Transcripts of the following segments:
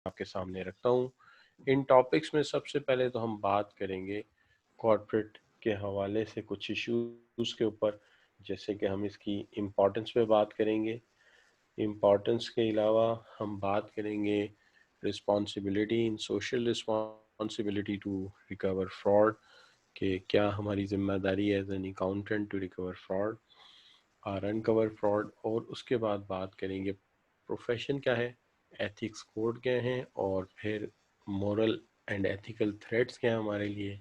آپ کے سامنے رکھتا ہوں۔ ان ٹاپکس میں سب سے پہلے تو ہم بات کریں گے کارپوریٹ کے حوالے سے کچھ ایشوز کے اوپر، جیسے کہ ہم اس کی امپورٹنس پہ بات کریں گے۔ امپورٹنس کے علاوہ ہم بات کریں گے responsibility in social responsibility to recover fraud, کہ کیا ہماری ذمہ داری ہے as an accountant to recover fraud اور انکور فراڈ، اور اس کے بعد بات کریں گے پروفیشن کیا ہے، ایتھکس کوڈ کیا ہیں، اور پھر مورل اینڈ ایتھیکل تھریٹس کیا ہیں ہمارے لیے،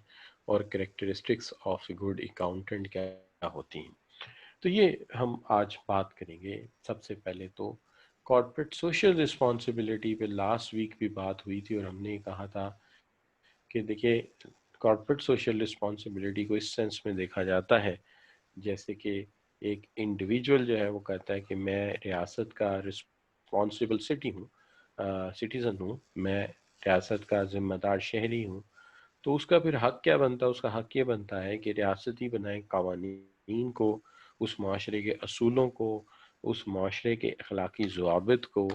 اور characteristics of a good accountant کیا ہوتی ہیں۔ تو یہ ہم آج بات کریں گے۔ سب سے پہلے تو کارپوریٹ سوشل رسپانسبلٹی پہ لاسٹ ویک بھی بات ہوئی تھی، اور ہم نے کہا تھا کہ دیکھیے کارپوریٹ سوشل رسپانسبلٹی کو اس سینس میں دیکھا جاتا ہے جیسے کہ ایک انڈیویجول جو ہے وہ کہتا ہے کہ میں ریاست کا رسپانسبل سٹیزن ہوں، میں ریاست کا ذمہ دار شہری ہوں، تو اس کا پھر حق کیا بنتا ہے؟ اس کا حق یہ بنتا ہے کہ ریاستی بنائے قوانین کو، اس معاشرے کے اصولوں کو، اس معاشرے کے اخلاقی ضوابط کو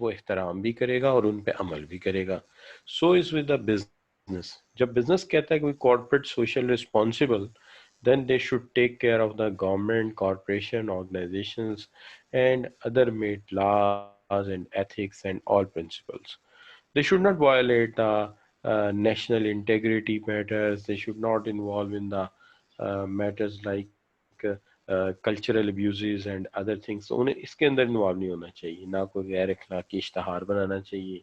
وہ احترام بھی کرے گا اور ان پہ عمل بھی کرے گا۔ سو از ود دا بزنس، جب بزنس کہتا ہے کہ corporate social responsible, then they should take care of the government, corporation, organizations, and other made laws and ethics and all principles. They should not violate the national integrity matters. They should not involve in the matters like cultural abuses and other things. تو انہیں اس کے اندر involve نہیں ہونا چاہیے، نہ کوئی غیر اخلاقی اشتہار بنانا چاہیے،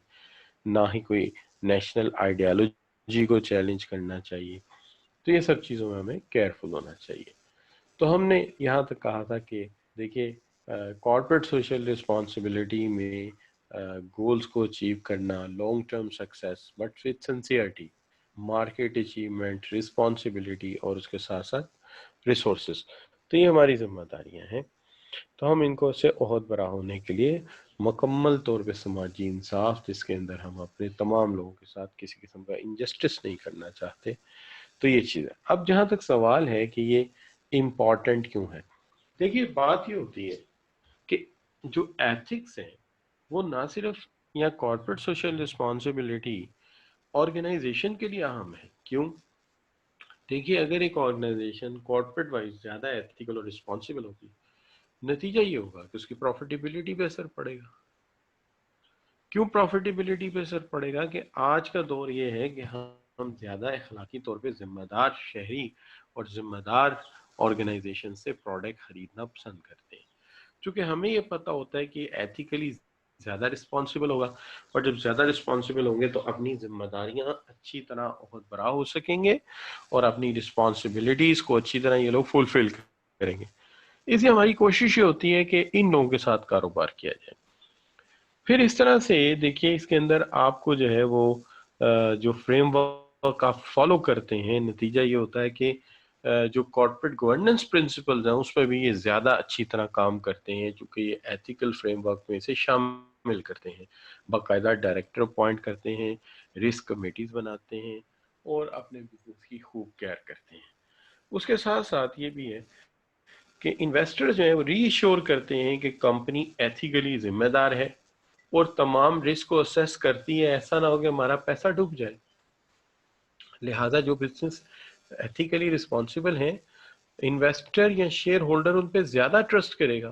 نہ ہی کوئی نیشنل آئیڈیالوجی کو چیلنج کرنا چاہیے۔ تو یہ سب چیزوں میں ہمیں کیئرفل ہونا چاہیے۔ تو ہم نے یہاں تک کہا تھا کہ دیکھیے کارپوریٹ سوشل رسپانسبلٹی میں گولز کو اچیو کرنا، long term success but with sincerity, market achievement, responsibility, اور اس کے ساتھ ساتھ ریسورسز، تو یہ ہماری ذمہ داریاں ہیں۔ تو ہم ان کو سے عہد برا ہونے کے لیے مکمل طور پہ سماجی انصاف، جس کے اندر ہم اپنے تمام لوگوں کے ساتھ کسی قسم کا انجسٹس نہیں کرنا چاہتے، تو یہ چیز ہے۔ اب جہاں تک سوال ہے کہ یہ امپورٹنٹ کیوں ہے، دیکھیے بات یہ ہوتی ہے کہ جو ایتھکس ہیں وہ نہ صرف یا کارپوریٹ سوشل رسپانسبلٹی آرگنائزیشن کے لیے اہم ہے۔ کیوں؟ دیکھیے اگر ایک آرگنائزیشن کارپوریٹ وائز زیادہ ایتھیکل اور رسپانسبل ہوگی، نتیجہ یہ ہوگا کہ اس کی پروفیٹیبلٹی پہ اثر پڑے گا۔ کیوں پروفیٹیبلٹی پہ اثر پڑے گا؟ کہ آج کا دور یہ ہے کہ ہم زیادہ اخلاقی طور پہ ذمہ دار شہری اور ذمہ دار آرگنائزیشن سے پروڈکٹ خریدنا پسند کرتے ہیں، چونکہ ہمیں یہ پتہ ہوتا ہے کہ ایتھیکلی زیادہ رسپانسبل ہوگا، اور جب زیادہ رسپانسبل ہوں گے تو اپنی ذمہ داریاں اچھی طرح عہد برا ہو سکیں گے، اور اپنی رسپانسبلٹیز کو اچھی طرح یہ لوگ فلفل کریں گے۔ اس لیے ہماری کوشش یہ ہوتی ہے کہ ان لوگوں کے ساتھ کاروبار کیا جائے۔ پھر اس طرح سے دیکھیے اس کے اندر آپ کو جو ہے وہ جو فریم ورک آپ فالو کرتے ہیں، نتیجہ یہ ہوتا ہے کہ جو کارپوریٹ گورننس پرنسپلز ہیں اس پہ بھی یہ زیادہ اچھی طرح کام کرتے ہیں، چونکہ یہ ایتھیکل فریم ورک میں سے شامل کرتے ہیں، باقاعدہ ڈائریکٹر اپوائنٹ کرتے ہیں، رسک کمیٹیز بناتے ہیں، اور اپنے بزنس کی خوب کیئر کرتے ہیں۔ اس کے ساتھ ساتھ یہ بھی ہے کہ انویسٹر جو ہیں وہ ری ایشور کرتے ہیں کہ کمپنی ایتھیکلی ذمہ دار ہے اور تمام رسک کو اسیس کرتی ہے، ایسا نہ ہو کہ ہمارا پیسہ ڈوب جائے۔ لہٰذا جو بزنس ایتھیکلی رسپانسبل ہیں، انویسٹر یا شیئر ہولڈر ان پہ زیادہ ٹرسٹ کرے گا،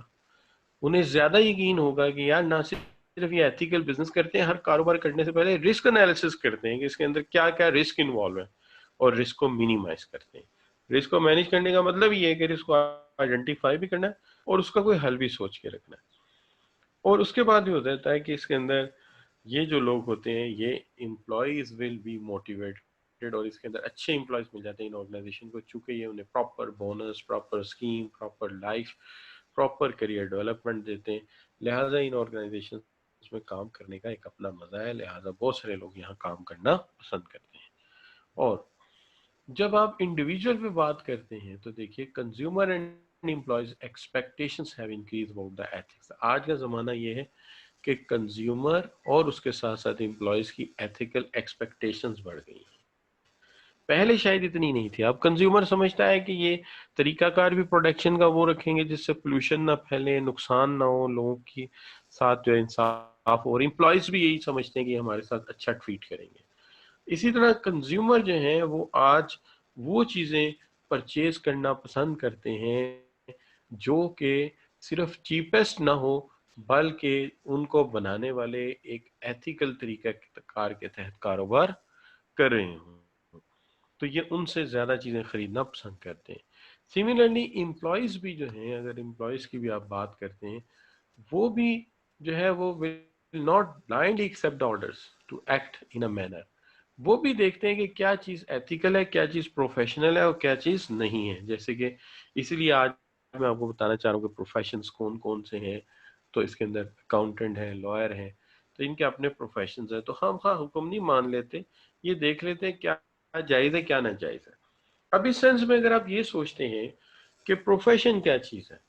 انہیں زیادہ یقین ہوگا کہ یار نہ صرف یہ ایتھیکل بزنس کرتے ہیں، ہر کاروبار کرنے سے پہلے رسک انالیسس کرتے ہیں کہ اس کے اندر کیا کیا رسک انوالو ہے، اور رسک کو منیمائز کرتے ہیں۔ رسک کو مینیج کرنے کا مطلب یہ ہے کہ رسک کو آئیڈینٹیفائی بھی کرنا ہے اور اس کا کوئی حل بھی سوچ کے رکھنا ہے۔ اور اس کے بعد یہ ہو جاتا ہے کہ اس کے اندر یہ جو لوگ ہوتے ہیں یہ امپلائیز ول بی موٹیویٹڈ، اور اس کے اندر اچھے امپلائیز مل جاتے ہیں ان آرگنائزیشن کو، چونکہ یہ انہیں proper bonus, proper scheme, proper life, proper career development دیتے ہیں۔ لہٰذا ان آرگنائزیشن میں کام کرنے کا ایک اپنا مزہ ہے، لہٰذا بہت سارے لوگ یہاں کام کرنا پسند کرتے ہیں۔ اور جب آپ انڈیویجول پہ بات کرتے ہیں تو دیکھیے consumer and employees expectations have increase about the ethics. آج کا زمانہ یہ ہے کہ کنزیومر اور اس کے ساتھ ساتھ امپلائیز کی ایتھیکل ایکسپیکٹیشنز بڑھ گئی ہیں۔ پہلے شاید اتنی نہیں تھی۔ اب کنزیومر سمجھتا ہے کہ یہ طریقہ کار بھی پروڈکشن کا وہ رکھیں گے جس سے پولوشن نہ پھیلے، نقصان نہ ہو، لوگوں کی ساتھ جو انصاف और एम्प्लॉयज भी यही समझते हैं कि हमारे साथ अच्छा ट्रीट करेंगे। इसी तरह कंज्यूमर जो हैं वो आज वो चीज़ें परचेज करना पसंद करते हैं जो कि सिर्फ चीपेस्ट ना हो, बल्कि उनको बनाने वाले एक एथिकल तरीका कार के तहत कारोबार कर रहे हों, तो ये उनसे ज़्यादा चीज़ें ख़रीदना पसंद करते हैं। सिमिलरली एम्प्लॉयज़ भी जो हैं, अगर एम्प्लॉयज़ की भी आप बात करते हैं, वो भी जो है वो will not blindly accept orders to act in a manner. वो भी देखते हैं कि क्या चीज़ एथिकल है, क्या चीज़ प्रोफेशनल है और क्या चीज़ नहीं है। जैसे कि इसलिए आज मैं आपको बताना चाह रहा हूँ कि प्रोफेशंस कौन कौन से हैं। तो इसके अंदर अकाउंटेंट है, लॉयर है, तो इनके अपने प्रोफेशंस हैं। तो हम हाँ हुक्म नहीं मान लेते, ये देख लेते हैं क्या जायज़ है क्या नाजायज़ है। अब इस सेंस में अगर आप ये सोचते हैं कि प्रोफेशन क्या चीज़ है,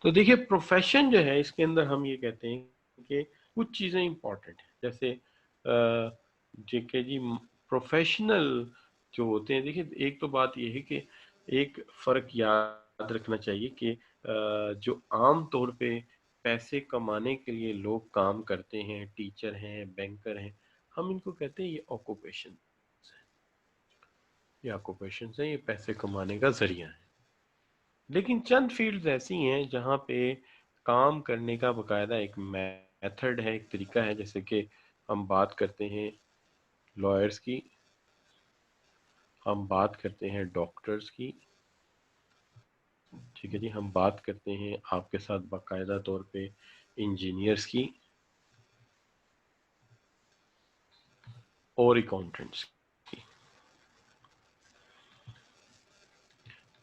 तो देखिए प्रोफेशन जो है इसके अंदर हम ये कहते हैं कि कुछ चीज़ें इंपॉर्टेंट हैं। जैसे जेके जी प्रोफेशनल जो होते हैं, देखिए एक तो बात ये है कि एक फ़र्क याद रखना चाहिए कि जो आम तौर पे पैसे कमाने के लिए लोग काम करते हैं, टीचर हैं, बैंकर हैं, हम इनको कहते हैं ये ऑक्यूपेशन है। ये ऑक्यूपेशन है, ये पैसे कमाने का ज़रिया है। लेकिन चंद फील्ड्स ऐसी हैं जहाँ पे काम करने का बकायदा एक मेथड है, एक तरीका है। जैसे कि हम बात करते हैं लॉयर्स की, हम बात करते हैं डॉक्टर्स की, ठीक है जी, हम बात करते हैं आपके साथ बाकायदा तौर पे इंजीनियर्स की और अकाउंटेंट्स की।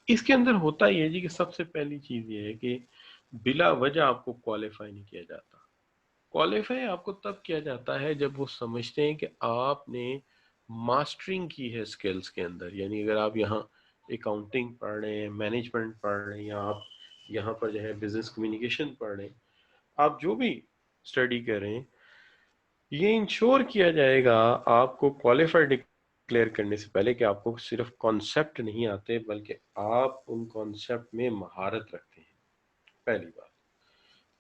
इसके अंदर होता ये है जी कि सबसे पहली चीज़ ये है कि बिला वजह आपको क्वालिफाई नहीं किया जाता। क्वालिफाई आपको तब किया जाता है जब वो समझते हैं कि आपने मास्टरिंग की है स्किल्स के अंदर। यानी अगर आप यहाँ अकाउंटिंग पढ़ रहे हैं, मैनेजमेंट पढ़ रहे हैं, या आप यहाँ पर जो है बिजनेस कम्युनिकेशन पढ़ रहे हैं, आप जो भी स्टडी कर रहे हैं, ये इंश्योर किया जाएगा आपको क्वालिफाइड डिक्लेयर करने से पहले कि आपको सिर्फ कॉन्सेप्ट नहीं आते, बल्कि आप उन कॉन्सेप्ट में महारत रखते हैं। पहली बात।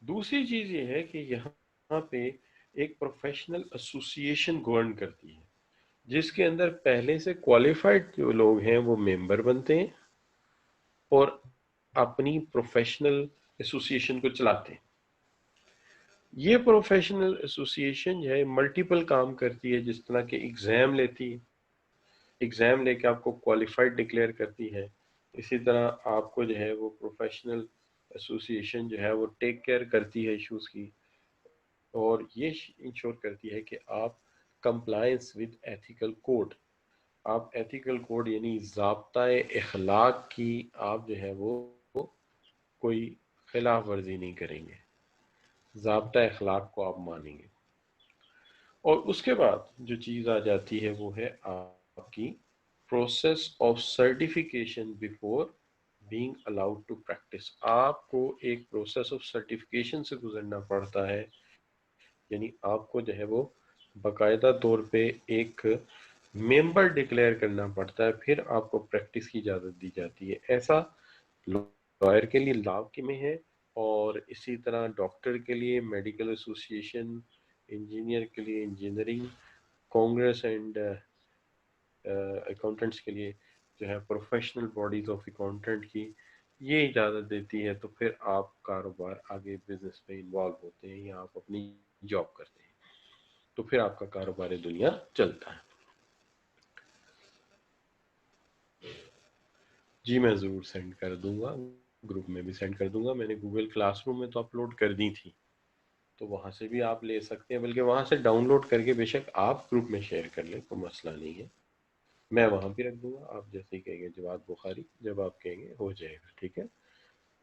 दूसरी चीज ये है कि यहाँ पे एक प्रोफेशनल एसोसिएशन गवर्न करती है, जिसके अंदर पहले से क्वालिफाइड जो लोग हैं वो मेंबर बनते हैं और अपनी प्रोफेशनल एसोसिएशन को चलाते हैं। ये प्रोफेशनल एसोसिएशन जो है मल्टीपल काम करती है, जिस तरह के एग्जाम लेती है, एग्जाम लेके आपको क्वालिफाइड डिक्लेयर करती है। इसी तरह आपको जो है वो प्रोफेशनल एसोसिएशन जो है वो टेक केयर करती है इश्यूज की, और ये इंश्योर करती है कि आप कंप्लायंस विद एथिकल कोड, आप एथिकल कोड यानी ज़ाब्ता-ए इखलाक की आप जो है वो कोई खिलाफ वर्जी नहीं करेंगे, ज़ाब्ता इखलाक को आप मानेंगे। और उसके बाद जो चीज़ आ जाती है वो है आपकी process of certification before being allowed to practise. आपको एक प्रोसेस ऑफ सर्टिफिकेशन से गुजरना पड़ता है, यानी आपको जो है वो बाकायदा तौर पे एक मेंबर डिक्लेयर करना पड़ता है, फिर आपको प्रैक्टिस की इजाज़त दी जाती है। ऐसा लॉयर के लिए लॉ के में है, और इसी तरह डॉक्टर के लिए मेडिकल एसोसिएशन, इंजीनियर के लिए इंजीनियरिंग कांग्रेस, एंड अकाउंटेंट्स के लिए जो है प्रोफेशनल बॉडीज ऑफ अकाउंटेंट की ये इजाज़त देती है। तो फिर आप कारोबार आगे बिजनेस में इन्वॉल्व होते हैं या आप अपनी जॉब करते हैं, तो फिर आपका कारोबार दुनिया चलता है। जी मैं ज़रूर सेंड कर दूंगा, ग्रुप में भी सेंड कर दूंगा। मैंने गूगल क्लासरूम में तो अपलोड कर दी थी, तो वहाँ से भी आप ले सकते हैं, बल्कि वहाँ से डाउनलोड करके बेशक आप ग्रुप में शेयर कर लें, कोई मसला नहीं है। मैं वहाँ भी रख दूंगा, आप जैसे ही कहेंगे जवाद बुखारी, जब आप कहेंगे हो जाएगा, ठीक है।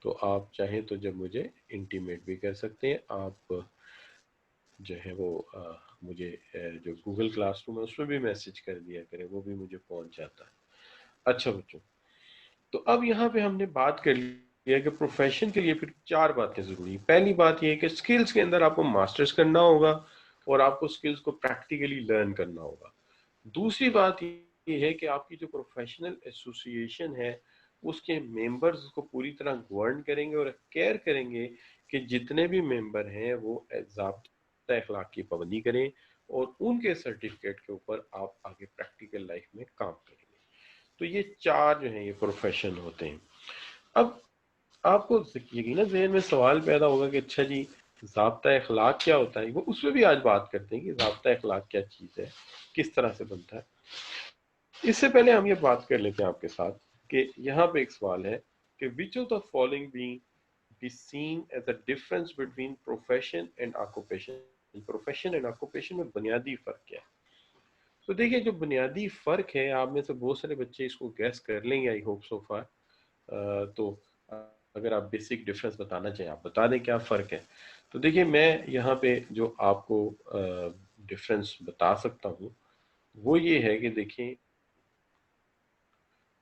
तो आप चाहें तो जब मुझे इंटीमेट भी कर सकते हैं, आप जो है वो मुझे जो गूगल क्लासरूम है उसमें भी मैसेज कर दिया करें, वो भी मुझे पहुंच जाता है। अच्छा बच्चों, तो अब यहाँ पे हमने बात कर लिया कि प्रोफेशन के लिए फिर चार बातें ज़रूरी हैं। पहली बात ये है कि स्किल्स के अंदर आपको मास्टर्स करना होगा और आपको स्किल्स को प्रैक्टिकली लर्न करना होगा। दूसरी बात ये है कि आपकी जो प्रोफेशनल एसोसिएशन है उसके मेंबर्स को पूरी तरह गवर्न करेंगे और केयर करेंगे کہ جتنے بھی ممبر ہیں وہ ضابطہ اخلاق کی پابندی کریں اور ان کے سرٹیفکیٹ کے اوپر آپ آگے پریکٹیکل لائف میں کام کریں گے. تو یہ 4 جو ہیں یہ پروفیشن ہوتے ہیں. اب آپ کو یقیناً ذہن میں سوال پیدا ہوگا کہ اچھا جی ضابطہ اخلاق کیا ہوتا ہے. وہ اس میں بھی آج بات کرتے ہیں کہ ضابطہ اخلاق کیا چیز ہے, کس طرح سے بنتا ہے. اس سے پہلے ہم یہ بات کر لیتے ہیں آپ کے ساتھ کہ یہاں پہ ایک سوال ہے کہ which of the following being be seen as a difference between profession and occupation. profession and occupation میں بنیادی فرق کیا ہے. تو دیکھیں جو بنیادی فرق ہے, آپ میں سے بہت سارے بچے اس کو گیس کر لیں گے آئی ہوپ سو فار. تو اگر آپ بیسک ڈفرنس بتانا چاہیں آپ بتا دیں کیا فرق ہے. تو دیکھیں میں یہاں پہ جو آپ کو ڈفرنس بتا سکتا ہوں وہ یہ ہے کہ دیکھیں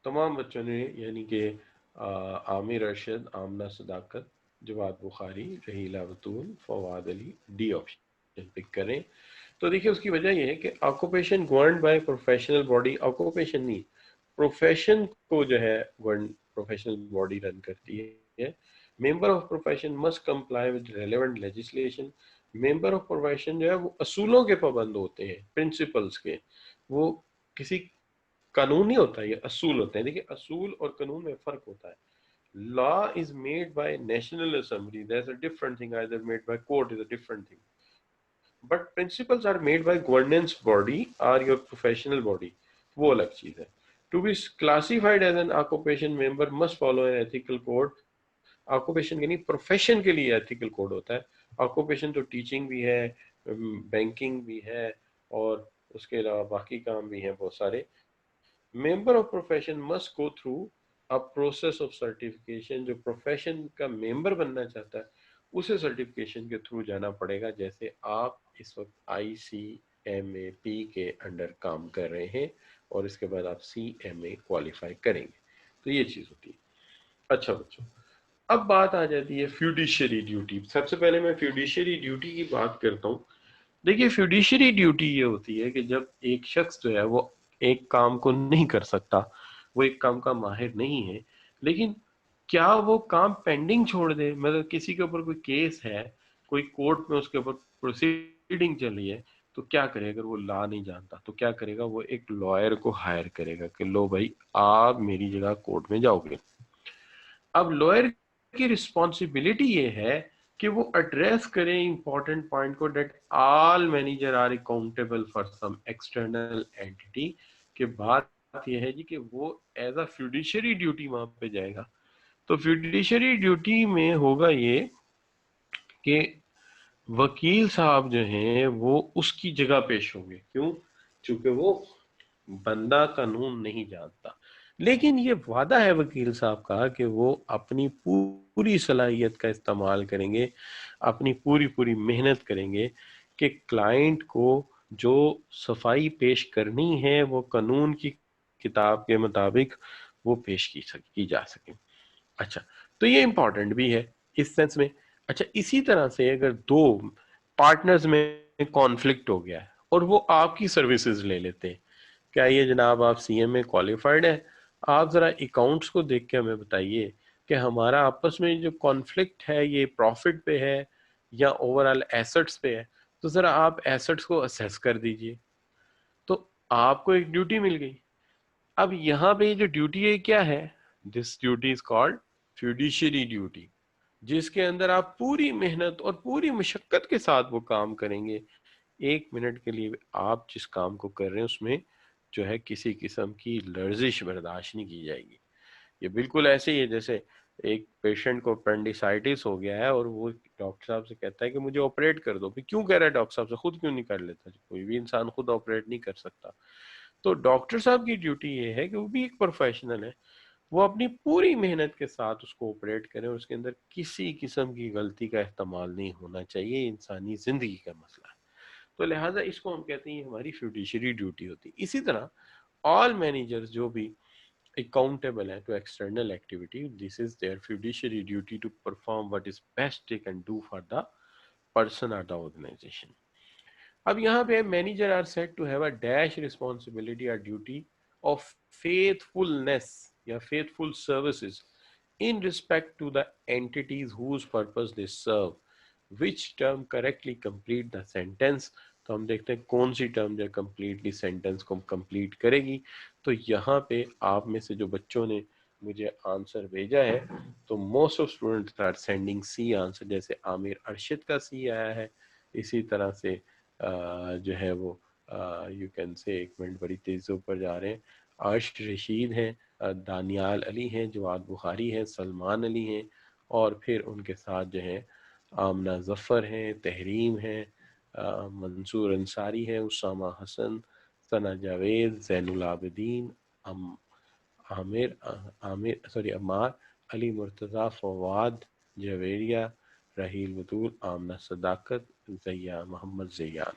تمام بچوں نے یعنی کہ عامر ارشد, آمنہ صداقت, جواد بخاری, رحیلہ بطول, فواد علی, ڈی آپشن پک کریں. تو دیکھیں اس کی وجہ یہ ہے کہ occupation governed by professional body, occupation نہیں پروفیشن کو جو ہے پروفیشنل باڈی رن کرتی ہے. Member of profession must comply with relevant legislation. Member of profession جو ہے وہ اصولوں کے پابند ہوتے ہیں, پرنسپلز کے. وہ کسی قانون نہیں ہوتا, یہ اصول ہوتے ہیں. دیکھیں اصول اور قانون میں فرق ہوتا ہے. law is made by national assembly, there's a different thing. Either made by court is a different thing, but principles are made by governance body or your professional body, وہ الگ چیز ہے. to be classified as an occupation member must follow an ethical code. Occupation یعنی profession کے لیے ethical code ہوتا ہے. Occupation تو ٹیچنگ بھی ہے, بینکنگ بھی ہے, اور اس کے علاوہ باقی کام بھی ہیں بہت سارے. Member of profession must go through a process of certification. جو پروفیشن کا ممبر بننا چاہتا ہے اسے سرٹیفکیشن کے تھرو جانا پڑے گا. جیسے آپ اس وقت ICMAP کے انڈر کام کر رہے ہیں اور اس کے بعد آپ CMA کوالیفائی کریں گے, تو یہ چیز ہوتی ہے. اچھا بچوں, اب بات آ جاتی ہے فیوڈیشری ڈیوٹی. سب سے پہلے میں فیوڈیشری ڈیوٹی کی بات کرتا ہوں. دیکھیے فیوڈیشری ڈیوٹی یہ ہوتی ہے کہ جب ایک شخص جو ہے وہ ایک کام کو نہیں کر سکتا, وہ ایک کام کا ماہر نہیں ہے, لیکن کیا وہ کام پینڈنگ چھوڑ دے. مطلب کسی کے اوپر کوئی کیس ہے, کوئی کورٹ میں اس کے اوپر پروسیڈنگ چل رہی ہے, تو کیا کرے اگر وہ لا نہیں جانتا, تو کیا کرے گا, وہ ایک لائر کو ہائر کرے گا کہ لو بھائی آپ میری جگہ کورٹ میں جاؤ گے. اب لائر کی رسپانسبلٹی یہ ہے کہ وہ ایڈریس کریں امپورٹنٹ پوائنٹ کو, that all manager are accountable for some external entity. کہ بات یہ ہے جی کہ وہ ایز اے فیوڈیشری ڈیوٹی وہاں پہ جائے گا. تو فیوڈیشری ڈیوٹی میں ہوگا یہ کہ وکیل صاحب جو ہیں وہ اس کی جگہ پیش ہوں گے. کیوں؟ چونکہ وہ بندہ قانون نہیں جانتا, لیکن یہ وعدہ ہے وکیل صاحب کا کہ وہ اپنی پوری صلاحیت کا استعمال کریں گے, اپنی پوری محنت کریں گے کہ کلائنٹ کو جو صفائی پیش کرنی ہے وہ قانون کی کتاب کے مطابق وہ پیش کی جا سکے. اچھا, تو یہ امپورٹنٹ بھی ہے اس سینس میں. اچھا, اسی طرح سے اگر دو پارٹنرز میں کانفلکٹ ہو گیا ہے اور وہ آپ کی سروسز لے لیتے ہیں, کیا یہ جناب آپ CMA کوالیفائڈ ہیں, آپ ذرا اکاؤنٹس کو دیکھ کے ہمیں بتائیے کہ ہمارا آپس میں جو کانفلکٹ ہے یہ پروفٹ پہ ہے یا اوور آل ایسٹس پہ ہے, تو ذرا آپ ایسٹس کو اسیس کر دیجئے. تو آپ کو ایک ڈیوٹی مل گئی. اب یہاں پہ جو ڈیوٹی ہے کیا ہے, this duty is called fiduciary duty, جس کے اندر آپ پوری محنت اور پوری مشقت کے ساتھ وہ کام کریں گے. 1 منٹ کے لیے آپ جس کام کو کر رہے ہیں اس میں جو ہے کسی قسم کی لرزش برداشت نہیں کی جائے گی. یہ بالکل ایسے ہی ہے جیسے ایک پیشنٹ کو اپینڈیسائٹس ہو گیا ہے اور وہ ڈاکٹر صاحب سے کہتا ہے کہ مجھے آپریٹ کر دو. کیوں کہہ رہا ہے ڈاکٹر صاحب سے, خود کیوں نہیں کر لیتا؟ کوئی بھی انسان خود آپریٹ نہیں کر سکتا. تو ڈاکٹر صاحب کی ڈیوٹی یہ ہے کہ وہ بھی ایک پروفیشنل ہے, وہ اپنی پوری محنت کے ساتھ اس کو آپریٹ کریں اور اس کے اندر کسی قسم کی غلطی کا احتمال نہیں ہونا چاہیے. انسانی زندگی کا مسئلہ ہے, تو لہٰذا اس کو ہم کہتے ہیں ہماری فیوڈیشری ڈیوٹی ہوتی ہے. اسی طرح آل مینیجرز جو بھی accountable ہیں to external activity, this is their fiduciary duty to perform what is best they can do for the person or the organization. اب یہاں پہ manager are said to have a dash responsibility or duty of faithfulness یا faithful services in respect to the entities whose purpose they serve, which term correctly complete the sentence. तो हम देखते हैं कौन सी term जो कम्प्लीटली सेंटेंस को complete करेगी। तो यहाँ पे आप में से जो बच्चों ने मुझे आंसर भेजा है, तो most of students are sending सी आंसर। जैसे आमिर अरशद का सी आया है, इसी तरह से जो है वो यू कैन से, एक मिनट बड़ी तेज़ से ऊपर जा रहे हैं, अर्श रशीद हैं, दानियाल अली हैं, जवाद बुखारी हैं, सलमान अली हैं, और फिर उनके साथ जो है आमना ज़फ़र हैं, तहरीम हैं, मंसूर अंसारी हैं, उसामा हसन, सना जावेद, ज़ैनुल आबिदीन, आमिर आमिर सॉरी अमार, अली मुर्तज़ा, फवाद, जवेरिया, राहील बतूल, आमना सदाकत, ज़ैया मोहम्मद ज़ैयान।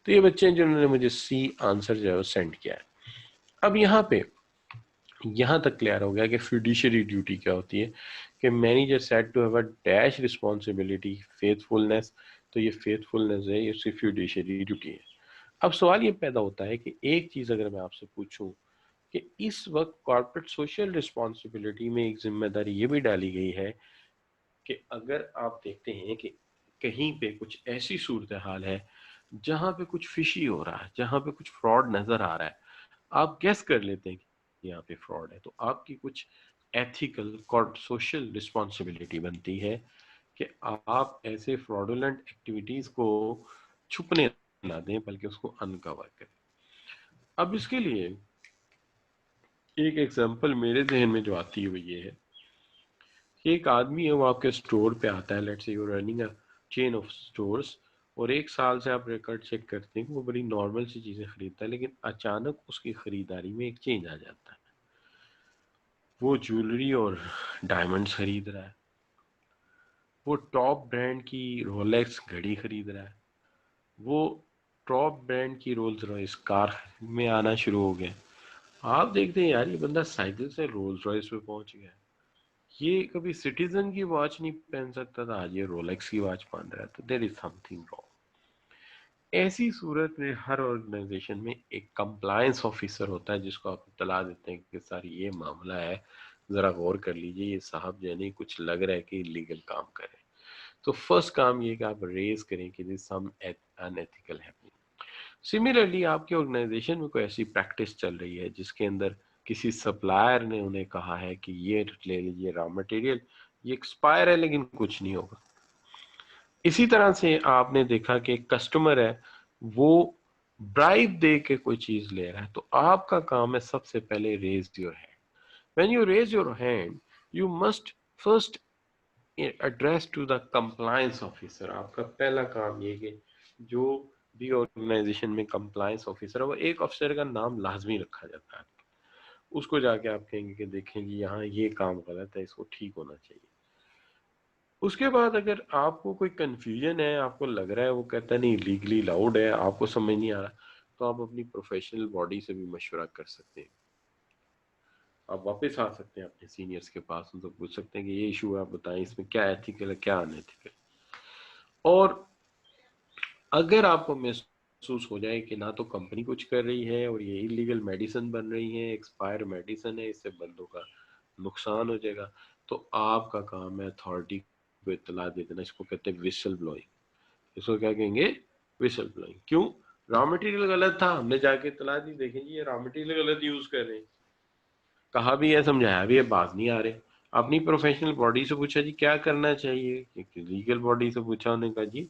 तो ये बच्चे हैं जिन्होंने मुझे सी आंसर जो है वो सेंड किया है। अब यहाँ तक क्लियर हो गया कि फिड्यूशियरी ड्यूटी क्या होती है, कि manager said to have a dash responsibility faithfulness. तो ये फेथफुलनेस है, ये उसकी फिड्यूशियरी ड्यूटी है। अब सवाल ये पैदा होता है कि एक चीज़ अगर मैं आपसे पूछूं कि इस वक्त कॉर्पोरेट सोशल रिस्पॉन्सिबिलिटी में एक जिम्मेदारी ये भी डाली गई है कि अगर आप देखते हैं कि कहीं पे कुछ ऐसी सूरत हाल है जहाँ पे कुछ फिशी हो रहा है, जहाँ पे कुछ फ्रॉड नज़र आ रहा है, आप गेस कर लेते हैं कि यहाँ पे फ्रॉड है, तो आपकी कुछ एथिकल सोशल रिस्पॉन्सिबिलिटी बनती है कि आप ऐसे फ्रॉडुलेंट एक्टिविटीज़ को छुपने ना दें, बल्कि उसको अनकवर करें। अब इसके लिए एक एग्जांपल मेरे जहन में जो आती है वो ये है कि एक आदमी है, वो आपके स्टोर पे आता है, let's say you are running a chain of stores, और एक साल से आप रिकॉर्ड चेक करते हैं कि वो बड़ी नॉर्मल सी चीज़ें खरीदता है, लेकिन अचानक उसकी खरीदारी में एक चेंज आ जाता है। वो ज्वेलरी और डायमंड्स खरीद रहा है, वो टॉप ब्रांड की रोलेक्स घड़ी खरीद रहा है, वो टॉप ब्रांड की रोल्स रॉयस कार में आना शुरू हो गया। आप देखते हैं यार, ये बंदा साइकिल से रोल्स रॉयस पे पहुंच गया, ये कभी सिटीजन की वॉच नहीं पहन सकता था, आज ये रोलेक्स की वॉच पहन रहा है। तो देयर इज समथिंग रॉन्ग। ऐसी सूरत में हर ऑर्गेनाइजेशन में एक कंप्लायंस ऑफिसर होता है, जिसको आप इत्तला देते हैं कि सर ये मामला है, ज़रा गौर कर लीजिए, ये साहब जो है नहीं कुछ लग रहा है कि इलीगल काम करें। तो फर्स्ट काम ये कि आप रेज करें कि this some unethical happening. Similarly आपके ऑर्गेनाइजेशन में कोई ऐसी प्रैक्टिस चल रही है जिसके अंदर किसी सप्लायर ने उन्हें कहा है कि ये ले लीजिए रॉ मटेरियल, ये एक्सपायर है लेकिन कुछ नहीं होगा। इसी तरह से आपने देखा कि एक कस्टमर है, वो ब्राइब दे के कोई चीज ले रहा है, तो आपका काम है सबसे पहले raise your hand. When you raise your hand, you must first address to the compliance officer. आपका पहला काम ये कि जो भी ऑर्गेनाइजेशन में कंप्लायंस ऑफिसर है, वो एक अफसर का नाम लाजमी रखा जाता है। उसको जाके आप कहेंगे कि देखें जी यहाँ ये काम गलत है, इसको ठीक होना चाहिए। उसके बाद अगर आपको कोई कंफ्यूजन है, आपको लग रहा है वो कहता है नहीं लीगली अलाउड है, आपको समझ नहीं आ रहा, तो आप अपनी प्रोफेशनल बॉडी से भी मशवरा कर सकते हैं। आप वापस आ सकते हैं अपने सीनियर्स के पास, उनसे पूछ सकते हैं कि ये इशू है, आप बताएं इसमें क्या एथिकल है क्या अनएथिकल। और अगर आपको महसूस हो जाए कि ना तो कंपनी कुछ कर रही है और ये इलीगल मेडिसिन बन रही है, एक्सपायर मेडिसिन है, इससे बंदों का नुकसान हो जाएगा, तो आपका काम है अथॉरिटी को इत्तला दे देना। इसको कहते हैं विसल ब्लोइंग। इसको क्या कहेंगे? Whistle blowing. क्यों? रॉ मटेरियल गलत था, हमने जाके इत्तला दी, देखें जी ये रॉ मटेरियल गलत यूज कर रहे हैं, कहा भी है समझाया भी है, बाज नहीं आ रहे। अपनी प्रोफेशनल बॉडी से पूछा जी क्या करना चाहिए, लीगल बॉडी से पूछा, उन्होंने कहा जी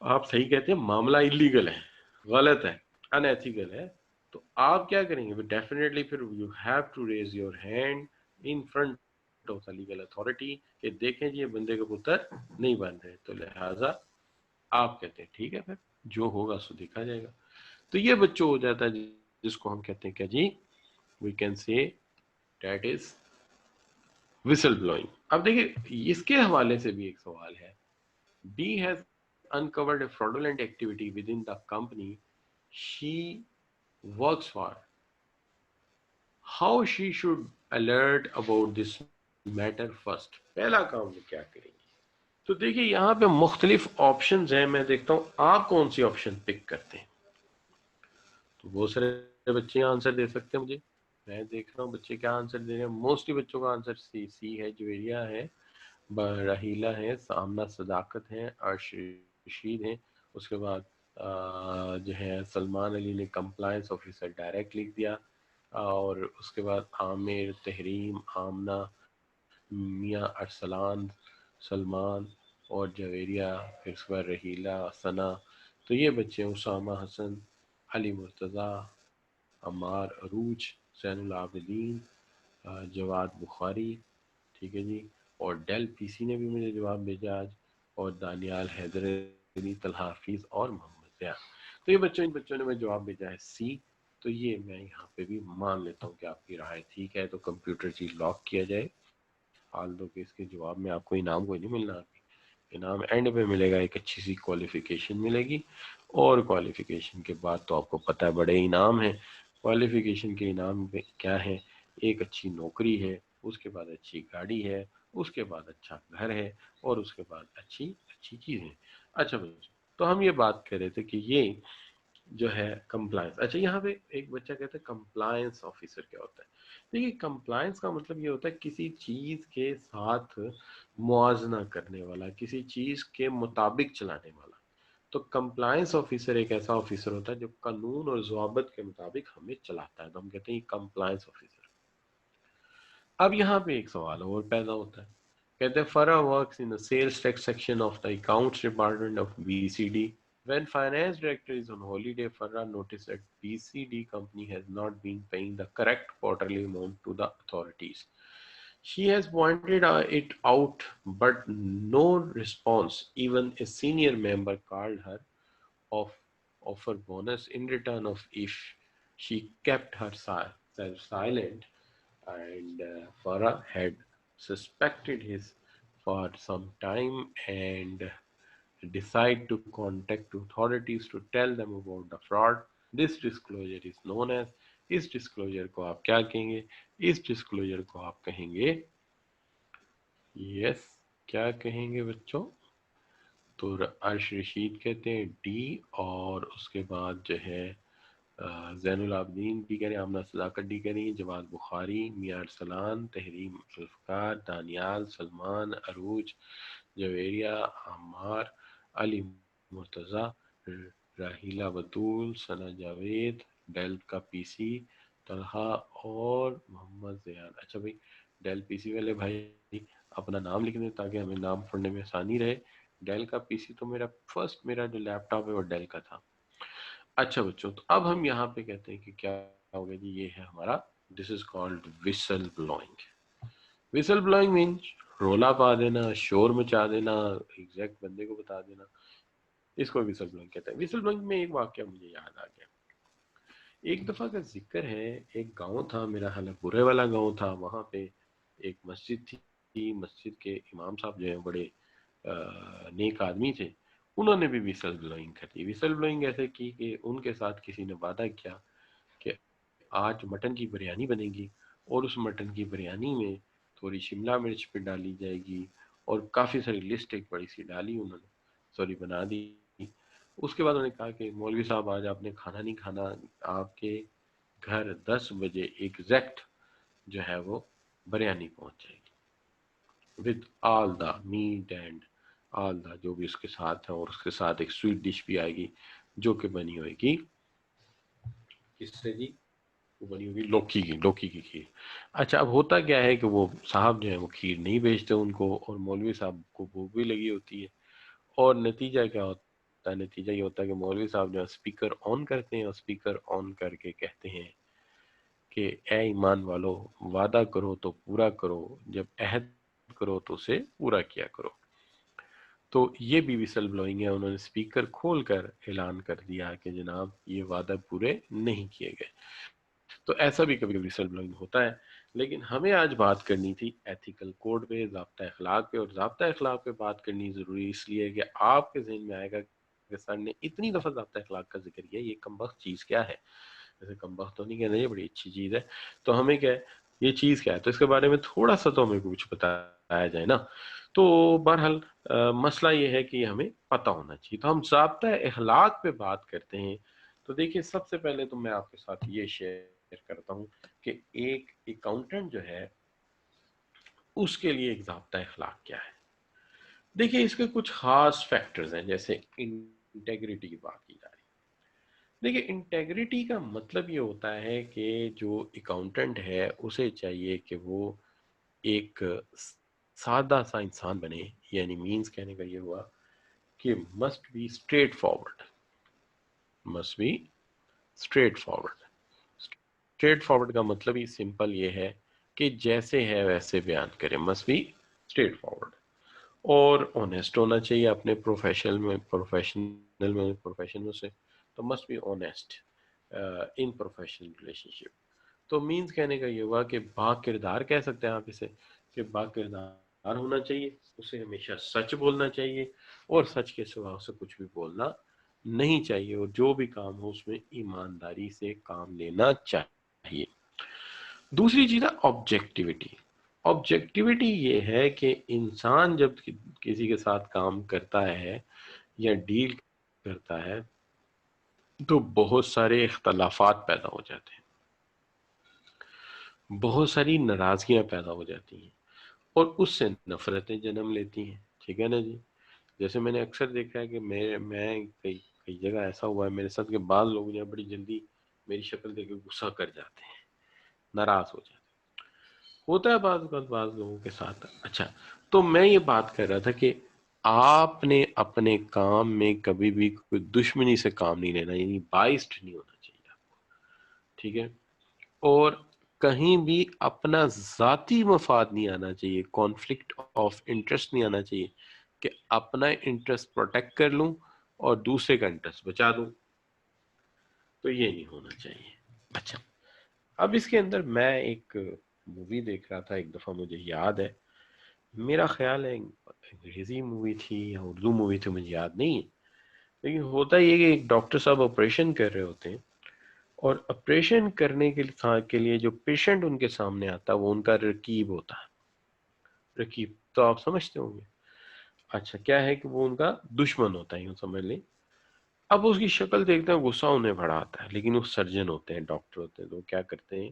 आप सही कहते हैं, मामला इलीगल है, गलत है, अनएथिकल है। तो आप क्या करेंगे? डेफिनेटली फिर you have to raise your hand in front of the legal authority कि देखें जी ये बंदे के पुत्र नहीं बन रहे, तो लिहाजा आप कहते हैं ठीक है, फिर जो होगा सो देखा जाएगा। तो ये बच्चों हो जाता है जिसको हम कहते हैं क्या जी, we can say that is whistle blowing. अब देखिए इसके हवाले से भी एक सवाल है। B has uncovered a fraudulent activity within the company she works for. How she should alert about this matter first? पहला काम वो क्या करेंगे? तो देखिए यहाँ पे मुख्तलिफ ऑप्शंस हैं, मैं देखता हूँ आप कौन सी ऑप्शन पिक करते हैं। तो बहुत सारे बच्चे आंसर दे सकते हैं मुझे, मैं देख रहा हूँ बच्चे क्या आंसर दे रहे हैं। मोस्टली बच्चों का आंसर सी है, जवेरिया है, रहीला है, सामना सदाकत है, अर्श रशीद है। उसके बाद जो है सलमान अली ने कंप्लायंस ऑफिसर डायरेक्ट लिख दिया, और उसके बाद आमिर, तहरीम, आमना, मियाँ अरसलान, सलमान और जवेरिया, फिर उसके बाद रहीला, सना। तो ये बच्चे उसामा हसन, अली मुर्तज़ा, अम्मार अरूज, ज़ैनुल आबिदीन, जवाद बुखारी, ठीक है जी, और डेल पीसी ने भी मुझे जवाब भेजा आज, और दानियाल हैदर अली, तलहा हाफिज और मोहम्मद ज़िया। तो ये बच्चों, इन बच्चों ने मुझे जवाब भेजा है सी। तो ये मैं यहाँ पे भी मान लेता हूँ कि आपकी राय ठीक है। तो कंप्यूटर जी लॉक किया जाए। हाल दो कि इसके जवाब में आपको इनाम कोई नहीं मिलना, आपकी इनाम एंड पे मिलेगा, एक अच्छी सी क्वालिफिकेशन मिलेगी। और क्वालिफिकेशन के बाद तो आपको पता है बड़े इनाम हैं। क्वालिफिकेशन के इनाम में क्या है, एक अच्छी नौकरी है, उसके बाद अच्छी गाड़ी है, उसके बाद अच्छा घर है, और उसके बाद अच्छी अच्छी चीज़ें। अच्छा बच्चों, तो हम ये बात कर रहे थे कि ये जो है कंप्लायंस। अच्छा, यहाँ पे एक बच्चा कहता है कंप्लायंस ऑफिसर क्या होता है। देखिए, कंप्लायंस का मतलब ये होता है किसी चीज़ के साथ मुआजना करने वाला, किसी चीज़ के मुताबिक चलाने वाला। तो कंप्लायंस ऑफिसर एक ऐसा ऑफिसर होता है जो कानून और ज़वाबित के मुताबिक हमें चलाता है, तो हम कहते हैं कंप्लायंस ऑफिसर। अब यहाँ पे एक सवाल और पैदा होता है। कहते हैं Farah works in the sales tax section of the accounts department of BCD. When finance director is on holiday, Farah noticed that BCD company has not been paying the correct quarterly amount to the authorities. She has pointed it out, but no response. Even a senior member called her of offer bonus in return of if she kept herself silent, and Farah had suspected his for some time and decide to contact authorities to tell them about the fraud. This disclosure is known as, इस disclosure को आप क्या कहेंगे? इस disclosure को आप कहेंगे, yes, क्या कहेंगे बच्चों? तो अर्श रशीद कहते हैं डी, और उसके बाद जो है ज़ैनुल आबिदीन डी कह रहे हैं, आमना सदाकत डी कह रही हैं, जवाद बुखारी, मियां अरसलान, तहरीम जुल्फ़िकार, दानियाल, सलमान, अरूज, जवेरिया, अम्मार, अली मुर्तज़ा, राहीला बतूल, सना जावेद, डेल का पीसी, तलहा और मोहम्मद ज़ियान। अच्छा भाई, डेल पीसी वाले भाई अपना नाम लिख दें ताकि हमें नाम पढ़ने में आसानी रहे। डेल का पीसी तो मेरा जो लैपटॉप है वो डेल का था। अच्छा बच्चों, तो अब हम यहाँ पे कहते हैं कि क्या हो गया जी, ये है हमारा, this is called whistle blowing. Whistle blowing means रोला पा देना, शोर मचा देना, एग्जैक्ट बंदे को बता देना, इसको विसल ब्लोइंग कहते हैं। विसल ब्लोइंग में एक वाक्य मुझे याद आ गया। एक दफा का जिक्र है, एक गांव था, मेरा ख्याल है बुरे वाला गांव था। वहां पे एक मस्जिद थी। मस्जिद के इमाम साहब जो है बड़े नेक आदमी थे। उन्होंने भी विसल ब्लोइंग कर दी। विसल ब्लोइंग ऐसे की कि उनके साथ किसी ने वादा किया कि आज मटन की बिरयानी बनेगी, और उस मटन की बिरयानी में थोड़ी शिमला मिर्च पे डाली जाएगी, और काफ़ी सारी लिस्ट एक बड़ी सी डाली उन्होंने, सॉरी बना दी। उसके बाद उन्होंने कहा कि मौलवी साहब आज आपने खाना नहीं खाना, आपके घर 10 बजे एग्जैक्ट जो है वो बिरयानी पहुंच जाएगी with all the meat and all the जो भी उसके साथ है, और उसके साथ एक स्वीट डिश भी आएगी जो कि बनी होगी किससे जी, वो बनी होगी लौकी की खीर। अच्छा, अब होता क्या है कि वो साहब जो है वो खीर नहीं बेचते उनको, और मौलवी साहब को भूख भी लगी होती है। और नतीजा क्या होता है? नतीजा ये होता है कि मौलवी साहब जो है स्पीकर ऑन करते हैं, और स्पीकर ऑन करके कहते हैं कि ए ईमान वालो, वादा करो तो पूरा करो, जब अहद करो तो उसे पूरा किया करो। तो ये भी विसल ब्लोइंग है। उन्होंने स्पीकर खोलकर ऐलान कर दिया कि जनाब ये वादा पूरे नहीं किए गए। तो ऐसा भी कभी कभी विसल ब्लोइंग होता है। लेकिन हमें आज बात करनी थी एथिकल कोड पे, ज़ाब्ता अखलाक पे। और ज़ाब्ता अखलाक पे बात करनी ज़रूरी इसलिए है कि आपके जहन में आएगा कि सर ने इतनी दफ़ा ज़ाब्ता अखलाक का जिक्र किया, ये कमबख्त चीज़ क्या है? जैसे कमबख्त तो नहीं कहना, ये बड़ी अच्छी चीज़ है। तो हमें क्या है, ये चीज़ क्या है? तो इसके बारे में थोड़ा सा तो हमें कुछ बताया जाए ना। तो बहरहाल मसला ये है कि हमें पता होना चाहिए। तो हम ज़ाब्ता अखलाक पे बात करते हैं। तो देखिए, सबसे पहले तो मैं आपके साथ ये शेयर کرتا ہوں کہ ایک اکاؤنٹنٹ جو ہے اس کے لیے ایک ضابطہ اخلاق کیا ہے. دیکھیے اس کے کچھ خاص فیکٹرز ہیں، جیسے انٹیگریٹی کی بات کی جا رہی ہے. دیکھیے انٹیگریٹی کا مطلب یہ ہوتا ہے کہ جو اکاؤنٹنٹ ہے اسے چاہیے کہ وہ ایک سادہ سا انسان بنے، یعنی مینز کہنے کا یہ ہوا کہ must be straightforward. Must be straightforward. Straightforward کا مطلب ہی سمپل یہ ہے کہ جیسے ہے ویسے بیان کرے. Must be straightforward. اور آنیسٹ ہونا چاہیے اپنے پروفیشن سے. تو must be honest in professional relationship. تو مینز کہنے کا یہ ہوا کہ با کردار کہہ سکتے ہیں آپ اسے، کہ با کردار ہونا چاہیے، اسے ہمیشہ سچ بولنا چاہیے اور سچ کے سوا اسے کچھ بھی بولنا نہیں چاہیے، اور جو بھی کام ہو اس میں ایمانداری سے کام لینا چاہیے. دوسری چیز ہے آبجیکٹیوٹی. آبجیکٹیوٹی یہ ہے کہ انسان جب کسی کے ساتھ کام کرتا ہے یا ڈیل کرتا ہے تو بہت سارے اختلافات پیدا ہو جاتے ہیں، بہت ساری ناراضگیاں پیدا ہو جاتی ہیں اور اس سے نفرتیں جنم لیتی ہیں. ٹھیک ہے نا جی. جیسے میں نے اکثر دیکھا ہے کہ میں کئی جگہ ایسا ہوا ہے میرے ساتھ کہ بعض لوگ جو بڑی جلدی میری شکل دیکھ کے غصہ کر جاتے ہیں، ناراض ہو جاتے ہیں. ہوتا ہے بعض لوگوں کے ساتھ. اچھا، تو میں یہ بات کر رہا تھا کہ آپ نے اپنے کام میں کبھی بھی کوئی دشمنی سے کام نہیں لینا، یعنی بائسڈ نہیں ہونا چاہیے آپ کو. ٹھیک ہے. اور کہیں بھی اپنا ذاتی مفاد نہیں آنا چاہیے، کانفلکٹ آف انٹرسٹ نہیں آنا چاہیے کہ اپنا انٹرسٹ پروٹیکٹ کر لوں اور دوسرے کا انٹرسٹ بچا دوں. تو یہ نہیں ہونا چاہیے. اچھا، اب اس کے اندر میں ایک مووی دیکھ رہا تھا ایک دفعہ، مجھے یاد ہے، میرا خیال ہے انگریزی مووی تھی یا اردو مووی تھی، مجھے یاد نہیں ہے. لیکن ہوتا یہ کہ ایک ڈاکٹر صاحب آپریشن کر رہے ہوتے ہیں، اور آپریشن کرنے کے لیے جو پیشنٹ ان کے سامنے آتا ہے وہ ان کا رقیب ہوتا ہے. رقیب تو آپ سمجھتے ہوں گے. اچھا، کیا ہے کہ وہ ان کا دشمن ہوتا ہے، یوں سمجھ لیں. اب اس کی شکل دیکھتے ہیں غصہ انہیں بڑا آتا ہے، لیکن وہ سرجن ہوتے ہیں، ڈاکٹر ہوتے ہیں، تو وہ کیا کرتے ہیں،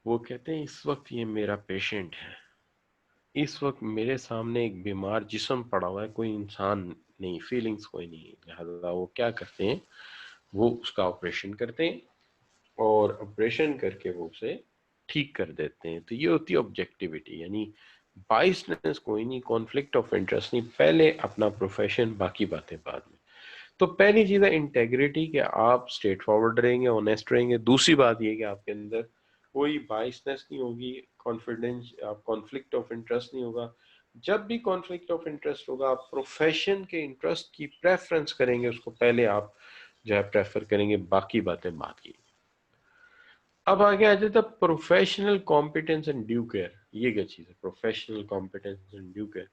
وہ کہتے ہیں اس وقت یہ میرا پیشنٹ ہے، اس وقت میرے سامنے ایک بیمار جسم پڑا ہوا ہے، کوئی انسان نہیں، فیلنگز کوئی نہیں. لہذا وہ کیا کرتے ہیں، وہ اس کا آپریشن کرتے ہیں اور آپریشن کر کے وہ اسے ٹھیک کر دیتے ہیں. تو یہ ہوتی ہے آبجیکٹیوٹی، یعنی بائسنس کوئی نہیں، کانفلکٹ آف انٹرسٹ نہیں، پہلے اپنا پروفیشن، باقی باتیں بعد میں. تو پہلی چیز ہے انٹیگریٹی، کہ آپ اسٹریٹ فارورڈ رہیں گے، آنیسٹ رہیں گے. دوسری بات یہ کہ آپ کے اندر کوئی بائسنس نہیں ہوگی، کانفیڈنس، کانفلکٹ آف انٹرسٹ نہیں ہوگا. جب بھی کانفلکٹ آف انٹرسٹ ہوگا آپ پروفیشن کے انٹرسٹ کی پریفرنس کریں گے، اس کو پہلے آپ جو ہے پریفر کریں گے، باقی باتیں بعد کی. اب آگے آ جاتا ہے professional competence and due care. یہ کیا چیز ہے professional competence and due care?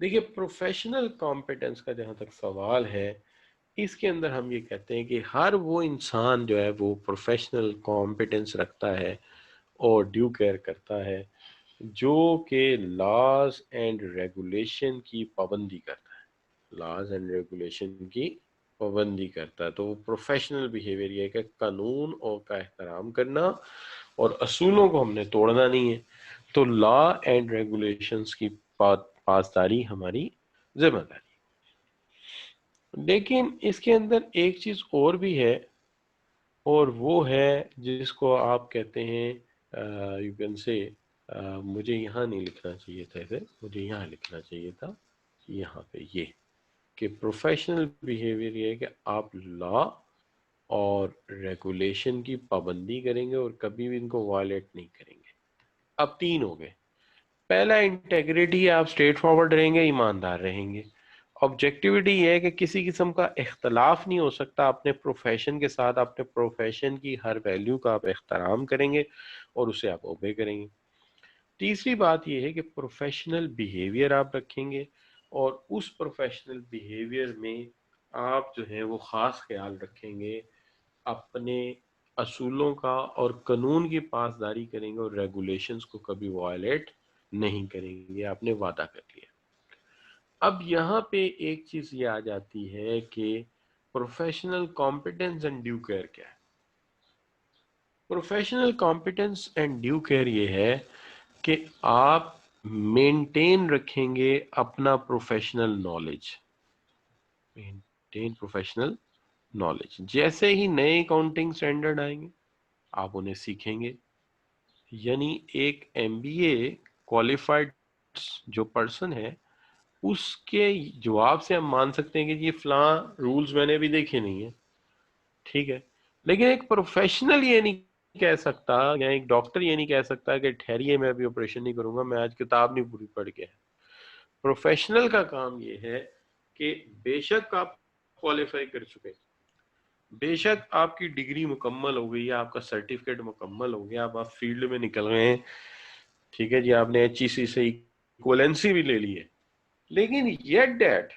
دیکھیے پروفیشنل کمپیٹنس کا جہاں تک سوال ہے، اس کے اندر ہم یہ کہتے ہیں کہ ہر وہ انسان جو ہے وہ پروفیشنل کمپیٹنس رکھتا ہے اور ڈیو کیئر کرتا ہے جو کہ لاز اینڈ ریگولیشن کی پابندی کرتا ہے. لاز اینڈ ریگولیشن کی پابندی کرتا ہے. تو وہ پروفیشنل بیہیویئر یہ ہے کہ قانون اور کا احترام کرنا اور اصولوں کو ہم نے توڑنا نہیں ہے. تو لا اینڈ ریگولیشنز کی پاسداری ہماری ذمہ داری. لیکن اس کے اندر ایک چیز اور بھی ہے، اور وہ ہے جس کو آپ کہتے ہیں یو کین سے، مجھے یہاں نہیں لکھنا چاہیے تھا اسے، مجھے یہاں لکھنا چاہیے تھا، یہاں پہ یہ کہ پروفیشنل بیہیویئر یہ ہے کہ آپ لا اور ریگولیشن کی پابندی کریں گے اور کبھی بھی ان کو وائلیٹ نہیں کریں گے. اب تین ہو گئے. پہلا انٹیگریٹی، آپ اسٹریٹ فارورڈ رہیں گے، ایماندار رہیں گے. آبجیکٹیوٹی یہ ہے کہ کسی قسم کا اختلاف نہیں ہو سکتا اپنے پروفیشن کے ساتھ، اپنے پروفیشن کی ہر ویلیو کا آپ احترام کریں گے اور اسے آپ اوبے کریں گے. تیسری بات یہ ہے کہ پروفیشنل بیہیویئر آپ رکھیں گے اور اس پروفیشنل بیہیویئر میں آپ جو ہیں وہ خاص خیال رکھیں گے، اپنے اصولوں کا اور قانون کی پاسداری کریں گے اور ریگولیشنز کو کبھی وائلیٹ نہیں کریں گے. آپ نے وعدہ کر لیا. اب یہاں پہ ایک چیز یہ آ جاتی ہے کہ professional competence and due care کیا ہے. Professional competence and due care ये है कि आप मेंटेन रखेंगे अपना professional knowledge, maintain professional knowledge. जैसे ही नए अकाउंटिंग स्टैंडर्ड आएंगे आप उन्हें सीखेंगे, यानी एक एमबीए क्वालिफाइड जो पर्सन है उसके जवाब से हम मान सकते हैं कि ये फलां रूल्स मैंने अभी देखे नहीं है, ठीक है। लेकिन एक प्रोफेशनल ये नहीं कह सकता, या एक डॉक्टर ये नहीं कह सकता कि ठहरिए मैं अभी ऑपरेशन नहीं करूंगा, मैं आज किताब नहीं पूरी पढ़ के। प्रोफेशनल का काम ये है कि बेशक आप क्वालिफाई कर चुके, बेशक आपकी डिग्री मुकम्मल हो गई है, आपका सर्टिफिकेट मुकम्मल हो गया, आप फील्ड में निकल गए हैं, ठीक है जी, आपने एचईसी से इक्वलेंसी भी ले ली है, लेकिन येट दैट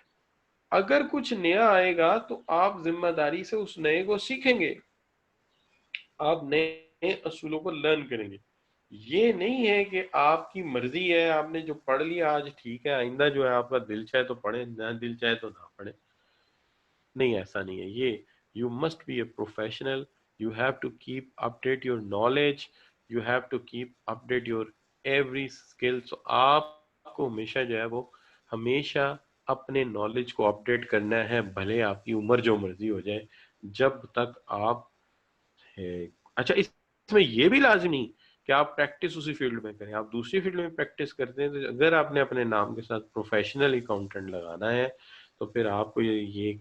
अगर कुछ नया आएगा तो आप जिम्मेदारी से उस नए को सीखेंगे, आप नए असूलों को लर्न करेंगे। ये नहीं है कि आपकी मर्जी है, आपने जो पढ़ लिया आज ठीक है, आइंदा जो है आपका दिल चाहे तो पढ़े, ना दिल चाहे तो ना पढ़े। नहीं, ऐसा नहीं है ये। You must be a professional, you have to keep update your knowledge, you have to keep update your every skills. आपको हमेशा जो है वो हमेशा अपने नॉलेज को अपडेट करना है, भले आपकी उम्र जो मर्जी हो जाए, जब तक आप है। अच्छा, इसमें ये भी लाजमी कि आप प्रैक्टिस उसी फील्ड में करें। आप दूसरी फील्ड में प्रैक्टिस करते हैं तो अगर आपने अपने नाम के साथ प्रोफेशनल अकाउंटेंट लगाना है तो फिर आपको ये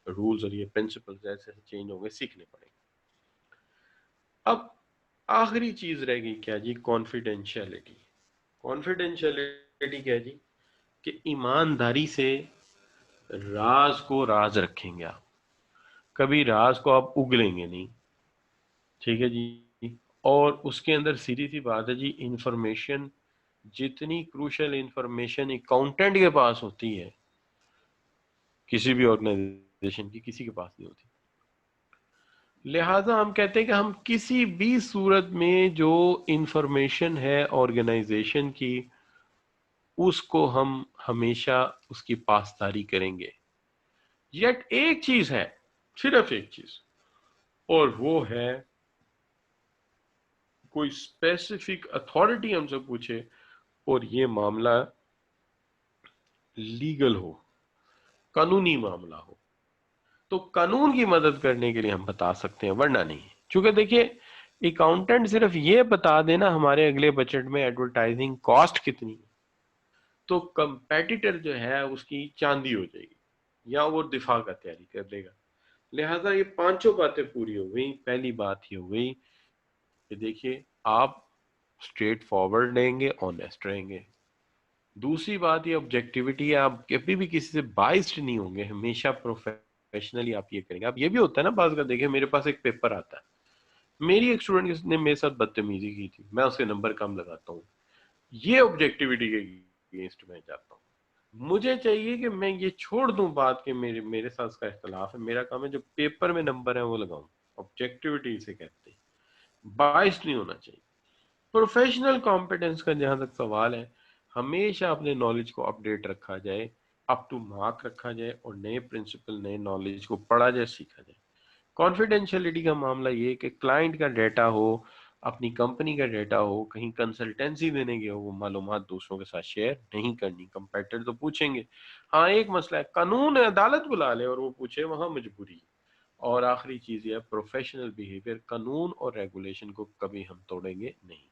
रूल्स और ये प्रिंसिपल्स ऐसे चेंज होंगे, सीखने पड़ेंगे। अब आखिरी चीज रह गई क्या जी? कॉन्फिडेंशियलिटी। कॉन्फिडेंशियलिटी क्या जी? कि ईमानदारी से राज को राज रखेंगे आप, कभी राज को आप उगलेंगे नहीं, ठीक है जी। और उसके अंदर सीधी सी बात है जी, इंफॉर्मेशन जितनी क्रूशल इंफॉर्मेशन अकाउंटेंट के पास होती है किसी भी ऑर्गेनाइजेशन की किसी के पास नहीं होती। लिहाजा हम कहते हैं कि हम किसी भी सूरत में जो इंफॉर्मेशन है ऑर्गेनाइजेशन की उसको हम हमेशा उसकी पासदारी करेंगे। येट एक चीज है, सिर्फ एक चीज, और वो है कोई स्पेसिफिक अथॉरिटी हमसे पूछे और ये मामला लीगल हो, कानूनी मामला हो, तो कानून की मदद करने के लिए हम बता सकते हैं, वरना नहीं। क्योंकि देखिए, अकाउंटेंट सिर्फ ये बता देना हमारे अगले बजट में एडवर्टाइजिंग कॉस्ट कितनी है, तो कंपेटिटर जो है उसकी चांदी हो जाएगी या वो दिफा का तैयारी कर देगा। लिहाजा ये पांचों बातें पूरी हो गई। पहली बात ये हो गई कि देखिए, आप स्ट्रेट फॉरवर्ड रहेंगे, ऑनेस्ट रहेंगे। दूसरी बात ये ऑब्जेक्टिविटी है, आप कभी भी किसी से बाइस्ड नहीं होंगे, हमेशा प्रोफेशनली आप ये करेंगे। आप ये भी होता है ना, बात का देखिए, मेरे पास एक पेपर आता है, मेरी एक स्टूडेंट ने मेरे साथ बदतमीजी की थी, मैं उसके नंबर कम लगाता हूँ, ये ऑब्जेक्टिविटी के अगेंस्ट में जाता हूँ। मुझे चाहिए कि मैं ये छोड़ दूं बात के मेरे मेरे साथ उसका इख्तलाफ है, मेरा काम है जो पेपर में नंबर है वो लगाऊं। ऑब्जेक्टिविटी इसे कहते हैं, बाइस्ड नहीं होना चाहिए। प्रोफेशनल कॉम्पिटेंस का जहां तक सवाल है, हमेशा अपने नॉलेज को अपडेट रखा जाए, अप टू मार्क रखा जाए, और नए प्रिंसिपल नए नॉलेज को पढ़ा जाए, सीखा जाए। कॉन्फिडेंशियलिटी का मामला ये कि क्लाइंट का डेटा हो, अपनी कंपनी का डेटा हो, कहीं कंसल्टेंसी देने के हो, वो मालूमात दूसरों के साथ शेयर नहीं करनी। कंपेटिटर तो पूछेंगे, हाँ एक मसला है, कानून है, अदालत बुला ले और वो पूछे, वहां मजबूरी है। और आखिरी चीज ये है प्रोफेशनल बिहेवियर, कानून और रेगुलेशन को कभी हम तोड़ेंगे नहीं।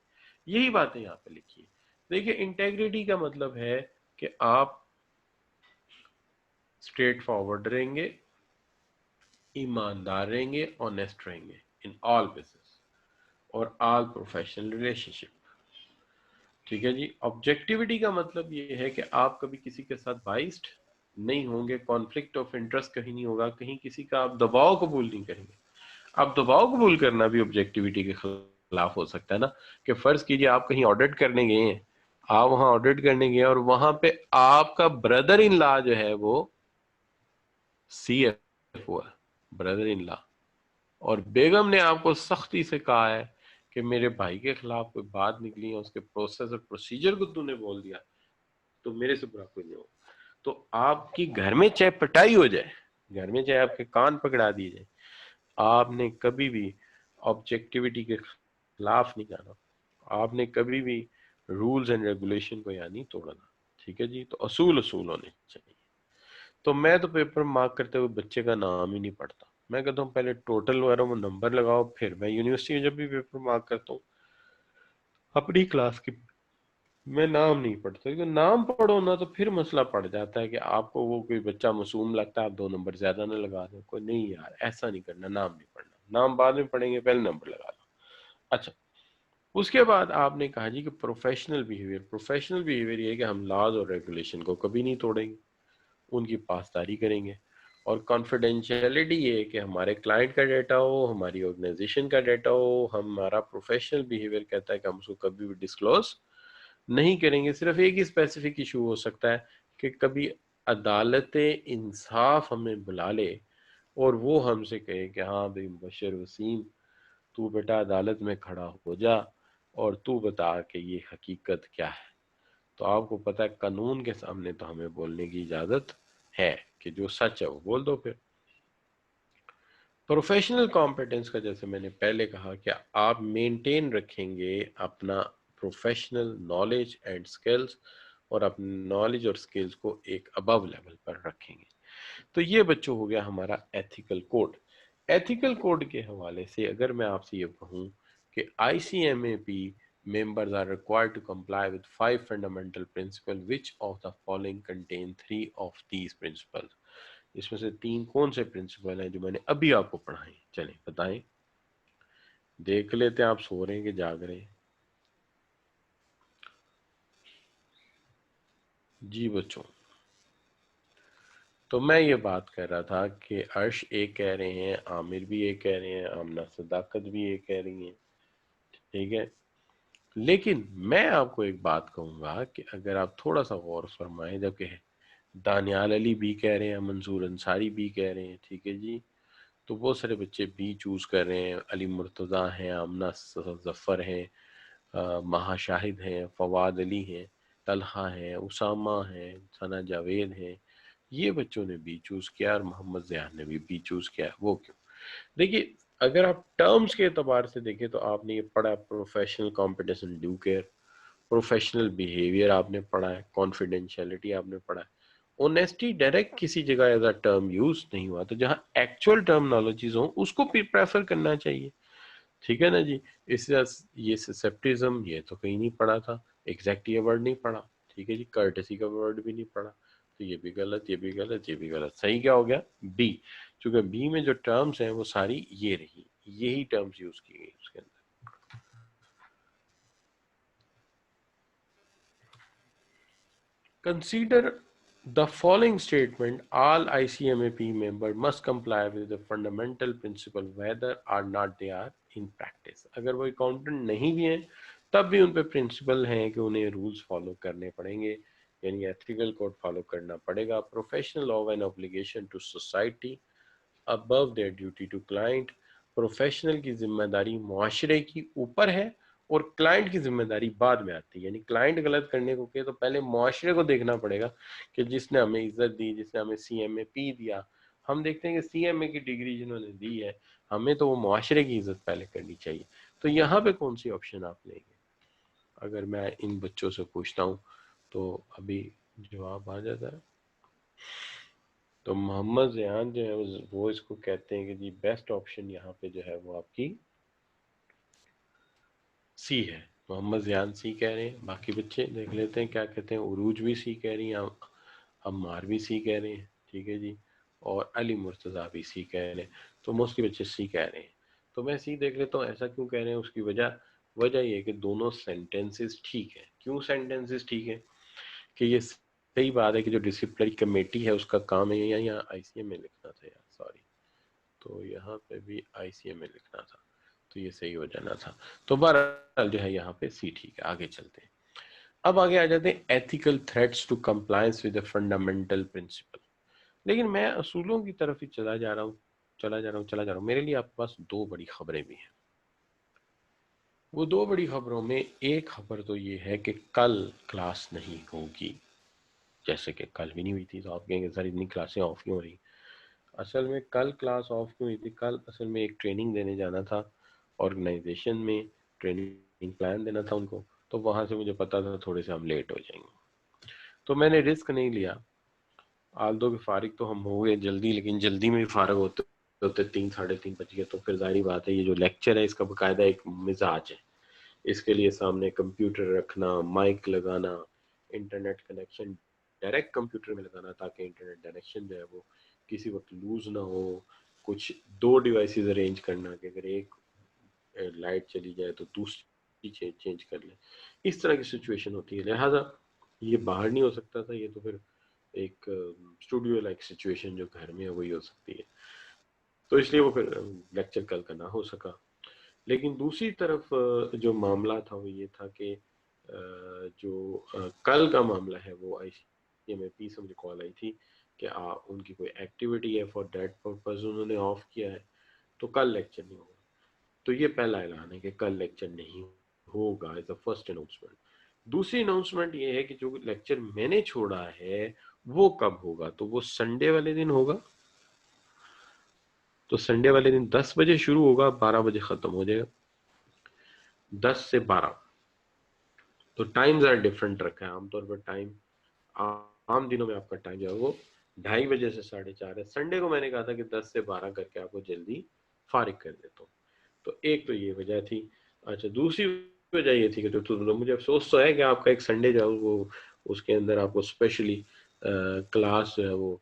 यही बातें यहाँ पे लिखी है। देखिए, इंटेग्रिटी का मतलब है कि आप स्ट्रेट फॉरवर्ड रहेंगे, ईमानदार रहेंगे, ऑनेस्ट रहेंगे इन ऑल बिजनेस और ऑल प्रोफेशनल रिलेशनशिप, ठीक है जी। ऑब्जेक्टिविटी का मतलब ये है कि आप कभी किसी के साथ बाइस्ड नहीं होंगे, कॉन्फ्लिक्ट ऑफ इंटरेस्ट कहीं नहीं होगा, कहीं किसी का आप दबाव कबूल नहीं करेंगे। अब दबाव कबूल करना भी ऑब्जेक्टिविटी के खिलाफ हो सकता है ना, कि फर्ज कीजिए आप कहीं ऑडिट करने गए हैं, आप वहां ऑडिट करने गए और वहां पे आपका ब्रदर इन लॉ जो है वो सीएफओ है, ब्रदर इन लॉ, और बेगम ने आपको सख्ती से कहा है कि मेरे भाई के खिलाफ कोई बात निकली है, उसके प्रोसेस और प्रोसीजर को तूने बोल दिया, तो मेरे से बुरा कोई नहीं हो। तो आपकी घर में चाहे पिटाई हो जाए, घर में चाहे आपके कान पकड़ा दिए जाए, आपने कभी भी ऑब्जेक्टिविटी के खिलाफ नहीं जाना, आपने कभी भी रूल्स एंड रेगुलेशन को यानी तोड़ना, ठीक है जी। तो असूल असूल होने चाहिए। तो मैं तो पेपर मार्क करते हुए बच्चे का नाम ही नहीं पढ़ता, मैं कहता हूँ पहले टोटल वगैरह में नंबर लगाओ, फिर मैं यूनिवर्सिटी में जब भी पेपर मार्क करता हूँ अपनी क्लास की मैं नाम नहीं पढ़ता, क्योंकि नाम पढ़ो ना तो फिर मसला पड़ जाता है कि आपको वो कोई बच्चा मासूम लगता है, आप 2 नंबर ज्यादा ना लगा दें, कोई नहीं यार ऐसा नहीं करना, नाम नहीं पढ़ना, नाम बाद में पढ़ेंगे, पहले नंबर लगा लो। अच्छा, उसके बाद आपने कहा जी कि प्रोफेशनल बिहेवियर, प्रोफेशनल बिहेवियर ये है कि हम लॉज और रेगुलेशन को कभी नहीं तोड़ेंगे, उनकी पासदारी करेंगे। और कॉन्फिडेंशियलिटी ये है कि हमारे क्लाइंट का डाटा हो, हमारी ऑर्गेनाइजेशन का डाटा हो, हमारा प्रोफेशनल बिहेवियर कहता है कि हम उसको कभी भी डिस्क्लोज नहीं करेंगे। सिर्फ एक ही स्पेसिफिक इशू हो सकता है कि कभी अदालत इंसाफ हमें बुला ले और वो हमसे कहे कि हाँ भाई मुबशर वसीम, तू बेटा अदालत में खड़ा हो जा और तू बता कि ये हकीकत क्या है। तो आपको पता है कानून के सामने तो हमें बोलने की इजाजत है कि जो सच है वो बोल दो। फिर प्रोफेशनल कॉम्पिटेंस का जैसे मैंने पहले कहा कि आप मेंटेन रखेंगे अपना प्रोफेशनल नॉलेज एंड स्किल्स और अपने नॉलेज और स्किल्स को एक अबव लेवल पर रखेंगे। तो ये बच्चों हो गया हमारा एथिकल कोड। एथिकल कोड के हवाले से अगर मैं आपसे ये कहूँ कि ICMAP members are required to comply with 5 fundamental principles, which of the following contain 3 of these principles? इसमें से 3 कौन से प्रिंसिपल हैं जो मैंने अभी आपको पढ़ाए, चलें बताएं। देख लेते हैं आप सो रहे हैं कि जाग रहे हैं। जी बच्चों, तो मैं ये बात कर रहा था कि अर्श एक कह रहे हैं, आमिर भी एक कह रहे हैं, आमना सदाकत भी एक कह रही हैं, ठीक है। लेकिन मैं आपको एक बात कहूंगा कि अगर आप थोड़ा सा गौर फरमाएं, जबकि दानियाल अली भी कह रहे हैं, मंसूर अंसारी भी कह रहे हैं, ठीक है जी, तो बहुत सारे बच्चे बी चूज कर रहे हैं, अली मुर्तज़ा हैं, आमना जफ़र हैं, महा शाहिद हैं, फवाद अली हैं, तलहा हैं, उसामा हैं, सना जावेद हैं, ये बच्चों ने बी चूज किया और मोहम्मद ज़ियान ने भी बी चूज किया है। वो क्यों? देखिए, अगर आप टर्म्स के एतबार से देखें तो आपने ये पढ़ा professional competition due care, professional behaviour आपने पढ़ा है, कॉन्फिडेंशियलिटी आपने पढ़ा है, ऑनेस्टी डायरेक्ट किसी जगह एज अ टर्म यूज नहीं हुआ, तो जहाँ एक्चुअल टर्मिनोलॉजीज हो उसको प्रेफर करना चाहिए, ठीक है ना जी। इससे ये ससेप्टिज्म ये तो कहीं नहीं पढ़ा था, एग्जैक्ट ये वर्ड नहीं पढ़ा, ठीक है जी, कर्टेसी का वर्ड भी नहीं पढ़ा, तो ये भी गलत, ये भी गलत, ये भी गलत। सही क्या हो गया? बी। क्योंकि बी में जो टर्म्स हैं वो सारी ये रही, यही टर्म्स यूज की गई उसके अंदर। Consider the following statement: all ICMAP members must comply with the fundamental principle whether or not they are in practice. अगर वो अकाउंटेंट नहीं भी हैं तब भी उन पे प्रिंसिपल हैं कि उन्हें रूल्स फॉलो करने पड़ेंगे, यानी एथिकल कोड फॉलो करना पड़ेगा। Professional law and obligation to society above their duty to client, professional की जिम्मेदारी मुआशरे की ऊपर है और क्लाइंट की जिम्मेदारी बाद में आती है। यानी क्लाइंट गलत करने को कहे तो पहले मुआशरे को देखना पड़ेगा कि जिसने हमें इज्जत दी, जिसने हमें CMAP दिया, हम देखते हैं कि CMA की डिग्री जिन्होंने दी है, हमें तो वो मुआशरे की इज्जत पहले करनी चाहिए। तो यहाँ पे कौन सी ऑप्शन आप लेंगे? अगर मैं इन बच्चों से पूछता हूँ तो अभी जवाब आ जाता है। तो मोहम्मद ज़ियान जो है वो इसको कहते हैं कि जी बेस्ट ऑप्शन यहाँ पे जो है वो आपकी सी है। मोहम्मद ज़ियान सी कह रहे हैं, बाकी बच्चे देख लेते हैं क्या कहते हैं। उरूज भी सी कह रही हैं, अम्मार भी सी कह रहे हैं, ठीक है जी, और अली मुर्तज़ा भी सी कह रहे हैं। तो मोस्टली बच्चे सी कह रहे हैं। तो मैं सी देख लेता हूँ, ऐसा क्यों कह रहे हैं, उसकी वजह वजह ये है कि दोनों सेंटेंसेस ठीक है। क्यों सेंटेंसेस ठीक है? कि ये सही बात है कि जो डिसिप्लिनरी कमेटी है उसका काम है, या यहाँ ICM में लिखना था यार, सॉरी, तो यहाँ पे भी ICM में लिखना था, तो ये सही हो जाना था। तो बहरहाल जो है यहाँ पे सी ठीक है। आगे चलते हैं। अब आगे आ जाते हैं ethical threats to compliance with the fundamental principle. लेकिन मैं असूलों की तरफ ही चला जा रहा हूँ, चला जा रहा हूँ। मेरे लिए आपके पास 2 बड़ी खबरें भी हैं। वो 2 बड़ी खबरों में एक खबर तो ये है कि कल क्लास नहीं होगी, जैसे कि कल भी नहीं हुई थी। तो आप कहेंगे सर इतनी क्लासें ऑफ क्यों हो रही? असल में कल क्लास ऑफ क्यों हुई थी? कल असल में एक ट्रेनिंग देने जाना था ऑर्गेनाइजेशन में ट्रेनिंग प्लान देना था उनको, तो वहाँ से मुझे पता था थोड़े से हम लेट हो जाएंगे, तो मैंने रिस्क नहीं लिया। आल्दो कि फारिग तो हम हो गए जल्दी, लेकिन जल्दी में ही फारिग होते होते 3 साढ़े 3 बज गए। तो फिर जाहिर बात है ये जो लेक्चर है इसका बाकायदा एक मिजाज है, इसके लिए सामने कंप्यूटर रखना, माइक लगाना, इंटरनेट कनेक्शन डायरेक्ट कंप्यूटर में लगाना ताकि इंटरनेट कनेक्शन जो है वो किसी वक्त लूज ना हो, कुछ 2 डिवाइसेस अरेंज करना कि अगर एक लाइट चली जाए तो दूसरी चेंज कर ले, इस तरह की सिचुएशन होती है। लिहाजा ये बाहर नहीं हो सकता था, ये तो फिर एक स्टूडियो लाइक सिचुएशन जो घर में है वही हो सकती है, तो इसलिए वो फिर लेक्चर कल का ना हो सका। लेकिन दूसरी तरफ जो मामला था वो ये था कि जो कल का मामला है वो ICMAP से मुझे कॉल आई थी कि उनकी कोई एक्टिविटी है, फॉर दैट पर्पस उन्होंने ऑफ किया है, तो कल लेक्चर नहीं होगा। तो ये पहला ऐलान है कि कल लेक्चर नहीं होगा, इज द फर्स्ट अनाउंसमेंट। दूसरी अनाउंसमेंट ये है कि जो लेक्चर मैंने छोड़ा है वो कब होगा, तो वो संडे वाले दिन होगा। तो संडे वाले दिन 10 बजे शुरू होगा, 12 बजे खत्म हो जाएगा, 10 से 12। तो टाइम्स आर डिफरेंट रखा है। आमतौर पर टाइम आम दिनों में आपका टाइम जो है वो 2:30 बजे से 4:30 है। संडे को मैंने कहा था कि 10 से 12 करके आपको जल्दी फारिग कर देता हूँ। तो एक तो ये वजह थी। अच्छा, दूसरी वजह ये थी कि तो मुझे अफसोस तो है कि आपका एक संडे जो है वो उसके अंदर आपको स्पेशली क्लास जो है वो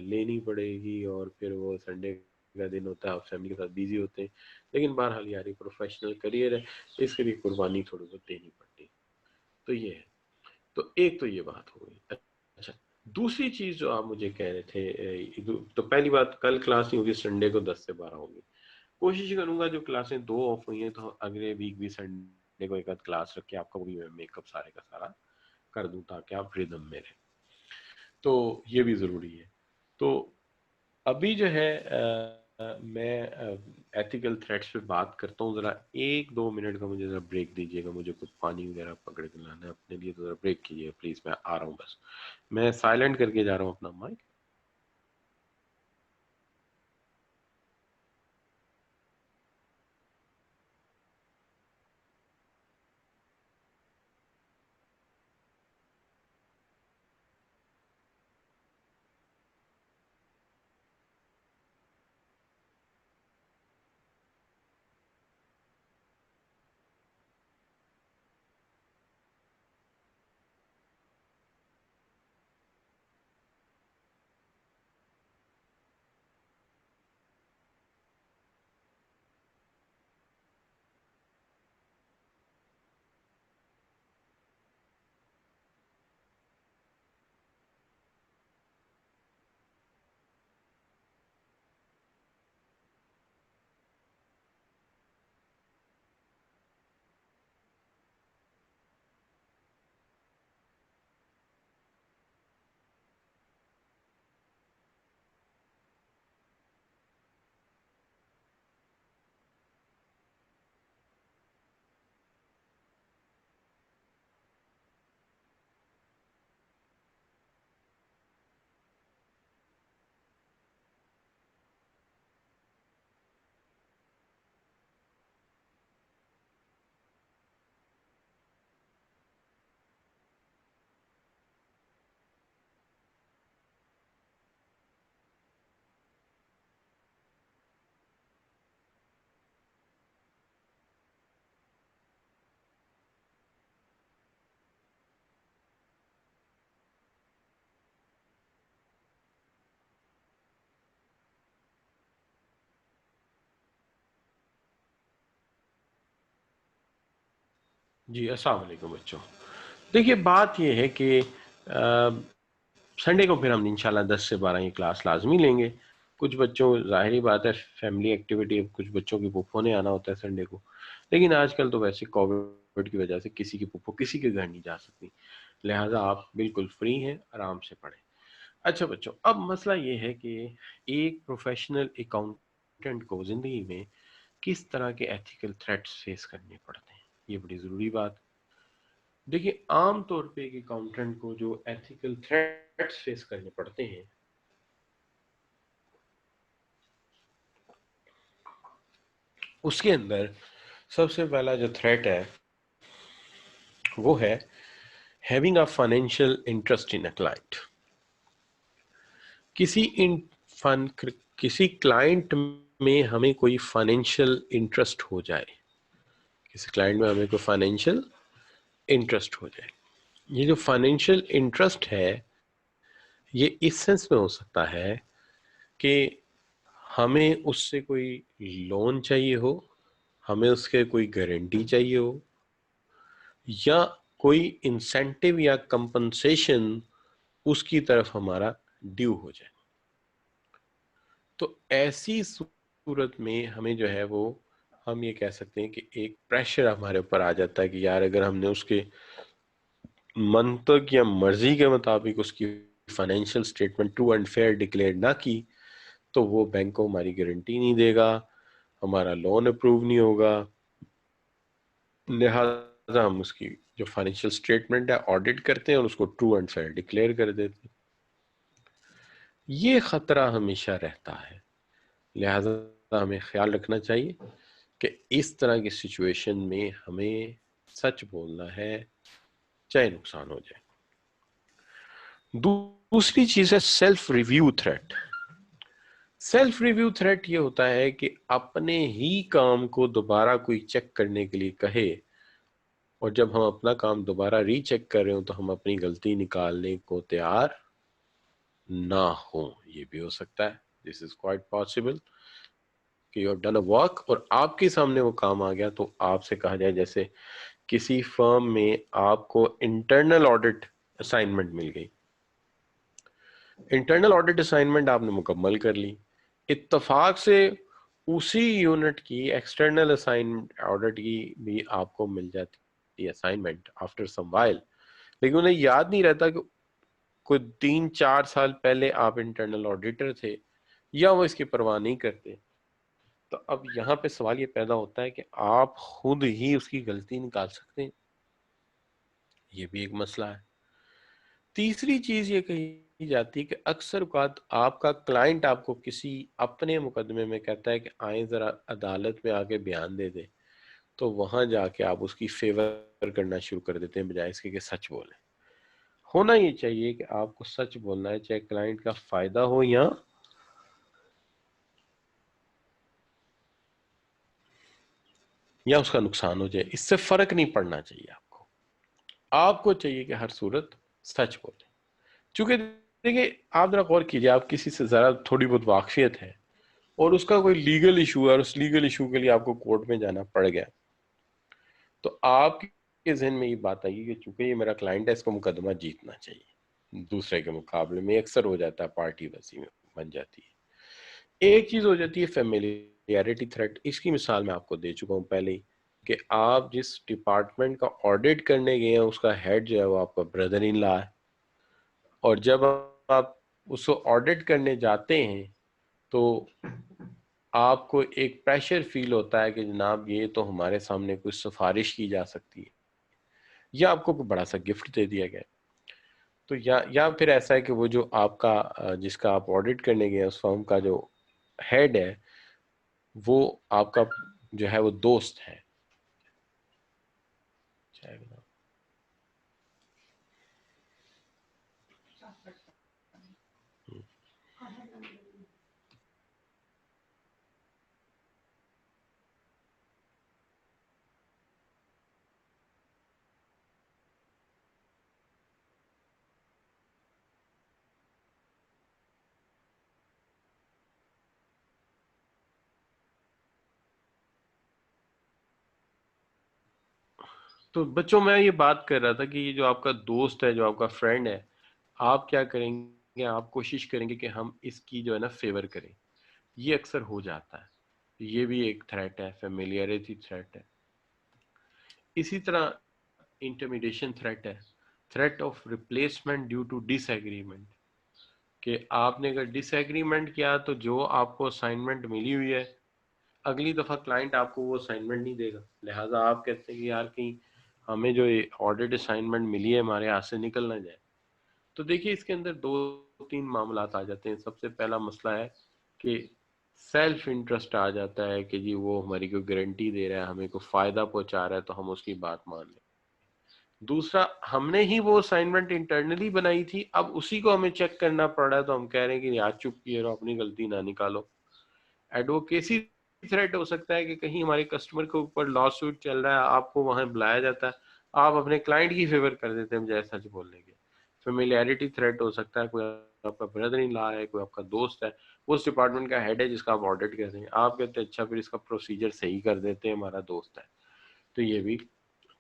लेनी पड़ेगी, और फिर वो संडे का दिन होता है, आप फैमिली के साथ बिजी होते हैं, लेकिन बहरहाल यार ये प्रोफेशनल करियर है, इसके लिए कुर्बानी थोड़ी बहुत देनी पड़ती है। तो ये है, तो एक तो ये बात हो गई। अच्छा, दूसरी चीज जो आप मुझे कह रहे थे, तो पहली बात कल क्लास नहीं होगी, संडे को 10 से 12 होगी। कोशिश करूंगा जो क्लासें 2 ऑफ हुई हैं तो अगले वीक भी संडे को एक आध क्लास रख के आपका भी मेकअप सारे का सारा कर दूं ताकि आप रिदम में रहें, तो ये भी जरूरी है। तो अभी जो है मैं एथिकल थ्रेड्स पे बात करता हूँ। ज़रा 1-2 मिनट का मुझे ज़रा ब्रेक दीजिएगा, मुझे कुछ पानी वगैरह पकड़ के लाना है अपने लिए, तो ज़रा ब्रेक कीजिए प्लीज़, मैं आ रहा हूँ बस। मैं साइलेंट करके जा रहा हूँ अपना माइक। जी, अस्सलाम वालेकुम बच्चों। देखिए बात ये है कि संडे को फिर हम इंशाल्लाह 10 से 12 की क्लास लाजमी लेंगे। कुछ बच्चों, ज़ाहिर ही बात है, फैमिली एक्टिविटी, कुछ बच्चों की फूफो ने आना होता है संडे को, लेकिन आजकल तो वैसे कोविड की वजह से किसी की फूफो किसी के घर नहीं जा सकती, लिहाजा आप बिल्कुल फ्री हैं, आराम से पढ़ें। अच्छा बच्चों, अब मसला ये है कि एक प्रोफेशनल अकाउंटेंट को ज़िंदगी में किस तरह के एथिकल थ्रेट्स फेस करने पड़ते हैं, ये बड़ी ज़रूरी बात। देखिए आम तौर पे एक अकाउंटेंट को जो एथिकल थ्रेट्स फेस करने पड़ते हैं, उसके अंदर सबसे पहला जो थ्रेट है वो है having a financial interest in a client. किसी इन फन किसी क्लाइंट में हमें कोई फाइनेंशियल इंटरेस्ट हो जाए, किसी क्लाइंट में हमें कोई फाइनेंशियल इंटरेस्ट हो जाए। ये जो फाइनेंशियल इंटरेस्ट है ये इस सेंस में हो सकता है कि हमें उससे कोई लोन चाहिए हो, हमें उसके कोई गारंटी चाहिए हो, या कोई इंसेंटिव या कंपनसेशन उसकी तरफ हमारा ड्यू हो जाए। तो ऐसी सूरत में हमें जो है वो हम ये कह सकते हैं कि एक प्रेशर हमारे ऊपर आ जाता है कि यार अगर हमने उसके मंतक या मर्जी के मुताबिक उसकी financial statement true and fair declare ना की तो वो बैंक को हमारी गारंटी नहीं देगा, हमारा लोन अप्रूव नहीं होगा, लिहाजा हम उसकी जो फाइनेंशियल स्टेटमेंट है ऑडिट करते हैं और उसको ट्रू एंड फेयर डिक्लेयर कर देते हैं। ये खतरा हमेशा रहता है, लिहाजा हमें ख्याल रखना चाहिए कि इस तरह की सिचुएशन में हमें सच बोलना है चाहे नुकसान हो जाए। दूसरी चीज है self review threat. Self review threat ये होता है कि अपने ही काम को दोबारा कोई चेक करने के लिए कहे, और जब हम अपना काम दोबारा रीचेक कर रहे हो तो हम अपनी गलती निकालने को तैयार ना हो। ये भी हो सकता है, दिस इज क्वाइट पॉसिबल कि you have done a work और आपके सामने वो काम आ गया तो आपसे कहा जाए, जैसे किसी फर्म में आपको इंटरनल ऑडिट असाइनमेंट मिल गई, इंटरनल ऑडिट असाइनमेंट आपने मुकम्मल कर ली, इत्तेफाक से उसी यूनिट की एक्सटर्नल असाइनमेंट ऑडिट की भी आपको मिल जाती है असाइनमेंट आफ्टर सम व्हाइल, लेकिन उन्हें याद नहीं रहता कि कोई 3-4 साल पहले आप इंटरनल ऑडिटर थे, या वो इसकी परवाह नहीं करते। तो अब यहाँ पे सवाल ये पैदा होता है कि आप खुद ही उसकी गलती निकाल सकते हैं, ये भी एक मसला है। तीसरी चीज ये कही जाती है कि अक्सर औकात आपका क्लाइंट आपको किसी अपने मुकदमे में कहता है कि आए जरा अदालत में आके बयान दे दे, तो वहां जाके आप उसकी फेवर करना शुरू कर देते हैं बजाय इसके कि सच बोले। होना ये चाहिए कि आपको सच बोलना है, चाहे क्लाइंट का फायदा हो या उसका नुकसान हो जाए, इससे फर्क नहीं पड़ना चाहिए। आपको आपको चाहिए कि हर सूरत सच बोले। चूंकि देखिए आप जरा गौर कीजिए, आप किसी से जरा थोड़ी बहुत वाकफियत है और उसका कोई लीगल इशू है और उस लीगल इशू के लिए आपको कोर्ट में जाना पड़ गया, तो आपके जहन में ये बात आएगी कि चूंकि ये मेरा क्लाइंट है इसको मुकदमा जीतना चाहिए, दूसरे के मुकाबले में अक्सर हो जाता है पार्टी वसी में बन जाती है। एक चीज हो जाती है फेमिलियरिटी थ्रेट। इसकी मिसाल मैं आपको दे चुका हूँ पहले ही कि आप जिस डिपार्टमेंट का ऑडिट करने गए हैं उसका हेड जो है वो आपका ब्रदर इन लॉ है, और जब आप उसको ऑडिट करने जाते हैं तो आपको एक प्रेशर फील होता है कि जनाब ये तो हमारे सामने कुछ सिफारिश की जा सकती है, या आपको कोई बड़ा सा गिफ्ट दे दिया गया। तो या फिर ऐसा है कि वो जो आपका जिसका आप ऑडिट करने गए उस फर्म का जो हेड है वो आपका जो है वो दोस्त है। तो बच्चों मैं ये बात कर रहा था कि ये जो आपका दोस्त है, जो आपका फ्रेंड है, आप क्या करेंगे, आप कोशिश करेंगे कि हम इसकी जो है ना फेवर करें। ये अक्सर हो जाता है, ये भी एक थ्रेट है, फेमिलियरिटी थ्रेट है। इसी तरह इंटरमीडिएशन थ्रेट है, threat of replacement due to disagreement, कि आपने अगर डिसएग्रीमेंट किया तो जो आपको असाइनमेंट मिली हुई है अगली दफा क्लाइंट आपको वो असाइनमेंट नहीं देगा, लिहाजा आप कहते हैं कि यार कहीं हमें जो ऑडिट असाइनमेंट मिली है हमारे हाथ से निकल ना जाए। तो देखिए इसके अंदर दो तीन मामला आ जाते हैं। सबसे पहला मसला है कि सेल्फ इंटरेस्ट आ जाता है कि जी वो हमारी को गारंटी दे रहा है, हमें को फायदा पहुंचा रहा है तो हम उसकी बात मान लें। दूसरा, हमने ही वो असाइनमेंट इंटरनली बनाई थी, अब उसी को हमें चेक करना पड़ रहा है तो हम कह रहे हैं कि यार चुप किए रहो, अपनी गलती ना निकालो। एडवोकेसी थ्रेट हो सकता है कि कहीं हमारे कस्टमर के ऊपर लॉ सूट चल रहा है, आपको वहां बुलाया जाता है, आप अपने क्लाइंट की फेवर कर देते हैं बजाय सच बोलने के। फेमिलियरिटी थ्रेट हो सकता है, कोई आपका ब्रदर इन लॉ है, कोई आपका दोस्त है, वो उस डिपार्टमेंट का हेड है जिसका आप ऑडिट कर रहे हैं, आप कहते हैं अच्छा फिर इसका प्रोसीजर सही कर देते हैं, हमारा दोस्त है, तो ये भी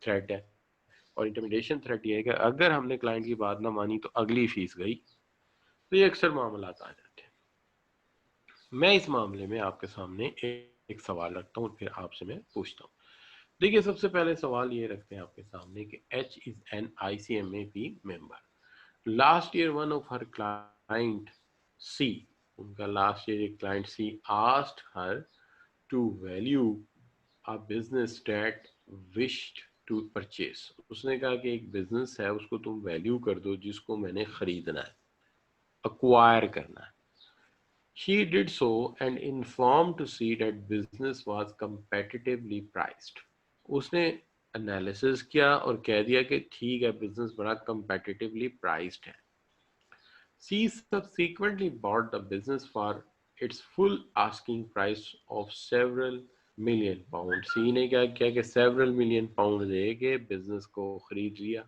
थ्रेट है। और इंटरमीडिएशन थ्रेट ये है कि अगर हमने क्लाइंट की बात ना मानी तो अगली फीस गई, तो ये अक्सर मामला आ जाते हैं। मैं इस मामले में आपके सामने एक सवाल रखता हूँ और फिर आपसे मैं पूछता हूँ। देखिए, सबसे पहले सवाल ये रखते हैं आपके सामने कि H is an ICMAP member. Last year one of her client C, उनका लास्ट ईयर एक client C asked her to value a business that wished to purchase. उसने कहा कि एक बिजनेस है, उसको तुम वैल्यू कर दो जिसको मैंने खरीदना है, अक्वायर करना है। She did so and informed to see that business was competitively priced. उसने एनालिसिस किया और कह दिया कि ठीक है, बिजनेस बड़ा competitively priced है। She subsequently bought the business for its full asking price of several million pounds. सी ने क्या किया कि several million pounds दे के बिजनेस को खरीद लिया।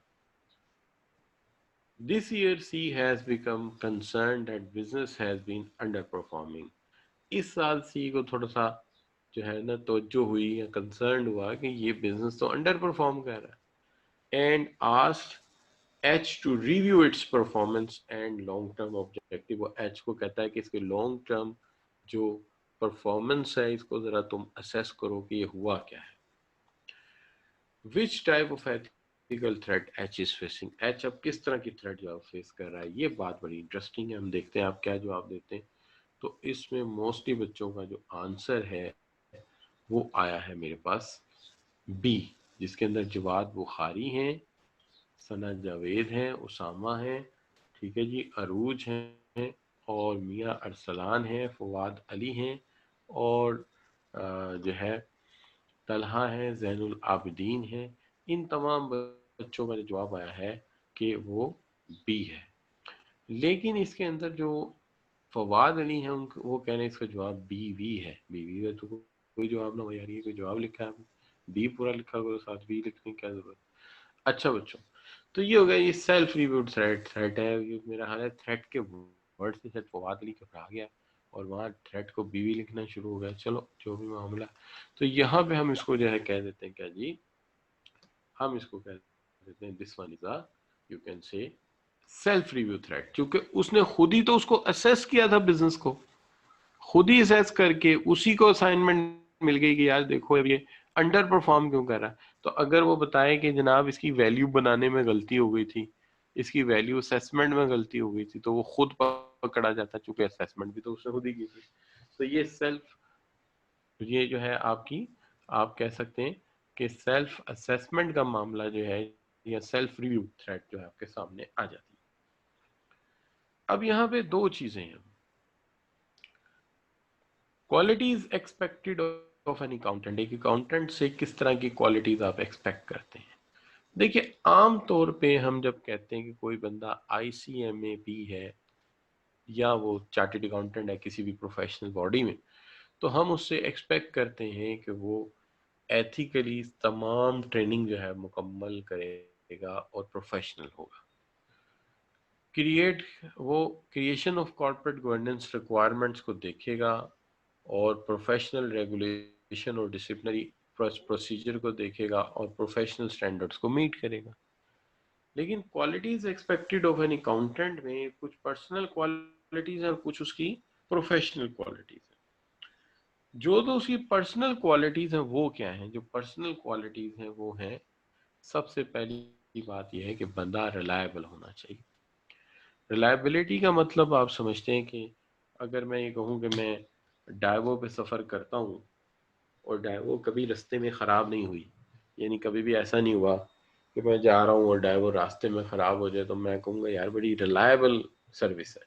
This year she has become concerned that business has been underperforming. इस साल सी को थोड़ा सा जो है ना तवज्जो हुई या कंसर्न हुआ कि ये बिजनेस तो अंडर परफॉर्म कर रहा है, and asked H two review it's performance and long term objective. वो एच को कहता है कि इसके लॉन्ग टर्म जो परफॉर्मेंस है इसको जरा तुम असेस करो कि ये हुआ क्या है। Which type of ethical threat H is facing, H अब किस तरह की थ्रेट जो फेस कर रहा है, ये बात बड़ी इंटरेस्टिंग है। हम देखते हैं आप क्या जवाब देते हैं। तो इसमें मोस्टली बच्चों का जो आंसर है वो आया है मेरे पास बी, जिसके अंदर जवाद बुखारी हैं, सना जावेद हैं, उसामा हैं, ठीक है जी, अरूज हैं, और मियाँ अरसलान हैं, फवाद अली हैं, और जो है तलहा है, जैनुल आबिदीन हैं। इन तमाम बच्चों का जो जवाब आया है कि वो बी है। लेकिन इसके अंदर जो फवाद अली हैं उनको वो कह रहे हैं इसका जवाब बी वी है। बी वी है तो कोई जवाब ना हो यार, ये कोई जवाब लिखा है आपने, बी पूरा लिखा करो, साथ बी लिखने की क्या जरूरत। अच्छा बच्चों, तो ये हो गया, ये सेल्फ रिव्यूड थ्रेट है। ये मेरा हाल है थ्रेट के वर्ड से शायद फवाद अली घबरा गया और वहाँ थ्रेट को बीवी लिखना शुरू हो गया। चलो जो भी मामला, तो यहाँ पे हम इसको जो है कह देते हैं क्या जी, हम इसको कह देते हैं this one is a, you can say self review threat, क्योंकि उसने खुद ही तो उसको असेस किया था, बिजनेस को खुद ही असेस करके उसी को असाइनमेंट मिल गई कि यार देखो अब ये अंडर परफॉर्म क्यों कर रहा है। तो अगर वो बताए कि जनाब इसकी वैल्यू बनाने में गलती हो गई थी, इसकी वैल्यू असेसमेंट में गलती हो गई थी, तो वो खुद पकड़ा जाता, चूंकि असेसमेंट भी तो उसने खुद ही की थी। तो ये सेल्फ, ये जो है आपकी, आप कह सकते हैं कि सेल्फ असेसमेंट का मामला जो है या सेल्फ रिव्यू थ्रेट जो है आपके सामने आ जाती है। अब यहाँ पे दो चीजें हैं, qualities expected of an accountant. एक अकाउंटेंट से किस तरह की क्वालिटीज आप एक्सपेक्ट करते हैं। देखिए, आम तौर पे हम जब कहते हैं कि कोई बंदा ICMAP है या वो चार्टर्ड अकाउंटेंट है किसी भी प्रोफेशनल बॉडी में, तो हम उससे एक्सपेक्ट करते हैं कि वो एथिकली तमाम ट्रेनिंग जो है मुकम्मल करेगा और प्रोफेशनल होगा। वो creation of corporate governance requirements को देखेगा और प्रोफेशनल रेगुलेशन और डिसिप्लिनरी प्रोसीजर को देखेगा और प्रोफेशनल स्टैंडर्ड्स को मीट करेगा। लेकिन qualities expected of an accountant में कुछ पर्सनल क्वालिटीज हैं और कुछ उसकी प्रोफेशनल क्वालिटीज हैं। जो तो उसकी पर्सनल क्वालिटीज हैं वो क्या हैं, जो पर्सनल क्वालिटीज हैं वो हैं, सबसे पहली बात यह है कि बंदा रिलायबल होना चाहिए। रिलायबिलिटी का मतलब आप समझते हैं कि अगर मैं ये कहूँ कि मैं डाइवो पे सफ़र करता हूँ और डाइवो कभी रास्ते में ख़राब नहीं हुई, यानी कभी भी ऐसा नहीं हुआ कि मैं जा रहा हूँ और डाइवो रास्ते में ख़राब हो जाए, तो मैं कहूँगा यार बड़ी रिलायबल सर्विस है।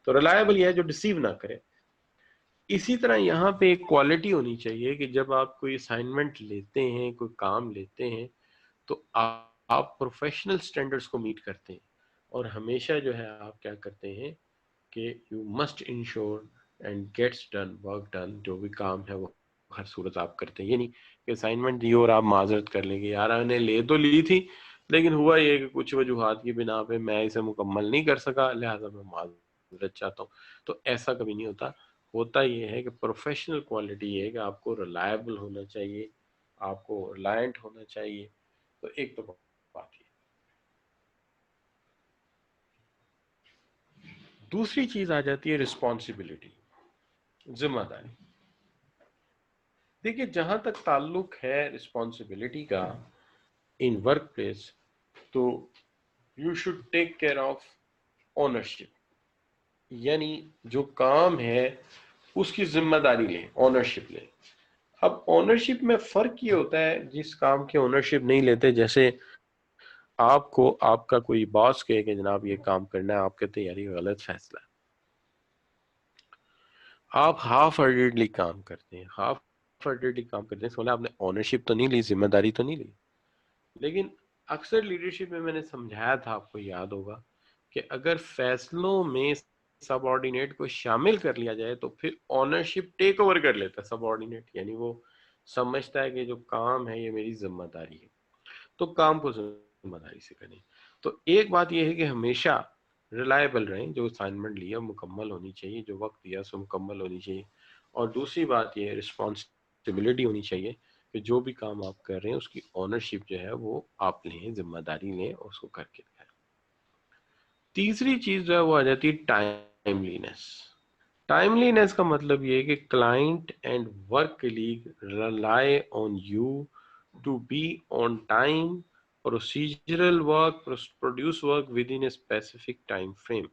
तो रिलायबल ये है जो डिसीव ना करे। इसी तरह यहाँ पे एक क्वालिटी होनी चाहिए कि जब आप कोई असाइनमेंट लेते हैं, कोई काम लेते हैं, तो आप प्रोफेशनल स्टैंडर्ड्स को मीट करते हैं और हमेशा जो है आप क्या करते हैं कि you must ensure and gets done, work done, जो भी काम है वो हर सूरत आप करते हैं। ये नहीं कि असाइनमेंट दी और आप माजरत कर लेंगे, यार मैंने ले तो ली थी लेकिन हुआ ये कि कुछ वजूहात की बिना पे मैं इसे मुकम्मल नहीं कर सका, लिहाजा मैं माजरत चाहता हूँ। तो ऐसा कभी नहीं होता। होता ये है कि प्रोफेशनल क्वालिटी ये है कि आपको रिलायबल होना चाहिए, आपको रिलायंट होना चाहिए। तो एक तो बात ये। दूसरी चीज आ जाती है रिस्पॉन्सिबिलिटी, जिम्मेदारी। देखिए जहां तक ताल्लुक है रिस्पॉन्सिबिलिटी का इन वर्क प्लेस, तो you should take care of ownership, यानी जो काम है उसकी जिम्मेदारी लें, ओनरशिप लें। अब ओनरशिप में फर्क ये होता है, जिस काम की ओनरशिप नहीं लेते, जैसे आपको आपका कोई बॉस कहे कि जनाब ये काम करना है, आप कहते हैं यार ये गलत फैसला है, आप हाफ हार्टेडली काम करते हैं, हाफ हार्टेडली काम करते हैं, सोना आपने ओनरशिप तो नहीं ली, जिम्मेदारी तो नहीं ली। लेकिन अक्सर लीडरशिप में मैंने समझाया था, आपको याद होगा, कि अगर फैसलों में सबऑर्डिनेट को शामिल कर लिया जाए तो फिर ओनरशिप टेक ओवर कर लेता है सबऑर्डिनेट, यानी वो समझता है कि जो काम है ये मेरी जिम्मेदारी है, तो काम को जिम्मेदारी से करें। तो एक बात यह है कि हमेशा रिलायबल रहें, जो असाइनमेंट लिया मुकम्मल होनी चाहिए, जो वक्त दिया सो मुकम्मल होनी चाहिए। और दूसरी बात यह रिस्पॉन्सिबिलिटी होनी चाहिए कि जो भी काम आप कर रहे हैं उसकी ओनरशिप जो है वो आप लें, जिम्मेदारी लें और उसको करके दिखाएं। तीसरी चीज जो है वो आ जाती है टाइमलीनेस। टाइमलीनेस का मतलब ये है कि client and work colleague rely on you to be on time, procedural work, produce work within a specific time frame,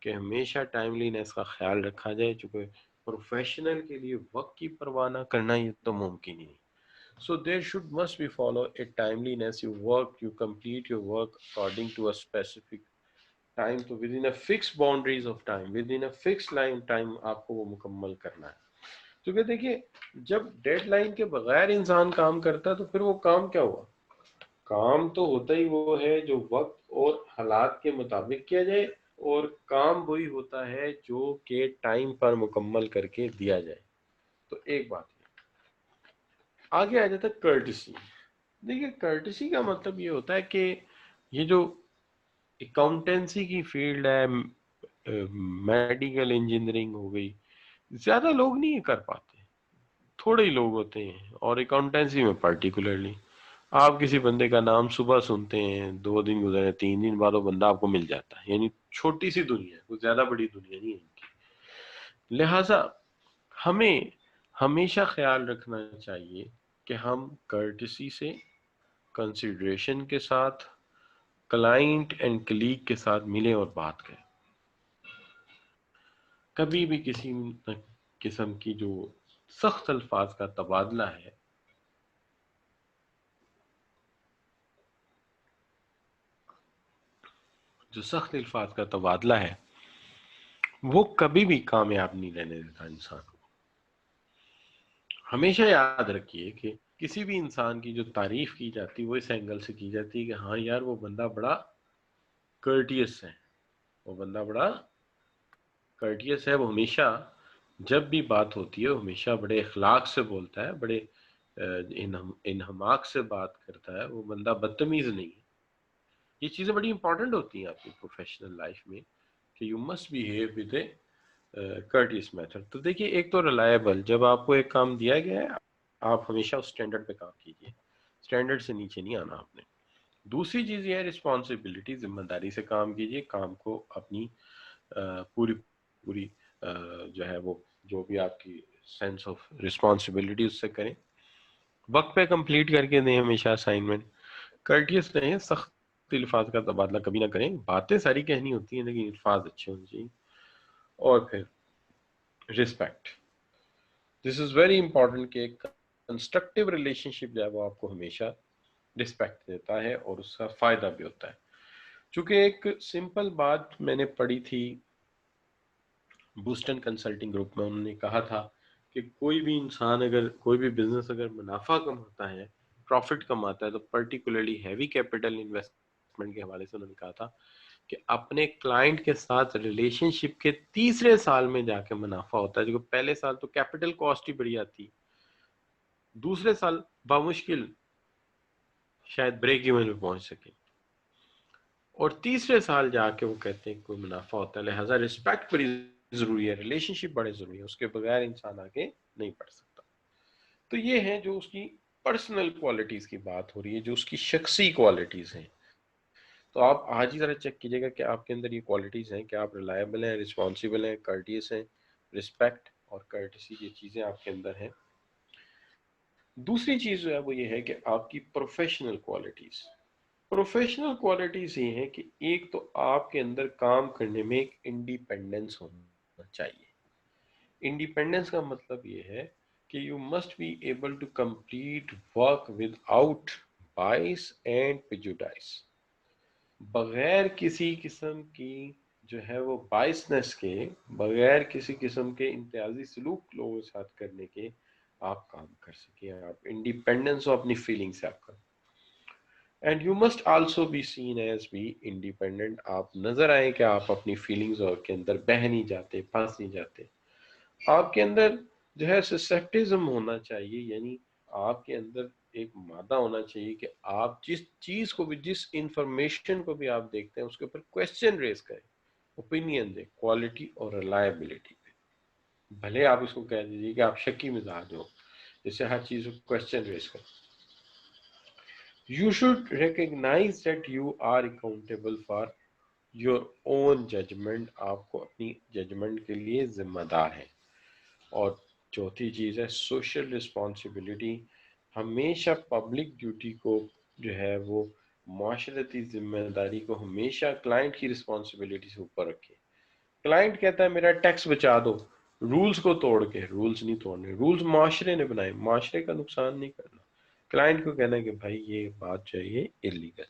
कि हमेशा टाइमलीनेस का ख्याल रखा जाए, चूंकि प्रोफेशनल के लिए वक्त की परवाह ना करना ये तो मुमकिन ही नहीं। So there should must be follow a timeliness. You work, you complete your work according to a specific time, तो within a fix boundaries of time, within a fix line time आपको वो मुकम्मल करना है। क्योंकि देखिए जब deadline के बगैर इंसान काम करता है तो फिर वो काम क्या हुआ? काम तो होता ही वो है जो वक्त और हालात के मुताबिक किया जाए, और काम वही होता है जो के टाइम पर मुकम्मल करके दिया जाए। तो एक बात है। आगे आ जाता है कर्टिसी। देखिए कर्टिसी का मतलब ये होता है कि ये जो अकाउंटेंसी की फील्ड है, मेडिकल इंजीनियरिंग हो गई, ज्यादा लोग नहीं ये कर पाते, थोड़े ही लोग होते हैं, और अकाउंटेंसी में पर्टिकुलरली आप किसी बंदे का नाम सुबह सुनते हैं, 2 दिन गुजरे, 3 दिन बाद वो बंदा आपको मिल जाता है, यानी छोटी सी दुनिया है, कोई ज्यादा बड़ी दुनिया नहीं है इनकी। लिहाजा हमें हमेशा ख्याल रखना चाहिए कि हम कर्टिसी से, कंसिडरेशन के साथ, क्लाइंट एंड कलीग के साथ मिलें और बात करें। कभी भी किसी किस्म की जो सख्त अल्फाज का तबादला है, जो सख्त अल्फाज का तबादला है, वो कभी भी कामयाब नहीं रहने देता इंसान को। हमेशा याद रखिए कि किसी भी इंसान की जो तारीफ की जाती है वो इस एंगल से की जाती है कि हाँ यार वो बंदा बड़ा कर्टियस है, वो बंदा बड़ा कर्टियस है, वो हमेशा जब भी बात होती है वो हमेशा बड़े अखलाक से बोलता है, बड़े इनहमाक से बात करता है, वो बंदा बदतमीज नहीं है। ये चीज़ें बड़ी इंपॉर्टेंट होती हैं आपकी प्रोफेशनल लाइफ में, कि you must behave with a courteous method. तो देखिए एक तो रिलायबल, जब आपको एक काम दिया गया है आप हमेशा उस स्टैंडर्ड पे काम कीजिए, स्टैंडर्ड से नीचे नहीं आना आपने। दूसरी चीज़ ये है रिस्पॉन्सिबिलिटी, जिम्मेदारी से काम कीजिए, काम को अपनी पूरी पूरी जो है वो जो भी आपकी सेंस ऑफ रिस्पॉन्सिबिलिटी उससे करें, वक्त पे कंप्लीट करके दें हमेशा असाइनमेंट, कर्टियस रहें, सख्त अल्फाज का तबादला कभी ना करें, बातें सारी कहनी होती हैं लेकिन अल्फाज अच्छे होने चाहिए। और फिर respect, this is very important कि कंस्ट्रक्टिव रिलेशनशिप जो है वो आपको हमेशा रिस्पेक्ट देता है और उसका फायदा भी होता है। चूंकि एक सिंपल बात मैंने पढ़ी थी बूस्टन कंसल्टिंग ग्रुप में उन्होंने कहा था कि कोई भी इंसान अगर कोई भी बिजनेस अगर मुनाफा कमाता है, प्रॉफिट कमाता है, तो पर्टिकुलरली हैवी कैपिटल इन्वेस्टमेंट के हवाले से उन्होंने कहा था कि अपने क्लाइंट के साथ रिलेशनशिप के तीसरे साल में जाके मुनाफा होता है। जो पहले साल तो कैपिटल कॉस्ट ही बड़ी आती, दूसरे साल बामुश्किल शायद ब्रेक इवन में पहुंच सके, और तीसरे साल जाके वो कहते हैं कोई मुनाफा होता है। लिहाजा रिस्पेक्ट बड़ी जरूरी है, रिलेशनशिप बड़े जरूरी है, उसके बगैर इंसान आगे नहीं बढ़ सकता। तो ये है जो उसकी पर्सनल क्वालिटीज की बात हो रही है, जो उसकी शख्सी क्वालिटीज हैं। तो आप आज ही जरा चेक कीजिएगा कि आपके अंदर ये क्वालिटीज हैं, कि आप रिलायबल हैं, रिस्पॉन्सिबल हैं, कर्टियस हैं। रिस्पेक्ट और कर्टिसी ये चीजें आपके अंदर हैं। दूसरी चीज जो है वो ये है कि आपकी प्रोफेशनल क्वालिटीज। प्रोफेशनल क्वालिटीज ये हैं कि एक तो आपके अंदर काम करने में एक इंडिपेंडेंस होना चाहिए। इंडिपेंडेंस का मतलब ये है कि you must be able to complete work without bias and prejudice, बगैर किसी किस्म की जो है वो बाइसनेस के, बगैर किसी किस्म के इम्तियाजी सलूक लोगों के साथ करने के आप काम कर सके। आप इंडिपेंडेंस हो अपनी फीलिंग से आपका। And you must also be seen as be independent. आप नजर आए कि आप अपनी फीलिंग्स और के अंदर बह नहीं जाते, फंस नहीं जाते। आपके अंदर जो है ससेप्टिज्म होना चाहिए, यानी आपके अंदर एक मादा होना चाहिए कि आप जिस चीज को भी, जिस इंफॉर्मेशन को भी आप देखते हैं उसके ऊपर क्वेश्चन रेज करें, ओपिनियन दें क्वालिटी और रिलायबिलिटी पे। भले आप इसको कह दीजिए कि आप शक्की मिजाज हो, जैसे हर चीज को क्वेश्चन रेज करें। You should recognize that you are accountable for your own judgment। आपको अपनी जजमेंट के लिए जिम्मेदार है। और चौथी चीज़ है सोशल रिस्पॉन्सिबिलिटी। हमेशा पब्लिक ड्यूटी को जो है वो माशरती जिम्मेदारी को हमेशा क्लाइंट की रिस्पॉन्सिबिलिटी से ऊपर रखें। क्लाइंट कहता है मेरा टैक्स बचा दो, रूल्स को तोड़ के, रूल्स नहीं तोड़ने, रूल्स माशरे ने बनाए, माशरे का नुकसान नहीं करना। क्लाइंट को कहना है कि भाई ये बात जो है ये इलीगल।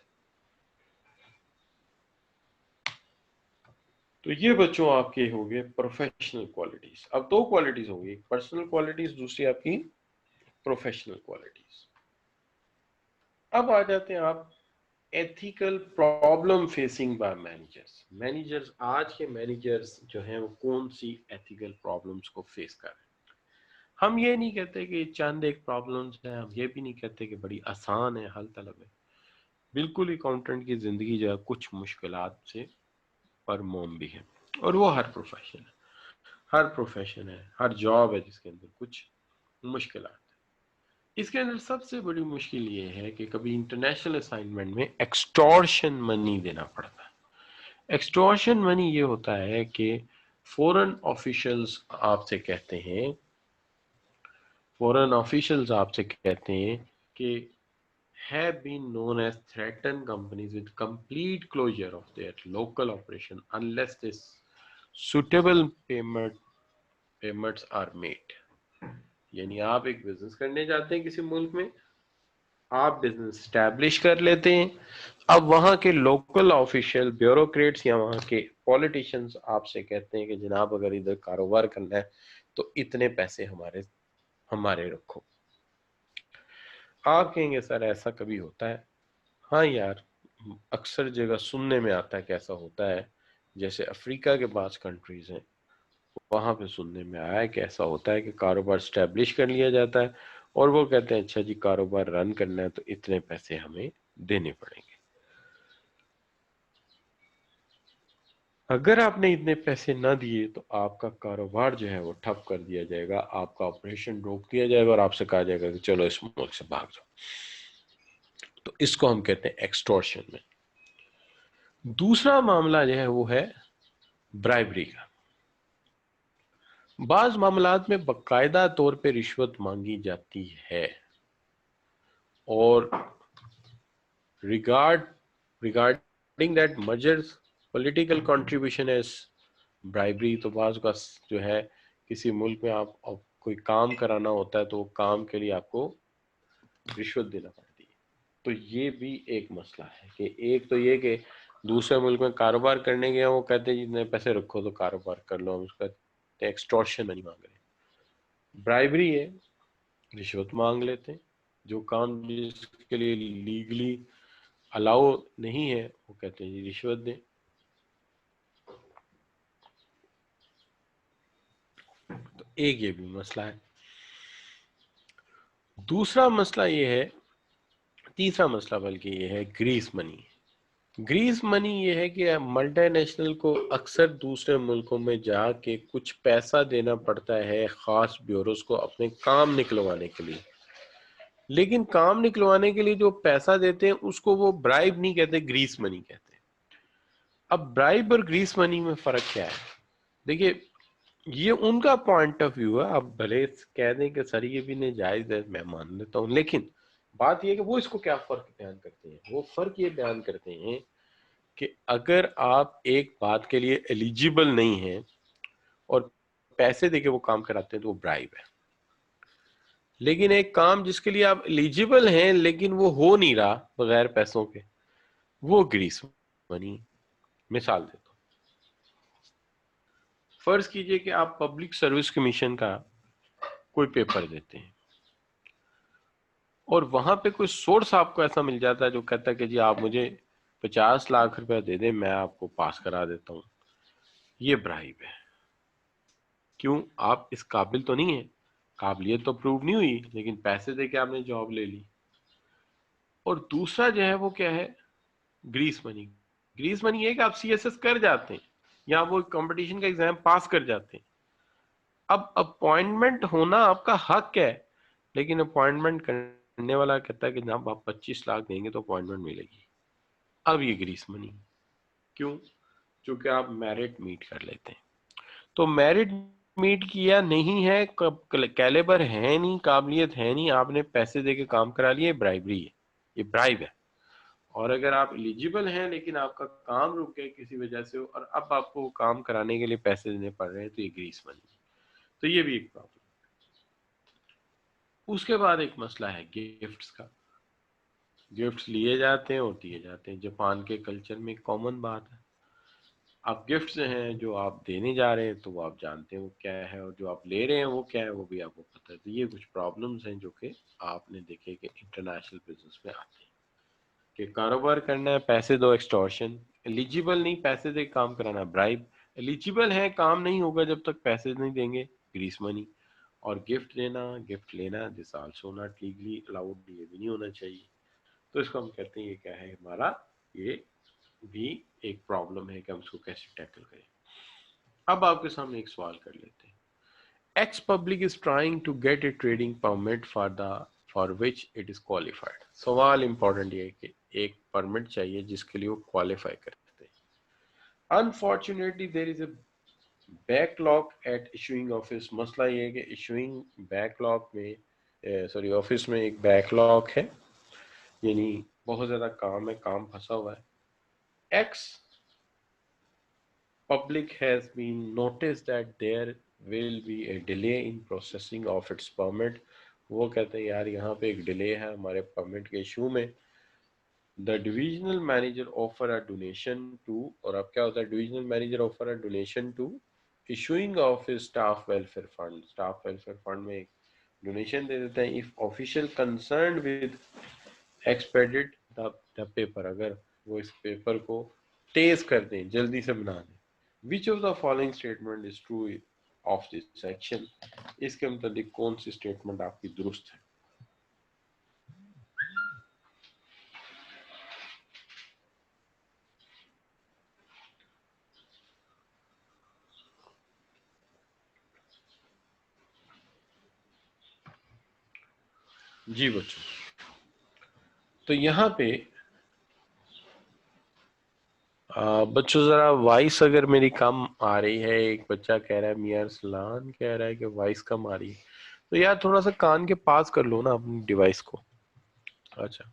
तो ये बच्चों आपके हो गए प्रोफेशनल क्वालिटीज। अब दो क्वालिटीज हो गई, एक पर्सनल क्वालिटीज, दूसरी आपकी प्रोफेशनल क्वालिटीज। अब आ जाते हैं आप ethical problem facing by managers. Managers, आज के मैनेजर्स जो हैं वो कौन सी एथिकल प्रॉब्लम्स को फेस कर रहे हैं। हम ये नहीं कहते कि चंद एक प्रॉब्लम्स हैं, हम ये भी नहीं कहते कि बड़ी आसान है, हल तलब है। बिल्कुल अकाउंटेंट की जिंदगी जो है कुछ मुश्किलात से परमोम भी है, और वो हर प्रोफेशन है, हर प्रोफेशन है, हर जॉब है जिसके अंदर कुछ मुश्किलात है। इसके अंदर सबसे बड़ी मुश्किल ये है कि कभी इंटरनेशनल असाइनमेंट में एक्सटॉर्शन मनी देना पड़ता है। एक्सटॉर्शन मनी ये होता है कि फॉरेन ऑफिशियल्स आपसे कहते हैं, फॉरेन ऑफिशियल्स आपसे कहते हैं कि have been known as threaten companies with complete closure of their local operation unless this suitable payments are made। यानी आप एक बिजनेस करने जाते हैं किसी मुल्क में, आप बिजनेस स्टैब्लिश कर लेते हैं, अब वहां के लोकल ऑफिशियल ब्यूरोक्रेट्स या वहां के पॉलिटिशियंस आपसे कहते हैं कि जनाब अगर इधर कारोबार करना है तो इतने पैसे हमारे हमारे रखो। आप कहेंगे सर ऐसा कभी होता है? हाँ यार, अक्सर जगह सुनने में आता है कि ऐसा होता है। जैसे अफ्रीका के पास कंट्रीज हैं, वहां पे सुनने में आया है कि ऐसा होता है कि कारोबार स्टैब्लिश कर लिया जाता है और वो कहते हैं अच्छा जी कारोबार रन करना है तो इतने पैसे हमें देने पड़ेंगे। अगर आपने इतने पैसे ना दिए तो आपका कारोबार जो है वो ठप कर दिया जाएगा, आपका ऑपरेशन रोक दिया जाएगा और आपसे कहा जाएगा कि चलो इस मुल्क से भाग जाओ। तो इसको हम कहते हैं एक्सटॉर्शन में। दूसरा मामला जो है वो है ब्राइबरी का। बाज मामलात में बकायदा तौर पे रिश्वत मांगी जाती है, और regarding that mergers political contribution as bribery. तो बाज का जो है किसी मुल्क में आप कोई काम कराना होता है तो वो काम के लिए आपको रिश्वत देना पड़ती है। तो ये भी एक मसला है कि एक तो ये कि दूसरे मुल्क में कारोबार करने गए वो कहते हैं जितने पैसे रखो तो कारोबार कर लो, हम उसका सकते हैं एक्सटॉर्शन मनी मांग रहे हैं, ब्राइबरी है, रिश्वत मांग लेते हैं, जो काम जिसके लिए लीगली अलाउ नहीं है वो कहते हैं जी रिश्वत दें। तो एक ये भी मसला है। दूसरा मसला ये है, तीसरा मसला बल्कि ये है ग्रीस मनी। ग्रीस मनी ये है कि मल्टी नेशनल को अक्सर दूसरे मुल्कों में जाके कुछ पैसा देना पड़ता है खास ब्यूरोज को अपने काम निकलवाने के लिए, लेकिन काम निकलवाने के लिए जो पैसा देते हैं उसको वो ब्राइब नहीं कहते, ग्रीस मनी कहते हैं। अब ब्राइब और ग्रीस मनी में फर्क क्या है? देखिए, ये उनका पॉइंट ऑफ व्यू है। आप भले कह दें कि सर ये भी नहीं जायज है, मैं मान लेता हूँ, लेकिन बात ये है कि वो इसको क्या फर्क बयान करते हैं। वो फर्क ये बयान करते हैं कि अगर आप एक बात के लिए एलिजिबल नहीं हैं और पैसे देके वो काम कराते हैं तो वो ब्राइब है, लेकिन एक काम जिसके लिए आप एलिजिबल हैं लेकिन वो हो नहीं रहा बगैर पैसों के, वो ग्रीस मनी। मिसाल देता हूँ, फर्ज कीजिए कि आप पब्लिक सर्विस कमीशन का कोई पेपर देते हैं और वहां पे कोई सोर्स आपको ऐसा मिल जाता है जो कहता है कि जी आप मुझे 50 लाख रुपया दे दें, मैं आपको पास करा देता हूँ। ये ब्राइब है। क्यों? आप इस काबिल तो नहीं है, काबिलियत तो प्रूव नहीं हुई, लेकिन पैसे दे के आपने जॉब ले ली। और दूसरा जो है वो क्या है? Greece money. ग्रीस मनी ये कि आप सीएसएस कर जाते हैं या वो कंपटीशन का एग्जाम पास कर जाते हैं। अब अपॉइंटमेंट होना आपका हक है, लेकिन अपॉइंटमेंट करने वाला कहता है कि जनाब आप 25 लाख देंगे तो अपॉइंटमेंट मिलेगी। अब ये ग्रीस मनी। क्यों? क्योंकि आप मेरिट मीट कर लेते हैं। तो मेरिट मीट किया नहीं है, कैलिबर है नहीं, काबिलियत है नहीं, आपने पैसे देके काम करा लिया, ब्राइबरी है, ये ब्राइब है। और अगर आप एलिजिबल हैं लेकिन आपका काम रुक गया किसी वजह से और अब आपको काम कराने के लिए पैसे देने पड़ रहे हैं, तो ये ग्रीस मनी। तो ये भी एक प्रॉब्लम। उसके बाद एक मसला है गिफ्ट्स का। गिफ्ट्स लिए जाते हैं और दिए जाते हैं। जापान के कल्चर में कॉमन बात है। आप गिफ्ट्स हैं जो आप देने जा रहे हैं तो वो आप जानते हैं वो क्या है, और जो आप ले रहे हैं वो क्या है वो भी आपको पता है। तो ये कुछ प्रॉब्लम्स हैं जो कि आपने देखे कि इंटरनेशनल बिजनेस में आते हैं कि कारोबार करना है पैसे दो, एक्सटॉर्शन। एलिजिबल नहीं, पैसे दे काम कराना, ब्राइब। एलिजिबल है, काम नहीं होगा जब तक पैसे नहीं देंगे, ग्रीस मनी। और गिफ्ट देना, गिफ्ट लेना, this also not legally allowed, ये भी नहीं होना चाहिए। तो इसको हम कहते हैं ये क्या है हमारा, ये भी एक प्रॉब्लम है कि हम इसको कैसे टैकल करें। अब आपके सामने एक सवाल कर लेते हैं। X public is trying to get a trading permit for which it is qualified. सवाल इंपॉर्टेंट ये है कि एक परमिट चाहिए जिसके लिए वो क्वालिफाई करते हैं। Unfortunately there is a backlog at issuing office. मसला ये है कि इशूइंग बैकलॉग में, सॉरी ऑफिस में एक बैकलॉग है, यानी बहुत ज़्यादा काम है, काम फंसा हुआ है। X public has been noticed that there will be a delay in processing of its permit. वो कहते हैं यार यहाँ पे एक डिले है हमारे परमिट के इशू में। The divisional manager offer a donation to, और अब क्या होता है, divisional manager offer a donation to issuing of staff welfare fund. Staff welfare fund में एक डोनेशन दे देते हैं if official concern with expedite the paper, अगर वो इस पेपर को तेज कर दें, जल्दी से बना दें। विच of the following statement is true of this section. इसके मुताबिक कौन सी स्टेटमेंट आपकी दुरुस्त है? जी बच्चों, तो यहाँ पे बच्चों जरा वॉइस अगर मेरी कम आ रही है, एक बच्चा कह रहा है, मियां अरसलान कह रहा है कि वॉइस कम आ रही है, तो यार थोड़ा सा कान के पास कर लो ना अपनी डिवाइस को। अच्छा,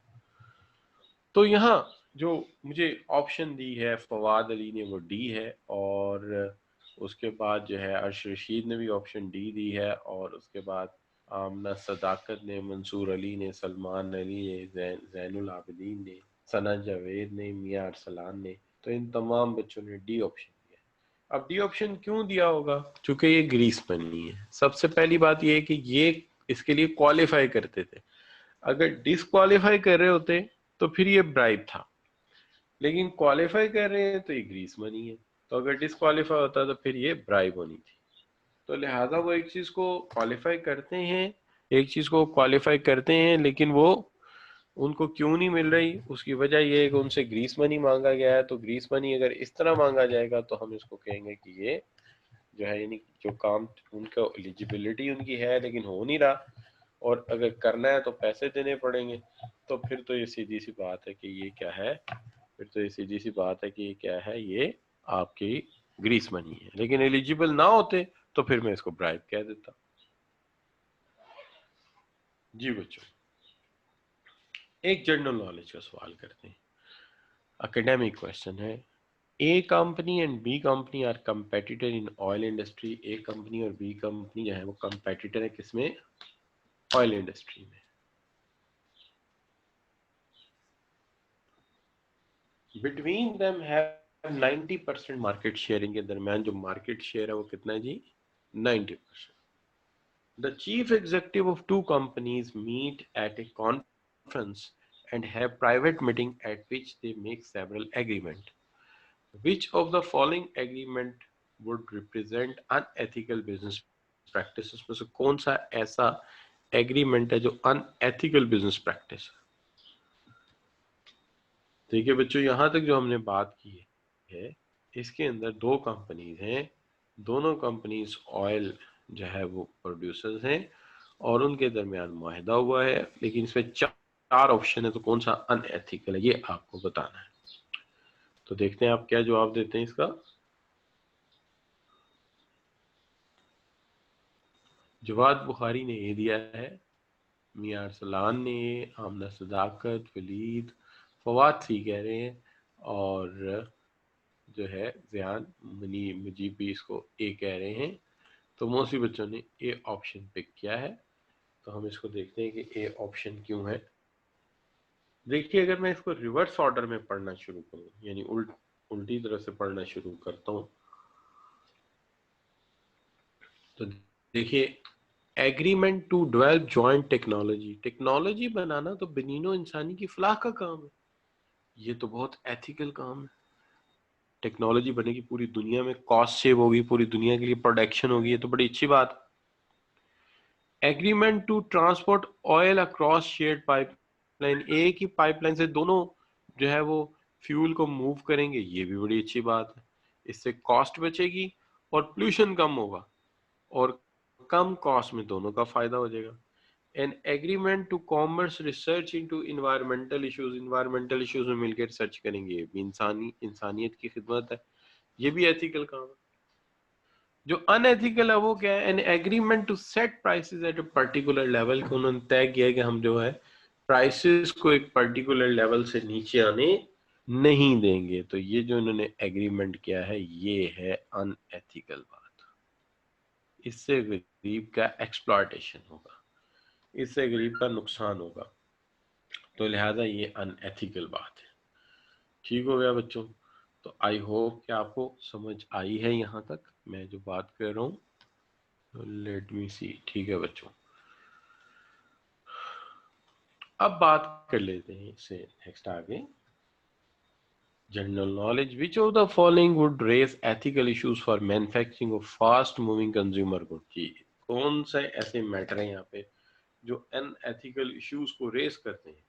तो यहाँ जो मुझे ऑप्शन दी है फवाद अली ने वो डी है, और उसके बाद जो है अर्श रशीद ने भी ऑप्शन डी दी है, और उसके बाद आमना सदाकत ने, मंसूर अली ने, सलमान अली ने, जैनुल आबिदीन ने, सना जावेद ने, मियां अरसलान ने, तो इन तमाम बच्चों ने डी ऑप्शन दिया है। अब डी ऑप्शन क्यों दिया होगा? क्योंकि ये ग्रीस मनी है। सबसे पहली बात ये है कि ये इसके लिए क्वालिफाई करते थे। अगर डिसक्वालीफाई कर रहे होते तो फिर ये ब्राइब था, लेकिन क्वालिफाई कर रहे हैं तो ये ग्रीस मनी है। तो अगर डिसक्वालीफाई होता तो फिर ये ब्राइब होनी थी। तो लिहाजा वो एक चीज को क्वालिफाई करते हैं, एक चीज को क्वालिफाई करते हैं, लेकिन वो उनको क्यों नहीं मिल रही, उसकी वजह ये है कि उनसे ग्रीस मनी मांगा गया है। तो ग्रीस मनी अगर इस तरह मांगा जाएगा तो हम इसको कहेंगे कि ये जो है, यानी जो काम उनका एलिजिबिलिटी उनकी है लेकिन हो नहीं रहा, और अगर करना है तो पैसे देने पड़ेंगे। तो फिर तो ये सीधी सी बात है कि ये क्या है, फिर तो ये सीधी सी बात है कि ये क्या है, ये आपकी ग्रीस मनी है। लेकिन एलिजिबल ना होते तो फिर मैं इसको ब्राइब कह देता। जी बच्चों, एक जनरल नॉलेज का सवाल करते हैं, एकेडमिक क्वेश्चन है। A company and B company are competitor in oil industry. A company और बी कंपनी जो है वो कंपेटिटर है किसमें? ऑयल इंडस्ट्री में। Between them have 90% market share. इनके दरमियान जो मार्केट शेयर है वो कितना है जी? 90%। The chief executive of two companies meet at a conference and have private meeting at which they make several agreement. Which of the following agreement would represent unethical business practices? में से कौन सा ऐसा agreement है जो unethical business practice है? देखिए बच्चों, यहाँ तक जो हमने बात की है, इसके अंदर दो कंपनीज हैं, दोनों कंपनीज ऑयल जो है वो प्रोड्यूसर्स हैं और उनके दरमियान मुआहदा हुआ है, लेकिन इसमें चार ऑप्शन है, तो कौन सा अनएथिकल है ये आपको बताना है। तो देखते हैं आप क्या जवाब देते हैं इसका। जवाद बुखारी ने ये दिया है, मियां अरसलान ने, आमना सदाकत, वलीद, फवाद सी कह रहे हैं, और जो है ज़ियान मनी मुजीब भी इसको ए कह रहे हैं। तो मोस्टली बच्चों ने ए ऑप्शन पिक किया है। तो हम इसको देखते हैं कि ए ऑप्शन क्यों है। देखिए, अगर मैं इसको रिवर्स ऑर्डर में पढ़ना शुरू करूं, यानी उल्टी तरह से पढ़ना शुरू करता हूं, तो देखिए, agreement to develop joint technology. Technology बनाना तो बनीनो इंसानी की फलाह का काम है, ये तो बहुत एथिकल काम है। टेक्नोलॉजी बनेगी, पूरी दुनिया में कॉस्ट सेव होगी, पूरी दुनिया के लिए प्रोडक्शन होगी, ये तो बड़ी अच्छी बात है। Agreement to transport oil across shared pipeline, एक ही पाइपलाइन से दोनों जो है वो फ्यूल को मूव करेंगे, ये भी बड़ी अच्छी बात है। इससे कॉस्ट बचेगी और पोल्यूशन कम होगा, और कम कॉस्ट में दोनों का फायदा हो जाएगा। An agreement to commerce research into environmental issues, environmental issues में मिलकर रिसर्च करेंगे, ये भी इंसानियत की खिदमत है, ये भी एथिकल काम है। जो अनएथिकल है वो क्या है? An agreement to set prices at a particular level, को उन्होंने तय किया कि हम जो है प्राइसेस को एक पर्टिकुलर लेवल से नीचे आने नहीं देंगे। तो ये जो इन्होंने एग्रीमेंट किया है ये है अनएथिकल बात। इससे गरीब का एक्सप्लॉयटेशन होगा, इससे गरीब का नुकसान होगा, तो लिहाजा ये अनएथिकल बात है। ठीक हो गया बच्चों? तो आई होप कि आपको समझ आई है यहाँ तक मैं जो बात कर रहा हूँ। लेट मी सी। ठीक है बच्चों, अब बात कर लेते हैं इससे नेक्स्ट आगे। General knowledge, which of the following would raise ethical issues for manufacturing of fast moving consumer good. जी, कौन से ऐसे मैटर हैं यहाँ पे जो अनएथिकल इश्यूज को रेज करते हैं?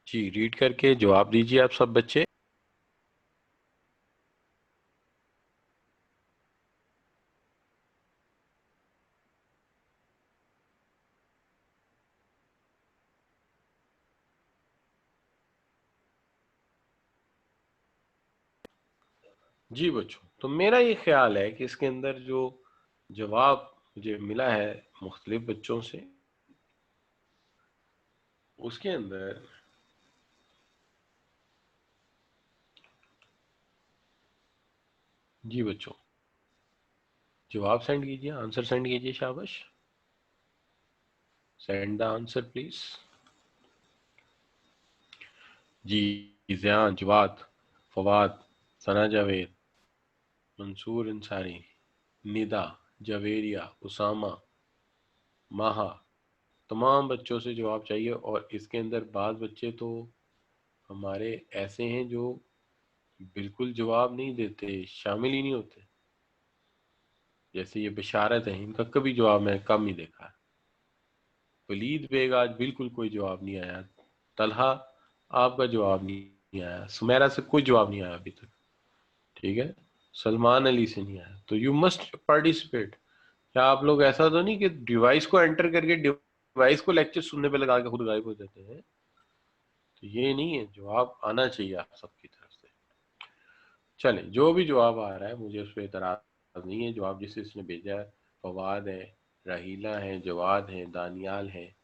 जी, रीड करके जवाब दीजिए आप सब बच्चे। जी बच्चों, तो मेरा ये ख्याल है कि इसके अंदर जो जवाब मुझे मिला है मुख्तलिफ बच्चों से, उसके अंदर जी बच्चों, जवाब सेंड कीजिए, आंसर सेंड कीजिए, शाबाश। Send the answer please. जी, ज़ियान, जवाद, फवाद, सना जावेद, मंसूर अंसारी, निदा, जवेरिया, उसामा, माहा, तमाम बच्चों से जवाब चाहिए। और इसके अंदर बाद बच्चे तो हमारे ऐसे हैं जो बिल्कुल जवाब नहीं देते, शामिल ही नहीं होते। जैसे ये बशारत है, इनका कभी जवाब मैं कम ही देखा है। वलीद बेग आज बिल्कुल कोई जवाब नहीं आया। तलहा, आपका जवाब नहीं आया। सुमेरा से कोई जवाब नहीं आया अभी तक, ठीक है। सलमान अली से नहीं आया। तो यू मस्ट पार्टिसिपेट। क्या आप लोग ऐसा तो नहीं कि डिवाइस को एंटर करके डिवाइस को लेक्चर सुनने पे लगा के खुद गायब हो जाते हैं? तो ये नहीं है, जवाब आना चाहिए आप सबकी तरफ से। चले, जो भी जवाब आ रहा है मुझे उस पर एतराज नहीं है। जवाब जिसे इसने भेजा है, फवाद है, रहीला है, जवाद है, दानियाल है,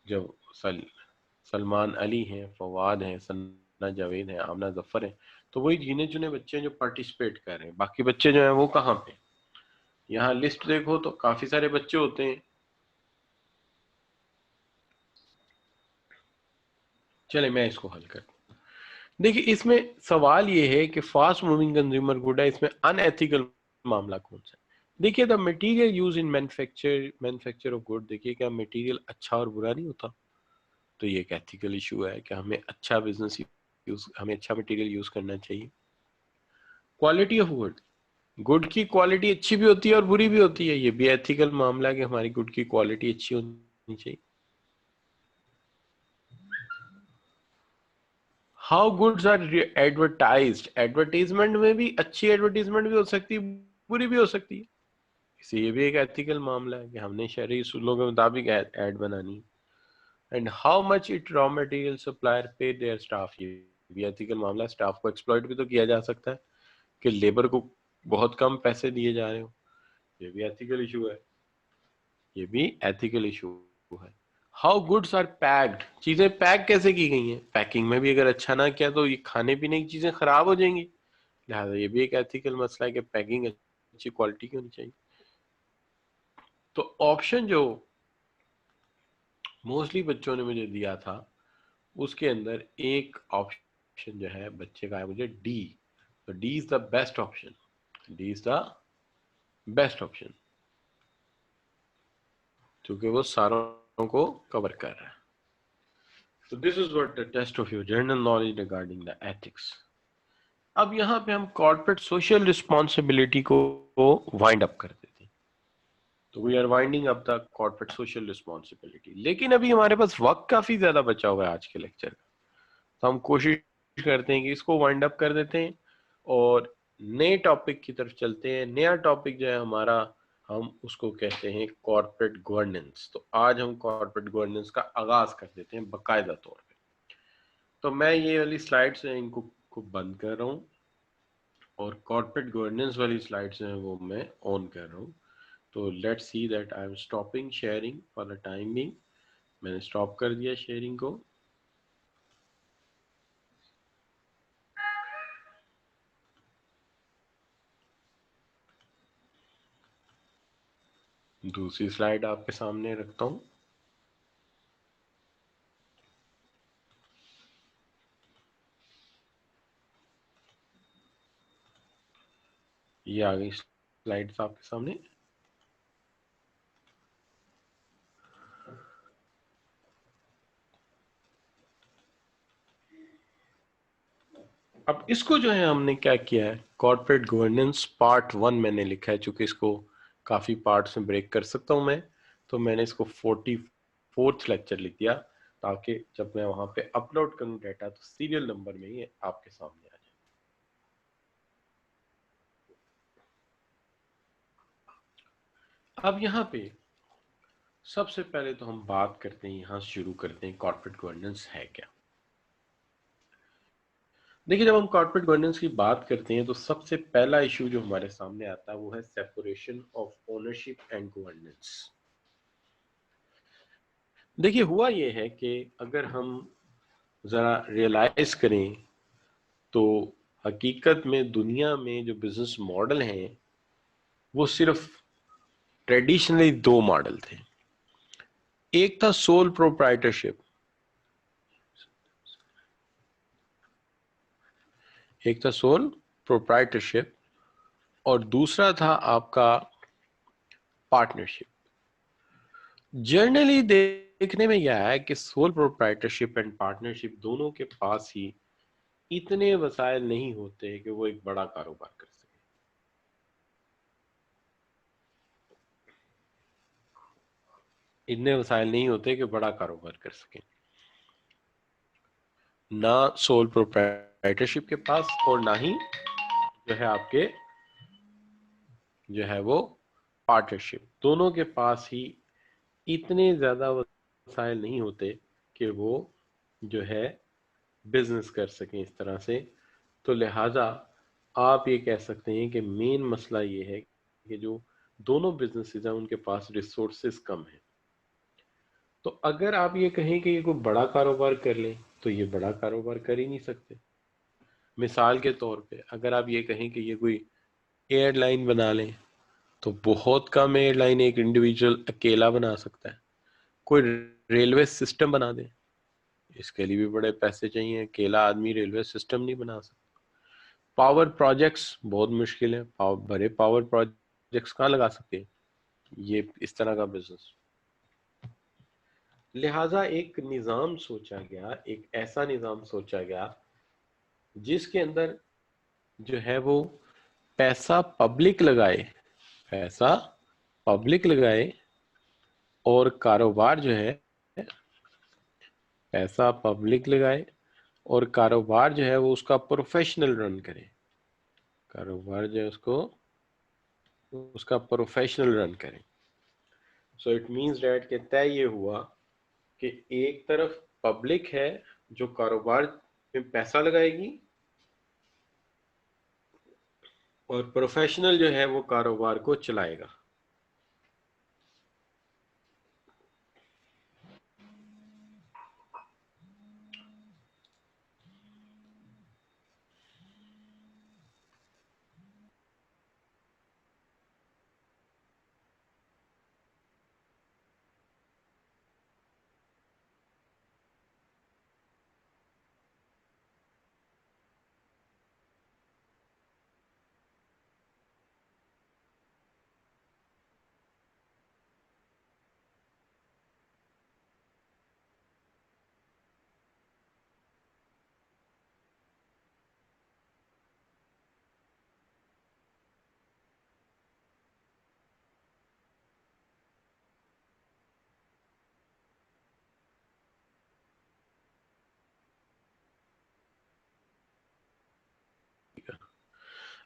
जब सलमान अली हैं, फवाद हैं, सन्ना जावेद हैं, आमना जफर हैं। तो वही गिने चुने बच्चे हैं जो पार्टिसिपेट कर रहे हैं। बाकी बच्चे जो हैं वो कहाँ पे? यहाँ लिस्ट देखो तो काफी सारे बच्चे होते हैं। चले, मैं इसको हल कर। देखिए, इसमें सवाल ये है कि फास्ट मूविंग कंज्यूमर गुड है, इसमें अनएथिकल मामला कौन सा है? देखिए, the material use in manufacture of good, देखिए क्या मटेरियल अच्छा और बुरा नहीं होता? तो ये एक एथिकल इशू है कि हमें अच्छा बिजनेस यूज, हमें अच्छा मटेरियल यूज करना चाहिए। क्वालिटी ऑफ गुड, गुड की क्वालिटी अच्छी भी होती है और बुरी भी होती है, ये भी एथिकल मामला है कि हमारी गुड की क्वालिटी अच्छी होनी चाहिए। How goods are advertised, advertisement में भी अच्छी एडवर्टीजमेंट भी हो सकती है, बुरी भी हो सकती है। इसे ये भी एक एथिकल मामला है कि हमने शरई उसूलों के मुताबिक ऐड बनानी है। And how much it raw material supplier पे देयर स्टाफ, ये भी एथिकल मामला है। स्टाफ को एक्सप्लॉइट भी तो किया जा सकता है कि लेबर को बहुत कम पैसे दिए जा रहे हो, ये भी एथिकल इशू है। ये भी एथिकल इशू है। हाउ गुड्स आर पैक्ड, चीजें पैक कैसे की गई हैं? पैकिंग में भी अगर अच्छा ना किया तो ये खाने पीने की चीजें खराब हो जाएंगी। लिहाजा ये भी एक एथिकल मसला है कि पैकिंग अच्छी क्वालिटी की होनी चाहिए। तो ऑप्शन जो मोस्टली बच्चों ने मुझे दिया था, उसके अंदर एक ऑप्शन जो है बच्चे का है मुझे डी। तो D is the best option, D is the best option, क्योंकि वो सारों को कवर कर रहा है। So this is what the test of your general knowledge regarding the ethics. अब यहाँ पे हम कॉर्पोरेट सोशल रिस्पॉन्सिबिलिटी को वाइंड अप कर देते हैं। तो we are winding up the corporate social responsibility. लेकिन अभी हमारे पास वक्त काफी ज्यादा बचा हुआ है आज के लेक्चर का, तो हम कोशिश करते हैं कि इसको वाइंड अप कर देते हैं और नए टॉपिक की तरफ चलते हैं। नया टॉपिक जो है हमारा, हम उसको कहते हैं कॉर्पोरेट गवर्नेंस। तो आज हम कॉर्पोरेट गवर्नेंस का आगाज कर देते हैं बाकायदा तौर पे। तो मैं ये वाली स्लाइड्स हैं इनको को बंद कर रहा हूँ और कॉर्पोरेट गवर्नेंस वाली स्लाइड्स हैं वो मैं ऑन कर रहा हूँ। तो let's see that I am stopping sharing for the time being. मैंने स्टॉप कर दिया शेयरिंग को। दूसरी स्लाइड आपके सामने रखता हूँ। ये आ गई स्लाइड्स आपके सामने। अब इसको जो है हमने क्या किया है, कॉर्पोरेट गवर्नेंस पार्ट 1 मैंने लिखा है, चूंकि इसको काफी पार्ट्स में ब्रेक कर सकता हूं मैं, तो मैंने इसको 44th लेक्चर लिख दिया, ताकि जब मैं वहां पे अपलोड करूं डाटा तो सीरियल नंबर में ही आपके सामने आ जाए। अब यहाँ पे सबसे पहले तो हम बात करते हैं, यहाँ शुरू करते हैं कॉर्पोरेट गवर्नेंस है क्या। देखिए, जब हम कॉर्पोरेट गवर्नेंस की बात करते हैं तो सबसे पहला इशू जो हमारे सामने आता है वो है separation of ownership and governance. देखिए, हुआ ये है कि अगर हम जरा रियलाइज करें तो حقیقت میں دنیا میں جو بزنس ماڈل ہیں وہ صرف ٹریڈیشنلی دو ماڈل تھے. ایک تھا سول پروپرائٹرشپ، اور دوسرا تھا آپ کا پارٹنرشپ. جنرلی دیکھنے میں یہ ہے کہ سول پروپرائٹرشپ اینڈ پارٹنرشپ دونوں کے پاس ہی اتنے وسائل نہیں ہوتے کہ وہ ایک بڑا کاروبار کر سکیں. اتنے وسائل نہیں ہوتے کہ بڑا کاروبار کر سکیں، نہ سول پروپرائٹرشپ کے پاس اور نہ ہی جو ہے آپ کے جو ہے وہ پارٹنرشپ. دونوں کے پاس ہی اتنے زیادہ وسائل نہیں ہوتے کہ وہ جو ہے بزنس کر سکیں اس طرح سے. تو لہٰذا آپ یہ کہہ سکتے ہیں کہ مین مسئلہ یہ ہے کہ جو دونوں بزنسز ہیں ان کے پاس ریسورسز کم ہیں. تو اگر آپ یہ کہیں کہ یہ کوئی بڑا کاروبار کر لیں تو یہ بڑا کاروبار کر ہی نہیں سکتے. مثال کے طور پہ اگر آپ یہ کہیں کہ یہ کوئی ایئر لائن بنا لیں تو بہت کم ایئر لائن ایک انڈیویجول اکیلا بنا سکتا ہے. کوئی ریلوے سسٹم بنا دیں، اس کے لیے بھی بڑے پیسے چاہیے، اکیلا آدمی ریلوے سسٹم نہیں بنا سکتا. پاور پروجیکٹس بہت مشکل ہے، بڑے پاور پروجیکٹس کہاں لگا سکتے ہیں یہ اس طرح کا بزنس. لہٰذا ایک نظام سوچا گیا، ایک ایسا نظام سوچا گیا جس کے اندر جو ہے وہ پیسہ پبلک لگائے اور کاروبار جو ہے پیسہ پبلک لگائے اور کاروبار جو ہے وہ اس کا پروفیشنل رن کرے. کاروبار جو ہے اس کا پروفیشنل رن کرے. سو اٹ مینس ڈیٹ کہ طے یہ ہوا کہ ایک طرف پبلک ہے جو کاروبار میں پیسہ لگائے گی اور پروفیشنل جو ہے وہ کاروبار کو چلائے گا.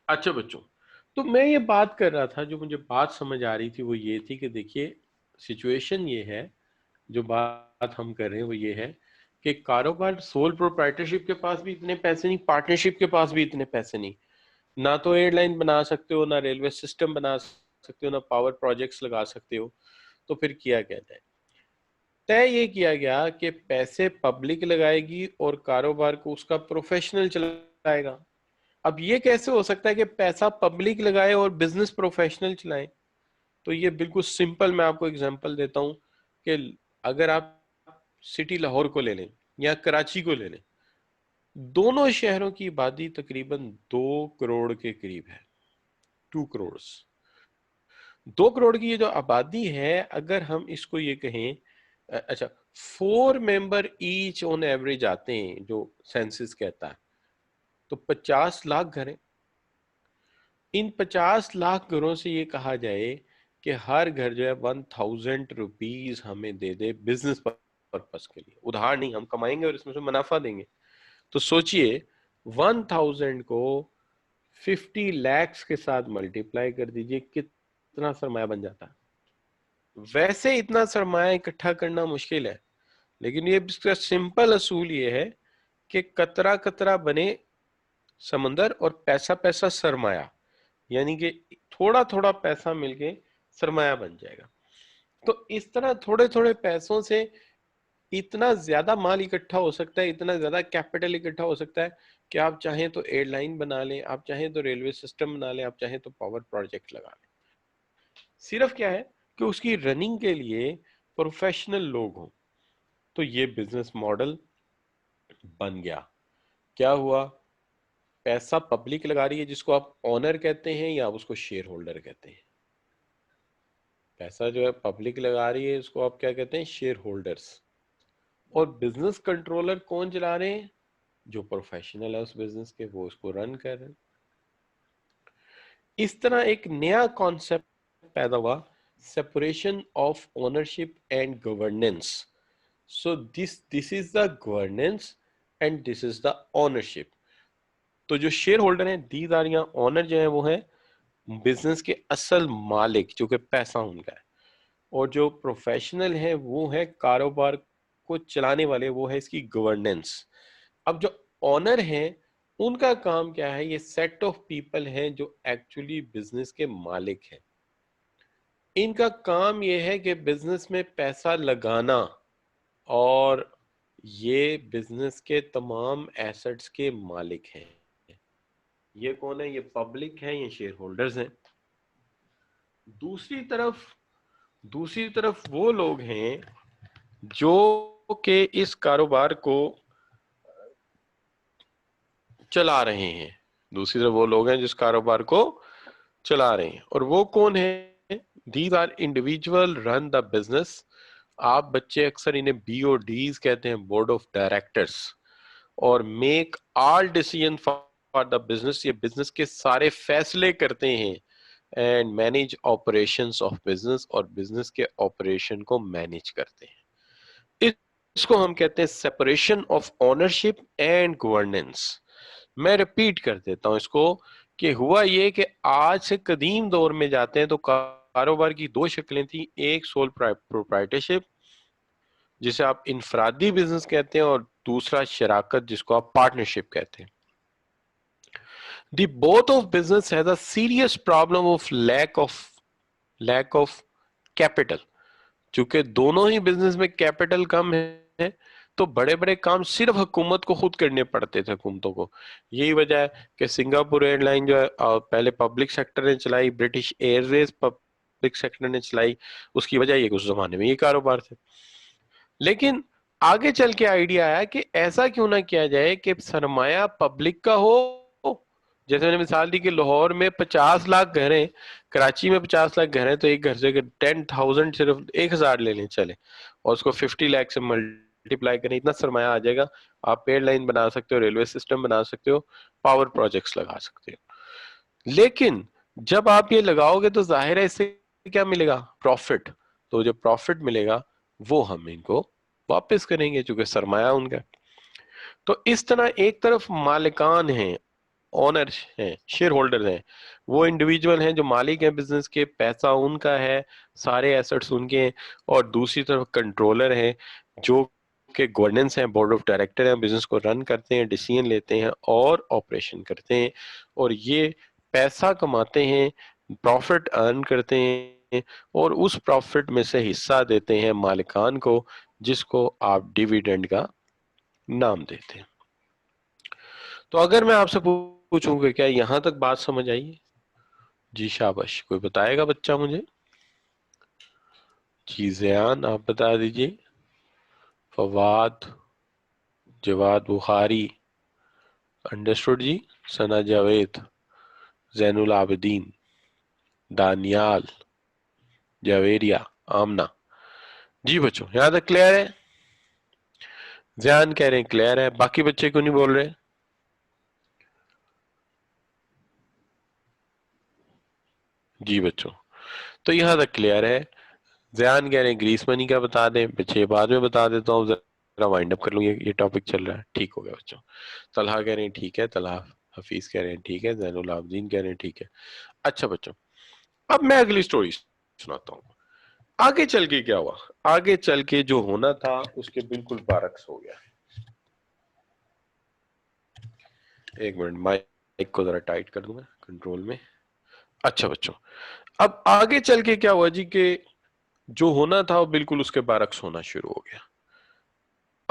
اچھا بچوں، تو میں یہ بات کر رہا تھا، جو مجھے بات سمجھ آ رہی تھی وہ یہ تھی کہ دیکھیے سچویشن یہ ہے، جو بات ہم کر رہے ہیں وہ یہ ہے کہ کاروبار سول پروپرائٹرشپ کے پاس بھی اتنے پیسے نہیں، پارٹنرشپ کے پاس بھی اتنے پیسے نہیں. نہ تو ایئر لائن بنا سکتے ہو، نہ ریلوے سسٹم بنا سکتے ہو، نہ پاور پروجیکٹس لگا سکتے ہو. تو پھر کیا جائے؟ طے یہ کیا گیا کہ پیسے پبلک لگائے گی اور کاروبار کو اس کا پروفیشنل چلائے گا. اب یہ کیسے ہو سکتا ہے کہ پیسہ پبلک لگائے اور بزنس پروفیشنل چلائیں؟ تو یہ بالکل سمپل، میں آپ کو اگزامپل دیتا ہوں کہ اگر آپ سٹی لاہور کو لے لیں یا کراچی کو لے لیں، دونوں شہروں کی آبادی تقریباً 2 کروڑ کے قریب ہے. 2 کروڑ. 2 کروڑ کی یہ جو آبادی ہے، اگر ہم اس کو یہ کہیں اچھا 4 ممبر ایچ آن ایوریج آتے ہیں جو سینسس کہتا ہے، تو 50 لاکھ گھر ہیں. ان 50 لاکھ گھروں سے یہ کہا جائے کہ ہر گھر جو ہے 1000 روپیز ہمیں دے دے بزنس پرپس کے لیے، ادھار نہیں، ہم کمائیں گے اور اس میں سے منافع دیں گے. تو سوچئے 1000 کو 50 lakhs کے ساتھ ملٹیپلائی کر دیجئے، کتنا سرمایہ بن جاتا ہے. ویسے اتنا سرمایہ اکٹھا کرنا مشکل ہے، لیکن یہ اس کا سمپل اصول یہ ہے کہ قطرہ قطرہ بنے سمندر اور پیسہ پیسہ سرمایہ، یعنی کہ تھوڑا تھوڑا پیسہ مل کے سرمایہ بن جائے گا. تو اس طرح تھوڑے تھوڑے پیسوں سے اتنا زیادہ مال اکٹھا ہو سکتا ہے, اتنا زیادہ کیپٹل اکٹھا ہو سکتا ہے کہ آپ چاہیں تو ایئر لائن بنا لیں, آپ چاہیں تو ریلوے سسٹم بنا لیں, آپ چاہیں تو پاور پروجیکٹ لگا لیں. صرف کیا ہے کہ اس کی رننگ کے لیے پروفیشنل لوگ ہوں. تو یہ بزنس ماڈل بن گیا. کیا ہوا؟ پیسہ پبلک لگا رہی ہے جس کو آپ اونر کہتے ہیں یا آپ اس کو شیئر ہولڈر کہتے ہیں. پیسہ جو ہے پبلک لگا رہی ہے اس کو آپ کیا کہتے ہیں؟ Share holders. اور بزنس کنٹرولر کون چلا رہے ہیں؟ جو پروفیشنل ہے اس بزنس کے, وہ اس کو رن کر رہے ہیں. اس طرح ایک نیا کانسیپٹ پیدا ہوا, separation of ownership and governance. So this is the governance and this is the ownership. تو جو شیئر ہولڈر ہیں, دیز آر, یا اونر جو ہیں وہ ہیں بزنس کے اصل مالک جو کہ پیسہ ان کا ہے. اور جو پروفیشنل ہیں وہ ہے کاروبار کو چلانے والے, وہ ہے اس کی گورننس. اب جو اونر ہیں ان کا کام کیا ہے؟ یہ سیٹ آف پیپل ہیں جو ایکچولی بزنس کے مالک ہیں. ان کا کام یہ ہے کہ بزنس میں پیسہ لگانا, اور یہ بزنس کے تمام ایسٹس کے مالک ہیں. یہ کون ہے؟ یہ پبلک ہے, یہ شیئر ہولڈرز ہیں. دوسری طرف وہ لوگ ہیں جو کہ اس کاروبار کو چلا رہے ہیں. دوسری طرف وہ لوگ ہیں جس کاروبار کو چلا رہے ہیں. اور وہ کون ہیں؟ These are individual run the business. آپ بچے اکثر انہیں بی او ڈیز کہتے ہیں, بورڈ آف ڈائریکٹرز. اور make all decision for the business, یہ بزنس کے سارے فیصلے کرتے ہیں. And manage operations of business, اور بزنس کے آپریشن کو مینیج کرتے ہیں. اس کو ہم کہتے ہیں separation of ownership and governance. میں ریپیٹ کر دیتا ہوں اس کو, کہ ہوا یہ کہ آج سے قدیم دور میں جاتے ہیں تو کاروبار کی دو شکلیں تھیں. ایک سول پروپرائٹرشپ جسے آپ انفرادی بزنس کہتے ہیں, اور دوسرا شراکت جس کو آپ پارٹنرشپ کہتے ہیں. The both of business has a serious problem of lack of capital. چونکہ دونوں ہی بزنس میں کیپٹل کم ہے تو بڑے بڑے کام صرف حکومت کو خود کرنے پڑتے تھے, حکومتوں کو. یہی وجہ ہے کہ سنگاپور ایئر لائن جو ہے پہلے پبلک سیکٹر نے چلائی, برٹش ایئر ویز پبلک سیکٹر نے چلائی. اس کی وجہ یہ کہ اس زمانے میں یہ کاروبار تھے. لیکن آگے چل کے آئیڈیا آیا کہ ایسا کیوں نہ کیا جائے کہ سرمایہ پبلک کا ہو. جیسے میں نے مثال دی کہ لاہور میں 50 لاکھ گھر ہیں, کراچی میں 50 لاکھ گھر ہیں, تو ایک گھر سے 10,000 صرف 1,000 لے لیں چلے, اور اس کو 50 لاکھ سے ملٹیپلائی کریں, اتنا سرمایہ آ جائے گا. آپ ایئر لائن بنا سکتے ہو, ریلوے سسٹم بنا سکتے ہو, پاور پروجیکٹس لگا سکتے ہو. لیکن جب آپ یہ لگاؤ گے تو ظاہر ہے اس سے کیا ملے گا؟ پروفٹ. تو جو پروفٹ ملے گا وہ ہم ان کو واپس کریں گے چونکہ سرمایہ ان کا. تو اس طرح ایک طرف مالکان ہیں, اونر ہیں, شیئر ہولڈر ہیں, وہ انڈیویجول ہیں جو مالک ہیں بزنس کے, پیسہ ان کا ہے, سارے ایسٹس ان کے ہیں. اور دوسری طرف کنٹرولر ہیں جو کہ گورننس ہیں, بورڈ آف ڈائریکٹر ہیں, بزنس کو رن کرتے ہیں, ڈیسیژن لیتے ہیں اور آپریشن کرتے ہیں. اور یہ پیسہ کماتے ہیں, پروفٹ ارن کرتے ہیں, اور اس پروفٹ میں سے حصہ دیتے ہیں مالکان کو, جس کو آپ ڈیویڈنڈ کا نام دیتے ہیں. تو اگر میں آپ سے پوچھوں کہ کیا یہاں تک بات سمجھ آئی؟ جی شاباش, کوئی بتائے گا بچہ مجھے؟ جی زیان آپ بتا دیجئے. فواد, جواد بخاری, انڈرسٹوڈ جی. ثنا جاوید, زین العابدین, دانیال, جاویریہ, آمنہ. جی بچوں یہاں تک کلیئر ہے؟ زیان کہہ رہے ہیں کلیئر ہے, باقی بچے کیوں نہیں بول رہے؟ جی بچوں تو یہاں تک کلیئر ہے. زیان کہہ رہے ہیں گریس منی کا بتا دیں, بچے بعد میں بتا دیتا ہوں, ذرا وائنڈ اپ کر لوں, یہ ٹاپک چل رہا ہے. ٹھیک ہو گیا بچوں. طلحہ کہہ رہے ہیں ٹھیک ہے, طلحہ حفیظ کہہ رہے ہیں ٹھیک ہے, زین العابدین کہہ رہے ہیں ٹھیک ہے. اچھا بچوں, اب میں اگلی سٹوری سناتا ہوں. آگے چل کے کیا ہوا؟ آگے چل کے جو ہونا تھا اس کے بالکل برعکس ہو گیا. ایک منٹ, مائک کو ذرا ٹائٹ کر دوں میں کنٹرول میں. اچھا بچوں, اب آگے چل کے کیا ہوا جی کہ جو ہونا تھا وہ بالکل اس کے برعکس ہونا شروع ہو گیا.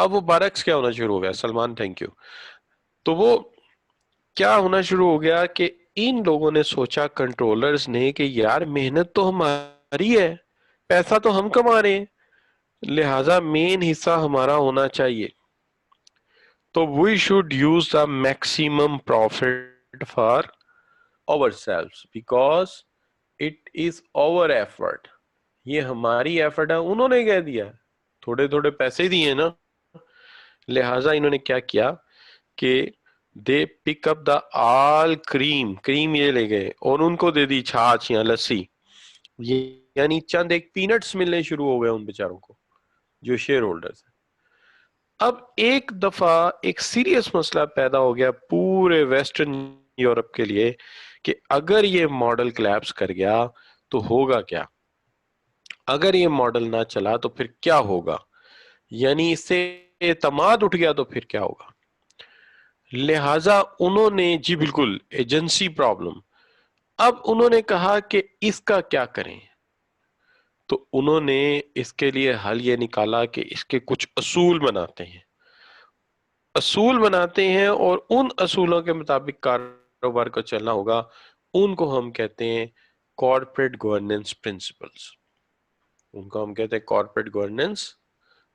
اب وہ برعکس کیا ہونا شروع ہو گیا سلمان، تھینک یو. تو وہ کیا ہونا شروع ہو گیا کہ ان لوگوں نے سوچا کنٹرولرز نے کہ یار محنت تو ہماری ہے، پیسہ تو ہم کما رہے ہیں، لہٰذا مین حصہ ہمارا ہونا چاہیے. تو we should use the maximum profit for ourselves because it is our effort. یہ ہماری ایفرٹ ہے، انہوں نے کہہ دیا تھوڑے تھوڑے پیسے دیے نا، لہٰذا انہوں نے کیا کیا کہ دے پک اپ دا آل کریم یہ لے گئے اور ان کو دے دی چھاچ یا لسی، یعنی چند ایک پینٹس ملنے شروع ہو گئے ان بیچاروں کو جو شیئر ہولڈرز ہیں. اب ایک دفعہ ایک سیریس مسئلہ پیدا ہو گیا پورے ویسٹرن یورپ کے لیے کہ اگر یہ ماڈل کلیپس کر گیا تو ہوگا کیا، اگر یہ ماڈل نہ چلا تو پھر کیا ہوگا، یعنی اس سے اعتماد اٹھ گیا تو پھر کیا ہوگا. لہٰذا انہوں نے جی بالکل ایجنسی پرابلم، اب انہوں نے کہا کہ اس کا کیا کریں. تو انہوں نے اس کے لیے حل یہ نکالا کہ اس کے کچھ اصول بناتے ہیں اور ان اصولوں کے مطابق کاروبار کو چلنا ہوگا. ان کو ہم کہتے ہیں کارپوریٹ گورننس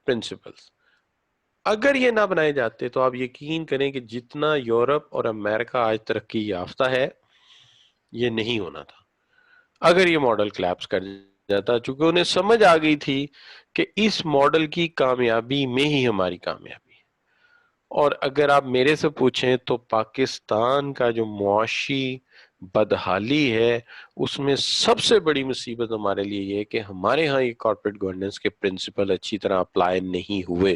پرنسپلز. اگر یہ نہ بنائے جاتے تو آپ یقین کریں کہ جتنا یورپ اور امریکہ آج ترقی یافتہ ہے یہ نہیں ہونا تھا اگر یہ ماڈل کلیپس کر جاتا، چونکہ انہیں سمجھ آ گئی تھی کہ اس ماڈل کی کامیابی میں ہی ہماری کامیابی ہے. اور اگر آپ میرے سے پوچھیں تو پاکستان کا جو معاشی بدحالی ہے اس میں سب سے بڑی مصیبت ہمارے لیے یہ ہے کہ ہمارے ہاں یہ کارپوریٹ گورننس کے پرنسپل اچھی طرح اپلائی نہیں ہوئے.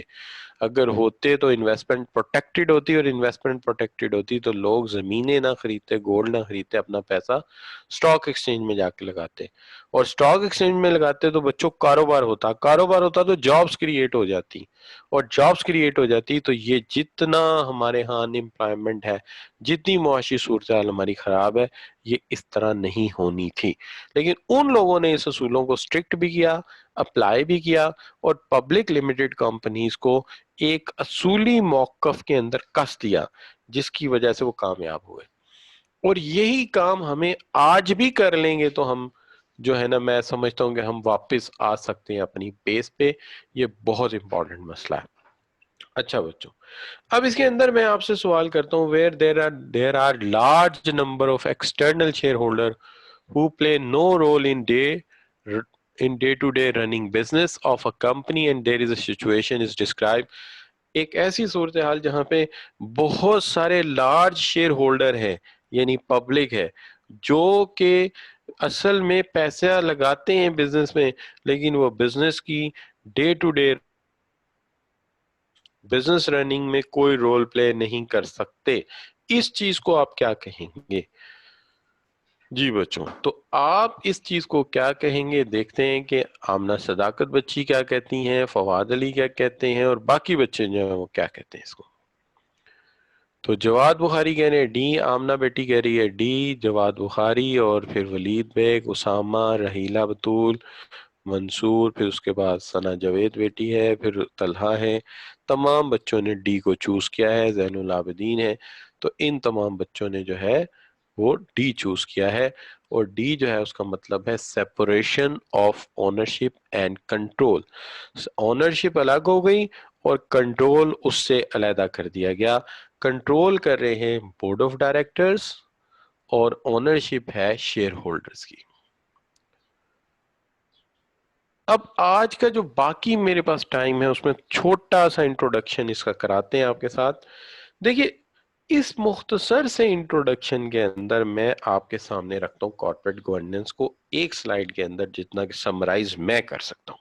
اگر ہوتے تو انویسٹمنٹ پروٹیکٹڈ ہوتی، اور انویسٹمنٹ پروٹیکٹڈ ہوتی تو لوگ زمینیں نہ خریدتے، گولڈ نہ خریدتے، اپنا پیسہ سٹاک ایکسچینج میں جا کے لگاتے، اور سٹاک ایکسچینج میں لگاتے تو بچوں کاروبار ہوتا تو جابز کریٹ ہو جاتی، اور جابز کریٹ ہو جاتی تو یہ جتنا ہمارے ہاں ان امپلائمنٹ ہے، جتنی معاشی صورتحال ہماری خراب ہے، یہ اس طرح نہیں ہونی تھی. لیکن ان لوگوں نے اس اصولوں کو اسٹرکٹ بھی کیا، اپلائی بھی کیا، اور پبلک لمیٹڈ کمپنیز کو ایک اصولی موقف کے اندر کس دیا جس کی وجہ سے وہ کامیاب ہوئے. اور یہی کام ہمیں آج بھی کر لیں گے تو ہم جو ہے نا، میں سمجھتا ہوں کہ ہم واپس آ سکتے ہیں اپنی پیس پہ. یہ بہت امپورٹنٹ مسئلہ ہے. اچھا بچوں، اب اس کے اندر میں آپ سے سوال کرتا ہوں where there are large number of external shareholder who play no role in day-to-day running business of a company and there is a situation is described. ایک ایسی صورتحال جہاں پہ بہت سارے لارج شیئر ہولڈر ہیں، یعنی پبلک ہے، جو کہ اصل میں پیسہ لگاتے ہیں بزنس میں، لیکن وہ بزنس کی day to day business running میں کوئی رول پلے نہیں کر سکتے. اس چیز کو آپ کیا کہیں گے؟ جی بچوں، تو آپ اس چیز کو کیا کہیں گے؟ دیکھتے ہیں کہ آمنہ صداقت بچی کیا کہتی ہیں، فواد علی کیا کہتے ہیں، اور باقی بچے جو ہیں وہ کیا کہتے ہیں اس کو. تو جواد بخاری کہہ رہے ہیں ڈی، آمنہ بیٹی کہہ رہی ہے ڈی، جواد بخاری، اور پھر ولید بیگ، اسامہ، رحیلہ بطول، منصور، پھر اس کے بعد ثنا جاوید بیٹی ہے، پھر طلحہ ہے. تمام بچوں نے ڈی کو چوز کیا ہے. زین العابدین ہے. تو ان تمام بچوں نے جو ہے وہ ڈی چوز کیا ہے، اور ڈی جو ہے اس کا مطلب ہے separation of ownership and control. Ownership الگ ہو گئی اور کنٹرول اس سے علیحدہ کر دیا گیا. کنٹرول کر رہے ہیں بورڈ آف ڈائریکٹرز اور اونرشپ ہے شیئر ہولڈرز کی. اب آج کا جو باقی میرے پاس ٹائم ہے اس میں چھوٹا سا انٹروڈکشن اس کا کراتے ہیں آپ کے ساتھ. دیکھیے، اس مختصر سے انٹروڈکشن کے اندر میں آپ کے سامنے رکھتا ہوں کارپوریٹ گورننس کو ایک سلائیڈ کے اندر جتنا کہ سمرائز میں کر سکتا ہوں.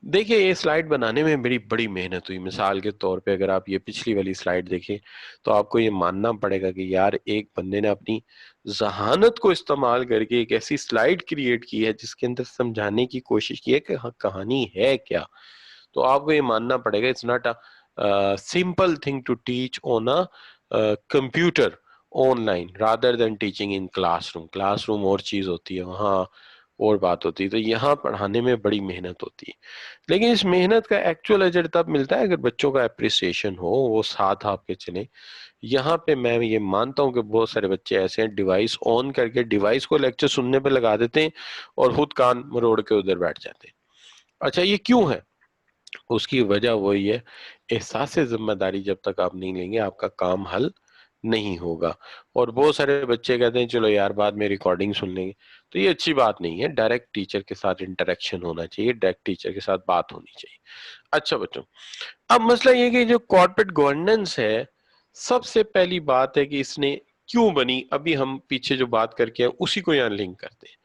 دیکھیے، یہ سلائیڈ بنانے میں میری بڑی محنت ہوئی. مثال کے طور پہ اگر آپ یہ پچھلی والی سلائیڈ دیکھیں تو آپ کو یہ ماننا پڑے گا کہ یار ایک بندے نے اپنی ذہانت کو استعمال کر کے ایک ایسی سلائیڈ کریٹ کی ہے جس کے اندر سمجھانے کی کوشش کی ہے کہ کہانی ہے کیا. تو آپ کو یہ ماننا پڑے گا it's not a simple thing to teach on a computer online rather than teaching in classroom. Classroom اور چیز ہوتی ہے، وہاں اور بات ہوتی ہے. تو یہاں پڑھانے میں بڑی محنت ہوتی ہے، لیکن اس محنت کا ایکچوئل اجر تب ملتا ہے اگر بچوں کا اپریسیشن ہو، وہ ساتھ آپ کے چلیں. یہاں پہ میں یہ مانتا ہوں کہ بہت سارے بچے ایسے ہیں ڈیوائس آن کر کے ڈیوائس کو لیکچر سننے پہ لگا دیتے ہیں اور خود کان مروڑ کے ادھر بیٹھ جاتے ہیں. اچھا یہ کیوں ہے؟ اس کی وجہ وہی ہے، احساس ذمہ داری جب تک آپ نہیں لیں گے آپ کا کام حل نہیں ہوگا. اور بہت سارے بچے کہتے ہیں چلو یار بعد میں ریکارڈنگ سن لیں گے، تو یہ اچھی بات نہیں ہے. ڈائریکٹ ٹیچر کے ساتھ انٹریکشن ہونا چاہیے، ڈائریکٹ ٹیچر کے ساتھ بات ہونی چاہیے. اچھا بچوں، اب مسئلہ یہ کہ جو کارپوریٹ گورننس ہے، سب سے پہلی بات ہے کہ اس نے کیوں بنی. ابھی ہم پیچھے جو بات کر کے ہیں اسی کو یہاں لنک کرتے ہیں.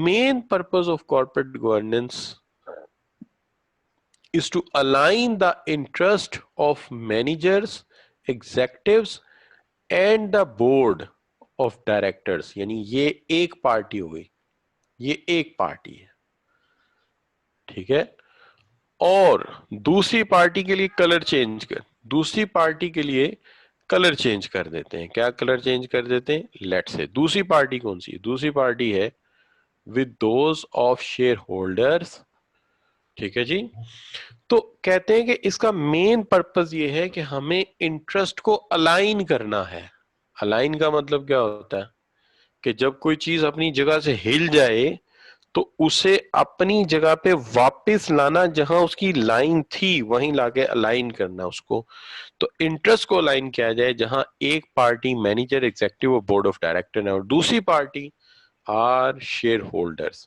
Main purpose of corporate governance is to align the interest of managers, executives and the board of directors. یعنی یہ ایک پارٹی ہو گئی، یہ ایک پارٹی ہے، ٹھیک ہے. اور دوسری پارٹی کے لیے کلر چینج کر، دوسری پارٹی کے لیے کلر چینج کر دیتے ہیں. کیا کلر چینج کر دیتے ہیں؟ لیٹ سے دوسری پارٹی کون سی ہے؟ دوسری پارٹی ہے with those of shareholders. ٹھیک ہے جی. تو کہتے ہیں کہ اس کا مین پرپز یہ ہے کہ ہمیں انٹرسٹ کو الائن کرنا ہے. الائن کا مطلب کیا ہوتا ہے؟ کہ جب کوئی چیز اپنی جگہ سے ہل جائے تو اسے اپنی جگہ پہ واپس لانا، جہاں اس کی لائن تھی وہیں لا کے الائن کرنا اس کو. تو انٹرسٹ کو الائن کیا جائے جہاں ایک پارٹی مینیجر، ایگزیکٹو اور بورڈ آف ڈائریکٹر ہے اور دوسری party are shareholders.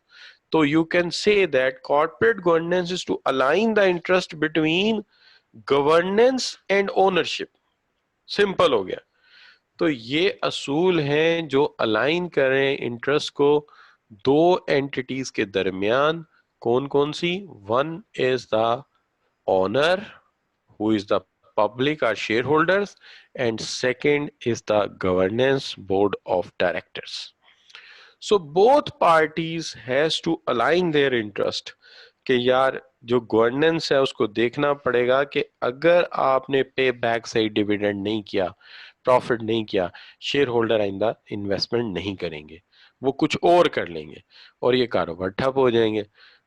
So you can say that corporate governance is to align the interest between governance and ownership. Simple ہو گیا. تو یہ اصول ہیں جو الائن کریں انٹرسٹ کو دو اینٹیٹیز کے درمیان. کون کون سی؟ One is the owner who is the public or shareholders, and second is the governance board of directors. So both parties has to align their interest کہ یار جو گورننس ہے اس کو دیکھنا پڑے گا کہ اگر آپ نے پے بیک سے ڈیویڈنڈ نہیں کیا، پروفٹ نہیں کیا، شیئر ہولڈر آئندہ انویسٹمنٹ نہیں کریں گے، وہ کچھ اور کر لیں گے اور یہ کاروبار ٹھپ ہو جائیں گے.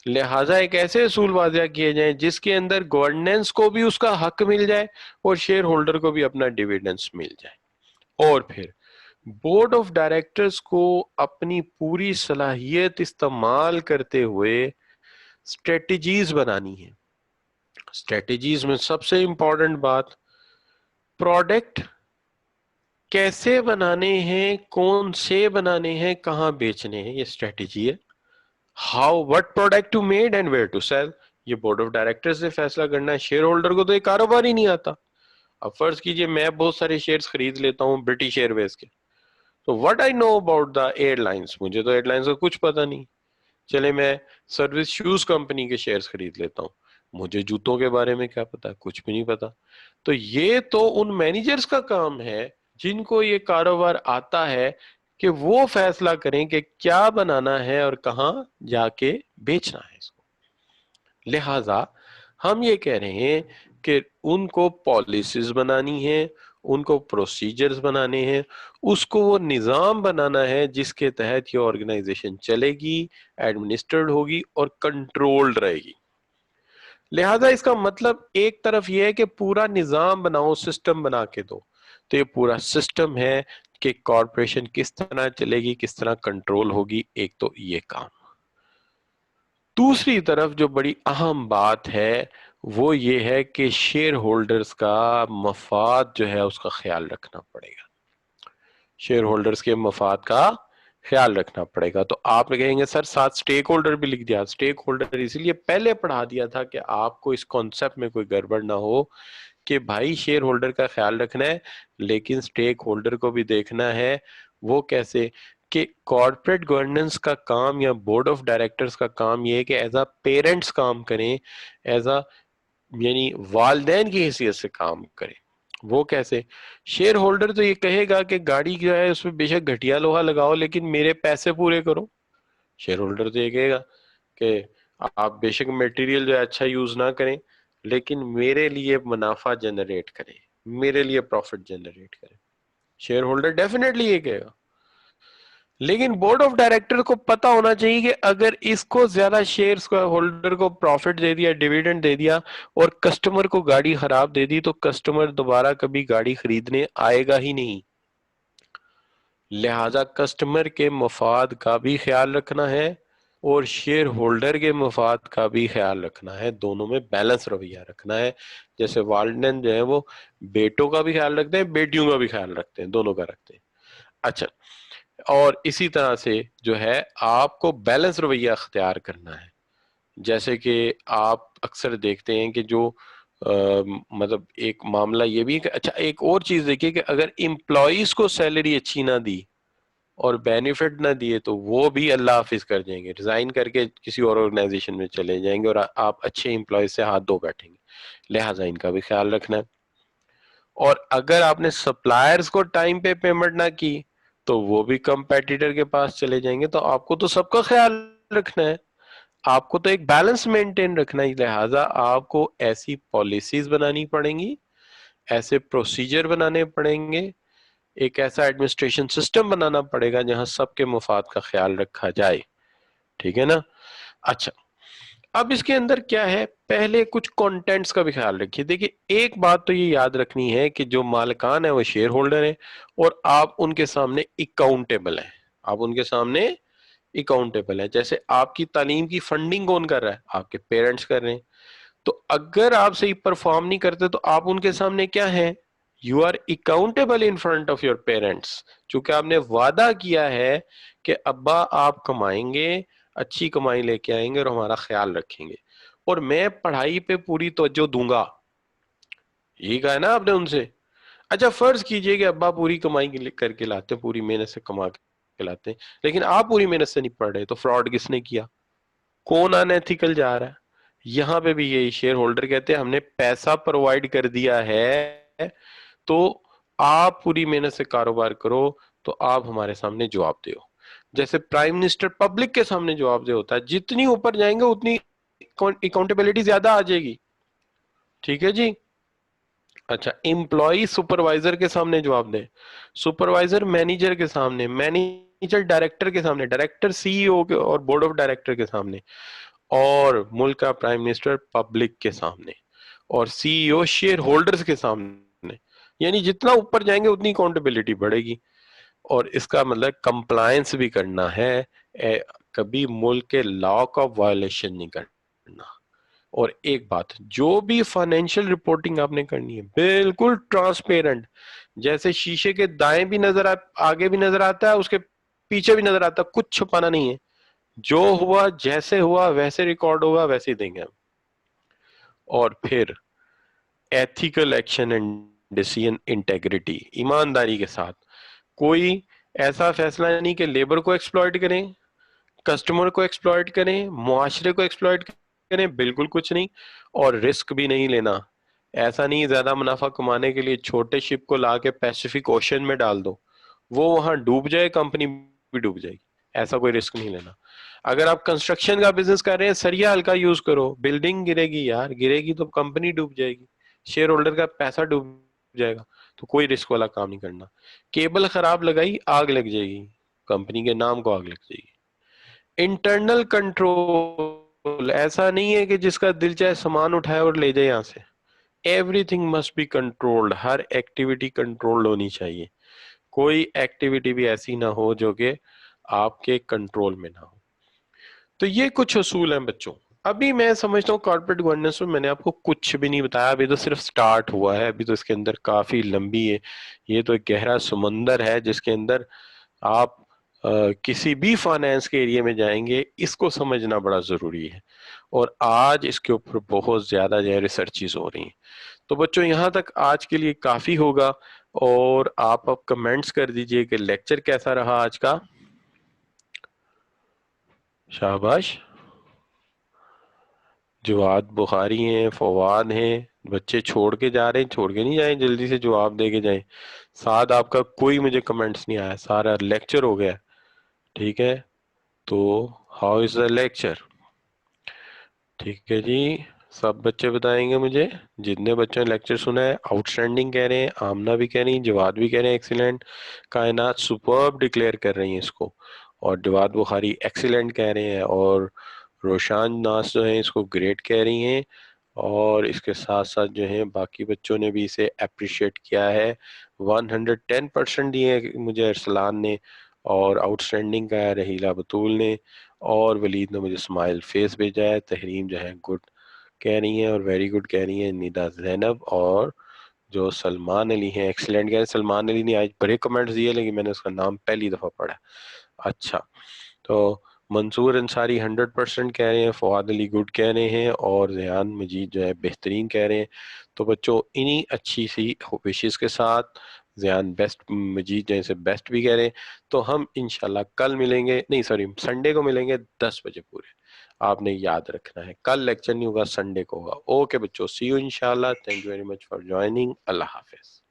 لہٰذا ایک ایسے اصول واضح کیے جائیں جس کے اندر گورننس کو بھی اس کا حق مل جائے اور شیئر ہولڈر کو بھی اپنا ڈیویڈنڈز مل جائے. اور پھر بورڈ آف ڈائریکٹرز کو اپنی پوری صلاحیت استعمال کرتے ہوئے اسٹریٹجیز بنانی ہے. اسٹریٹجیز میں سب سے امپورٹنٹ بات، پروڈکٹ کیسے بنانے ہیں، کون سے بنانے ہیں، کہاں بیچنے ہیں، یہ اسٹریٹجی ہے. How what product to made and where to sell, یہ بورڈ آف ڈائریکٹر سے فیصلہ کرنا ہے. شیئر ہولڈر کو تو یہ کاروبار ہی نہیں آتا. اب فرض کیجئے میں بہت سارے شیئرز خرید لیتا ہوں برٹش ایئر ویز کے، تو what I know about the ایئر لائنس، مجھے تو ایئر لائنس کا کچھ پتا نہیں. چلے میں سروس شوز کمپنی کے شیئرز خرید لیتا ہوں، مجھے جوتوں کے بارے میں کیا پتا؟ کچھ بھی نہیں پتا. تو یہ تو ان مینیجرز کا کام ہے جن کو یہ کاروبار آتا ہے کہ وہ فیصلہ کریں کہ کیا بنانا ہے اور کہاں جا کے بیچنا ہے اس کو. لہٰذا ہم یہ کہہ رہے ہیں کہ ان کو پالیسیز بنانی ہے، ان کو پروسیجرز بنانے ہیں، اس کو وہ نظام بنانا ہے جس کے تحت یہ آرگنائزیشن چلے گی، ایڈمنسٹرڈ ہوگی اور کنٹرولڈ رہے گی. لہٰذا اس کا مطلب ایک طرف یہ ہے کہ پورا نظام بناؤ، سسٹم بنا کے دو. تو یہ پورا سسٹم ہے کہ کارپوریشن کس طرح چلے گی، کس طرح کنٹرول ہوگی. ایک تو یہ کام. دوسری طرف جو بڑی اہم بات ہے وہ یہ ہے کہ شیئر ہولڈرز کا مفاد جو ہے اس کا خیال رکھنا پڑے گا. شیئر ہولڈرز کے مفاد کا خیال رکھنا پڑے گا. تو آپ کہیں گے سر ساتھ سٹیک ہولڈر بھی لکھ دیا. سٹیک ہولڈر اسی لیے پہلے پڑھا دیا تھا کہ آپ کو اس کانسیپٹ میں کوئی گڑبڑ نہ ہو کہ بھائی شیئر ہولڈر کا خیال رکھنا ہے لیکن سٹیک ہولڈر کو بھی دیکھنا ہے. وہ کیسے؟ کہ کارپوریٹ گورننس کا کام یا بورڈ آف ڈائریکٹرز کا کام یہ ہے کہ ایز اے پیرنٹس کام کریں، ایز اے یعنی والدین کی حیثیت سے کام کریں. وہ کیسے؟ شیئر ہولڈر تو یہ کہے گا کہ گاڑی جو ہے اس میں بے شک گھٹیا لوہا لگاؤ لیکن میرے پیسے پورے کرو. شیئر ہولڈر تو یہ کہے گا کہ آپ بے شک میٹیریل جو ہے اچھا یوز نہ کریں لیکن میرے لیے منافع جنریٹ کریں، میرے لیے پروفٹ جنریٹ کریں. شیئر ہولڈر ڈیفینیٹلی یہ کہے گا. लेकिन बोर्ड ऑफ डायरेक्टर को पता होना चाहिए कि अगर इसको ज्यादा शेयर्स को होल्डर को प्रॉफिट दे दिया, डिविडेंड दे दिया और कस्टमर को गाड़ी खराब दे दी तो कस्टमर दोबारा कभी गाड़ी खरीदने आएगा ही नहीं। लिहाजा कस्टमर के मफाद का भी ख्याल रखना है और शेयर होल्डर के मफाद का भी ख्याल रखना है, दोनों में बैलेंस रवैया रखना है। जैसे वालिदैन जो है वो बेटों का भी ख्याल रखते हैं, बेटियों का भी ख्याल रखते हैं, दोनों का रखते हैं। अच्छा, और इसी तरह से जो है आपको बैलेंस रवैया अख्तियार करना है। जैसे कि आप अक्सर देखते हैं कि जो मतलब एक मामला ये भी है कि अच्छा एक और चीज देखिए कि अगर इम्प्लॉइज को सैलरी अच्छी ना दी और बेनिफिट ना दिए तो वो भी अल्लाह हाफिज कर जाएंगे, रिजाइन करके किसी और ऑर्गेनाइजेशन में चले जाएंगे और आप अच्छे एम्प्लॉय से हाथ धो बैठेंगे। लिहाजा इनका भी ख्याल रखना है। और अगर आपने सप्लायर्स को टाइम पे पेमेंट ना की तो वो भी कंपेटिटर के पास चले जाएंगे। तो आपको तो सबका ख्याल रखना है, आपको तो एक बैलेंस मेंटेन रखना है। लिहाजा आपको ऐसी पॉलिसीज बनानी पड़ेंगी, ऐसे प्रोसीजर बनाने पड़ेंगे, एक ऐसा एडमिनिस्ट्रेशन सिस्टम बनाना पड़ेगा जहां सबके मुफाद का ख्याल रखा जाए। ठीक है ना? अच्छा, अब इसके अंदर क्या है, पहले कुछ कंटेंट्स का भी ख्याल रखिए। देखिए एक बात तो ये याद रखनी है कि जो मालिकान है वो शेयर होल्डर है और आप उनके सामने अकाउंटेबल हैं। आप उनके सामने अकाउंटेबल है। जैसे आपकी तालीम की फंडिंग कौन कर रहा है? आपके पेरेंट्स कर रहे हैं। तो अगर आप सही परफॉर्म नहीं करते तो आप उनके सामने क्या है? You are accountable in front of your parents. चूंकि आपने वादा किया है कि अब्बा आप कमाएंगे, अच्छी कमाई लेके आएंगे और हमारा ख्याल रखेंगे और मैं पढ़ाई पे पूरी तवज्जो दूंगा, यही कहा है ना आपने उनसे। अच्छा फर्ज कीजिए कि अब्बा पूरी कमाई करके लाते हैं, पूरी मेहनत से कमा के लाते हैं, लेकिन आप पूरी मेहनत से नहीं पढ़ रहे, तो फ्रॉड किसने किया? कौन अनएथिकल जा रहा है? यहां पे भी यही शेयर होल्डर कहते हैं हमने पैसा प्रोवाइड कर दिया है तो आप पूरी मेहनत से कारोबार करो, तो आप हमारे सामने जवाब दो। जैसे प्राइम मिनिस्टर पब्लिक के सामने जवाब दे होता है, जितनी ऊपर जाएंगे उतनी अकाउंटेबिलिटी ज्यादा आ जाएगी। ठीक है जी। अच्छा, एम्प्लॉय सुपरवाइजर के सामने जवाब दे, सुपरवाइजर मैनेजर के सामने, मैनेजर डायरेक्टर के सामने, डायरेक्टर सीईओ के और बोर्ड ऑफ डायरेक्टर के सामने, और मुल्क का प्राइम मिनिस्टर पब्लिक के सामने, और सीईओ शेयर होल्डर्स के सामने। यानी जितना ऊपर जाएंगे उतनी अकाउंटेबिलिटी बढ़ेगी। और इसका मतलब कंप्लायंस भी करना है, कभी मुल्क के लॉ का वायलेशन नहीं करना। और एक बात, जो भी फाइनेंशियल रिपोर्टिंग आपने करनी है बिल्कुल ट्रांसपेरेंट, जैसे शीशे के दाएं भी नजर आगे भी नजर आता है, उसके पीछे भी नजर आता है, कुछ छुपाना नहीं है। जो हुआ जैसे हुआ वैसे रिकॉर्ड होगा, वैसे ही देंगे हम। और फिर ethical action and decision integrity, ईमानदारी के साथ। कोई ऐसा फैसला नहीं कि लेबर को एक्सप्लॉइट करें, कस्टमर को एक्सप्लॉइट करें, मुआशरे को एक्सप्लॉइट करें, बिल्कुल कुछ नहीं। और रिस्क भी नहीं लेना। ऐसा नहीं ज्यादा मुनाफा कमाने के लिए छोटे शिप को ला के पैसिफिक ओशन में डाल दो, वो वहां डूब जाए, कंपनी भी डूब जाएगी। ऐसा कोई रिस्क नहीं लेना। अगर आप कंस्ट्रक्शन का बिजनेस कर रहे हैं, सरिया हल्का यूज करो, बिल्डिंग गिरेगी यार, गिरेगी तो कंपनी डूब जाएगी, शेयर होल्डर का पैसा डूब जाएगा। तो कोई रिस्क वाला काम नहीं करना। केबल खराब लगाई, आग लग जाएगी, कंपनी के नाम को आग लग जाएगी। इंटरनल कंट्रोल, ऐसा नहीं है कि जिसका दिल चाहे सामान उठाए और ले जाए यहां से। Everything must be controlled, her activity controlled होनी चाहिए। कोई एक्टिविटी भी ऐसी ना हो जो कि आपके कंट्रोल में ना हो। तो ये कुछ असूल हैं बच्चों। अभी मैं समझता हूँ कॉर्पोरेट गवर्नेंस में मैंने आपको कुछ भी नहीं बताया, अभी तो सिर्फ स्टार्ट हुआ है, अभी तो इसके अंदर काफी लंबी है। ये तो एक गहरा समंदर है जिसके अंदर आप किसी भी फाइनेंस के एरिया में जाएंगे, इसको समझना बड़ा जरूरी है। और आज इसके ऊपर बहुत ज्यादा जो है रिसर्चेस हो रही हैं। तो बच्चों यहाँ तक आज के लिए काफी होगा। और आप अब कमेंट्स कर दीजिए कि लेक्चर कैसा रहा आज का। शाबाश, जवाद बुखारी हैं, फवाद हैं, बच्चे छोड़ के जा रहे हैं, छोड़ के नहीं जाएं, जल्दी से जवाब दे के जाएं। साथ आपका कोई मुझे कमेंट्स नहीं आया, सारा लेक्चर हो गया। ठीक है, तो हाउ इज द लेक्चर? ठीक है जी, सब बच्चे बताएंगे मुझे, जितने बच्चों ने लेक्चर सुना है। आउटस्टैंडिंग कह रहे हैं, आमना भी कह रही हैं, जवाद भी कह रहे हैं एक्सीलेंट, कायनात सुपर्ब डिक्लेयर कर रही हैं इसको, और जवाद बुखारी एक्सीलेंट कह रहे हैं, और रोशान नास जो है इसको ग्रेट कह रही हैं, और इसके साथ साथ जो है बाकी बच्चों ने भी इसे अप्रिशिएट किया है। 110% दिए हैं मुझे अरसलान ने, और आउटस्टैंडिंग का है रहीला बतूल ने, और वलीद ने मुझे स्माइल फेस भेजा है। तहरीम जो है गुड कह रही हैं और वेरी गुड कह रही हैं निदा जैनब, और जो सलमान अली हैं एक्सीलेंट कह रहे हैं। सलमान अली ने आज बड़े कमेंट्स दिए लेकिन मैंने उसका नाम पहली दफ़ा पढ़ा। अच्छा, तो मंसूर अंसारी 100% कह रहे हैं, फवाद अली गुड कह रहे हैं, और ज़ियान मजीद जो है बेहतरीन कह रहे हैं। तो बच्चों इन्हीं अच्छी सी विशेष के साथ ज़ियान बेस्ट, मजीद जैसे बेस्ट भी कह रहे हैं। तो हम इंशाल्लाह कल मिलेंगे, नहीं सॉरी संडे को मिलेंगे 10 बजे पूरे। आपने याद रखना है, कल लेक्चर नहीं होगा, संडे को होगा। ओके बच्चों, सी यू इंशाल्लाह। Thank you very much for joining. Allah Hafiz.